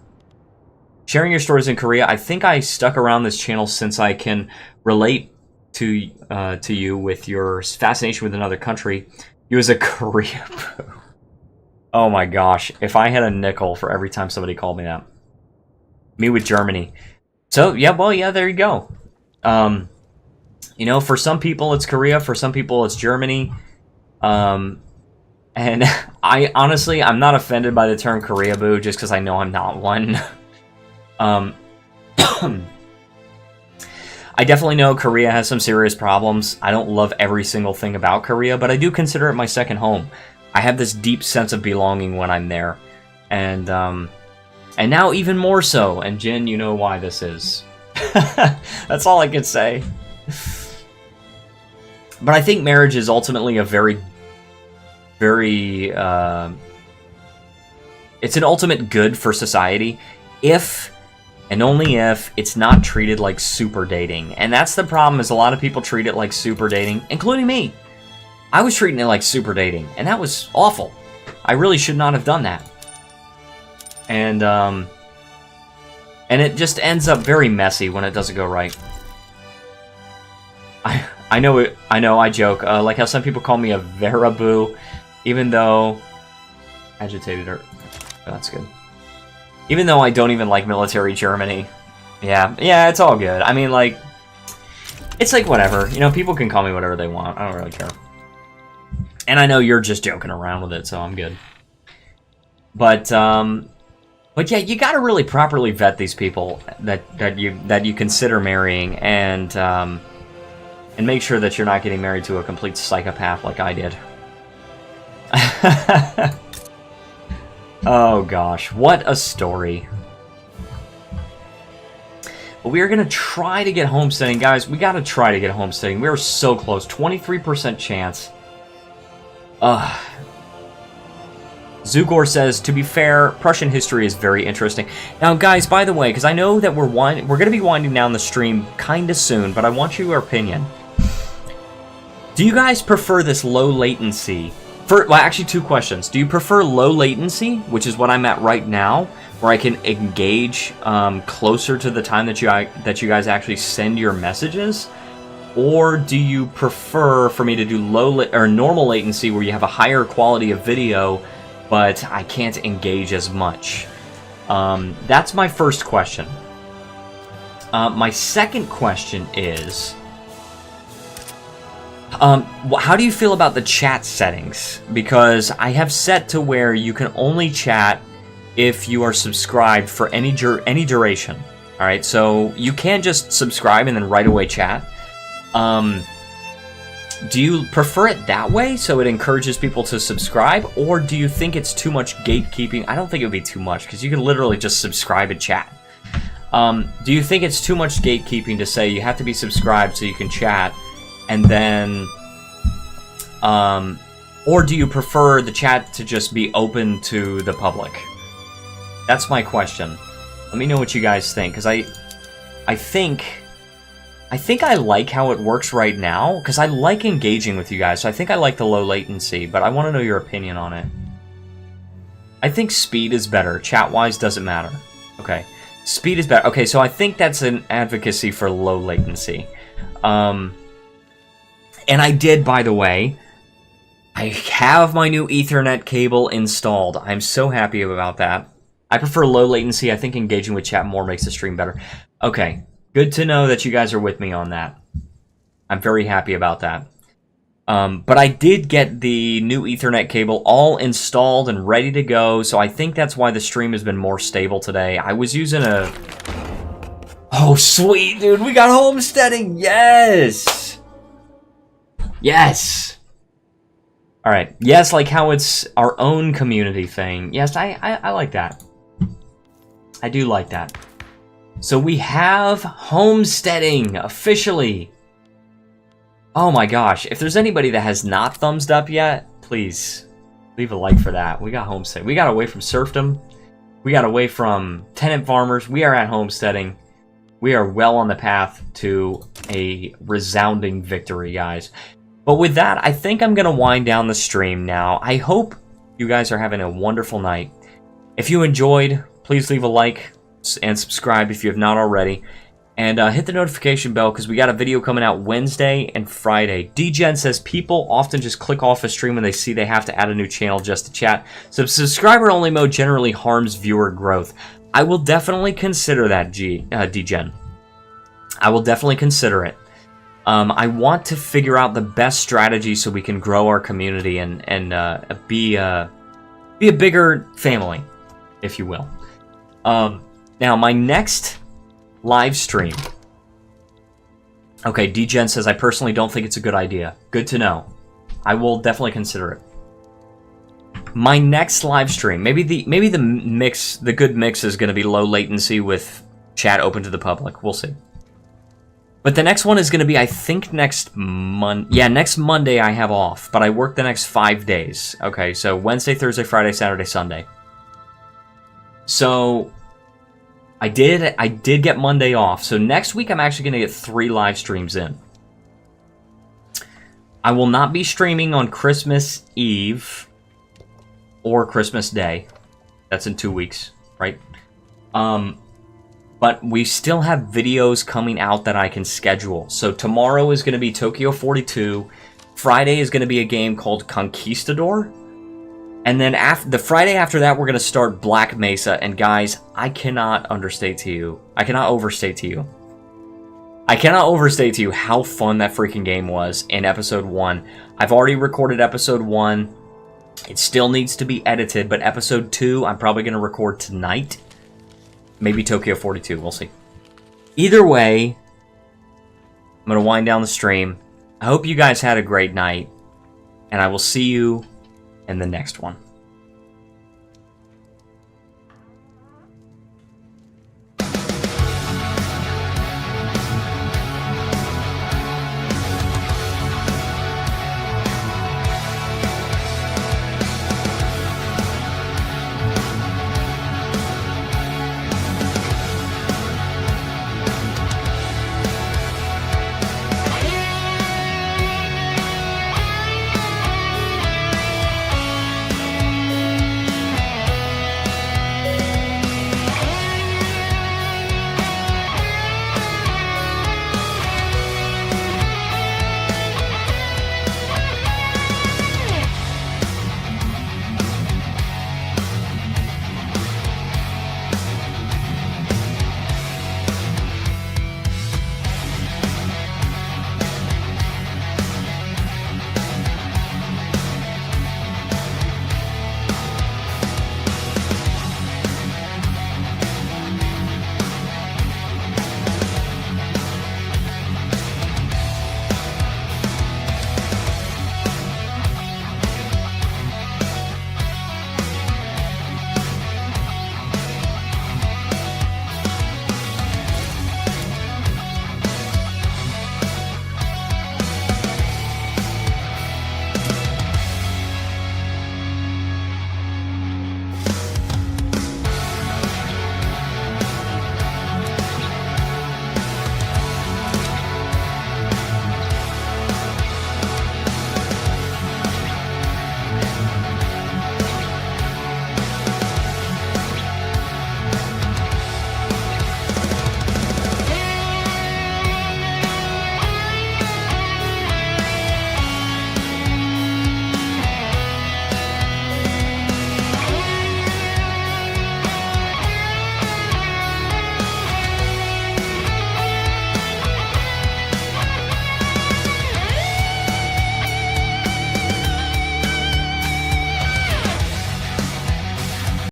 Speaker 1: Sharing your stories in Korea, I think I stuck around this channel since I can relate to you with your fascination with another country. You as a Korea boo. Oh my gosh, if I had a nickel for every time somebody called me that. Me with Germany. So, yeah, well, yeah, there you go. You know, for some people it's Korea, for some people it's Germany. And I honestly, I'm not offended by the term Korea boo just because I know I'm not one. I definitely know Korea has some serious problems. I don't love every single thing about Korea, but I do consider it my second home. I have this deep sense of belonging when I'm there. And now even more so. And Jin, you know why this is. That's all I can say. But I think marriage is ultimately a very, very... it's an ultimate good for society if... and only if it's not treated like super dating. And that's the problem, is a lot of people treat it like super dating, including me. I was treating it like super dating, and that was awful. I really should not have done that. And it just ends up very messy when it doesn't go right. I know, I joke. Like how some people call me a Veraboo, even though... agitated or... oh, that's good. Even though I don't even like military Germany. Yeah, it's all good. I mean, like... it's like whatever. You know, people can call me whatever they want. I don't really care. And I know you're just joking around with it, so I'm good. But yeah, you gotta really properly vet these people that you consider marrying, and make sure that you're not getting married to a complete psychopath like I did. Oh gosh, what a story. But we are gonna try to get homesteading, guys. We gotta try to get homesteading. We are so close. 23% chance. Zugor says, to be fair, Prussian history is very interesting. Now, guys, by the way, because I know that we're going to be winding down the stream kind of soon, but I want your opinion. Do you guys prefer this low latency? Well, actually, two questions. Do you prefer low latency, which is what I'm at right now, where I can engage closer to the time that you guys actually send your messages? Or do you prefer for me to do normal latency, where you have a higher quality of video, but I can't engage as much? That's my first question. My second question is, how do you feel about the chat settings? Because I have set to where you can only chat if you are subscribed for any duration. All right, so you can just subscribe and then right away chat. Do you prefer it that way, so it encourages people to subscribe, or do you think it's too much gatekeeping? I don't think it would be too much, because you can literally just subscribe and chat. Do you think it's too much gatekeeping to say you have to be subscribed so you can chat, and then, or do you prefer the chat to just be open to the public? That's my question. Let me know what you guys think, because I think I like how it works right now, because I like engaging with you guys, so I think I like the low latency, but I want to know your opinion on it. I think speed is better. Chat-wise, doesn't matter. Okay. Speed is better. Okay, so I think that's an advocacy for low latency. And I did, by the way, I have my new Ethernet cable installed. I'm so happy about that. I prefer low latency. I think engaging with chat more makes the stream better. Okay, good to know that you guys are with me on that. I'm very happy about that. But I did get the new Ethernet cable all installed and ready to go, so I think that's why the stream has been more stable today. I was using a... Oh, sweet, dude, we got homesteading! Yes! Yes! Alright, yes, like how it's our own community thing. Yes, I like that. I do like that. So we have homesteading, officially. Oh my gosh, if there's anybody that has not thumbsed up yet, please leave a like for that. We got homesteading. We got away from serfdom. We got away from tenant farmers. We are at homesteading. We are well on the path to a resounding victory, guys. But with that, I think I'm going to wind down the stream now. I hope you guys are having a wonderful night. If you enjoyed, please leave a like and subscribe if you have not already. And hit the notification bell because we got a video coming out Wednesday and Friday. DGen says people often just click off a stream when they see they have to add a new channel just to chat. So subscriber-only mode generally harms viewer growth. I will definitely consider that, DGen. I will definitely consider it. I want to figure out the best strategy so we can grow our community and be a bigger family, if you will. Now, my next live stream. Okay, DGen says, I personally don't think it's a good idea. Good to know. I will definitely consider it. My next live stream, maybe the good mix is going to be low latency with chat open to the public. We'll see. But the next one is going to be, I think, next Monday. Yeah, next Monday I have off, but I work the next 5 days. Okay, so Wednesday, Thursday, Friday, Saturday, Sunday. So I did get Monday off. So next week I'm actually going to get 3 live streams in. I will not be streaming on Christmas Eve or Christmas Day. That's in 2 weeks, right? But we still have videos coming out that I can schedule. So tomorrow is going to be Tokyo 42. Friday is going to be a game called Conquistador. And then the Friday after that, we're going to start Black Mesa. And guys, I cannot overstate to you how fun that freaking game was in episode 1. I've already recorded episode 1. It still needs to be edited, but episode 2, I'm probably going to record tonight. Maybe Tokyo 42, we'll see. Either way, I'm going to wind down the stream. I hope you guys had a great night, and I will see you in the next one.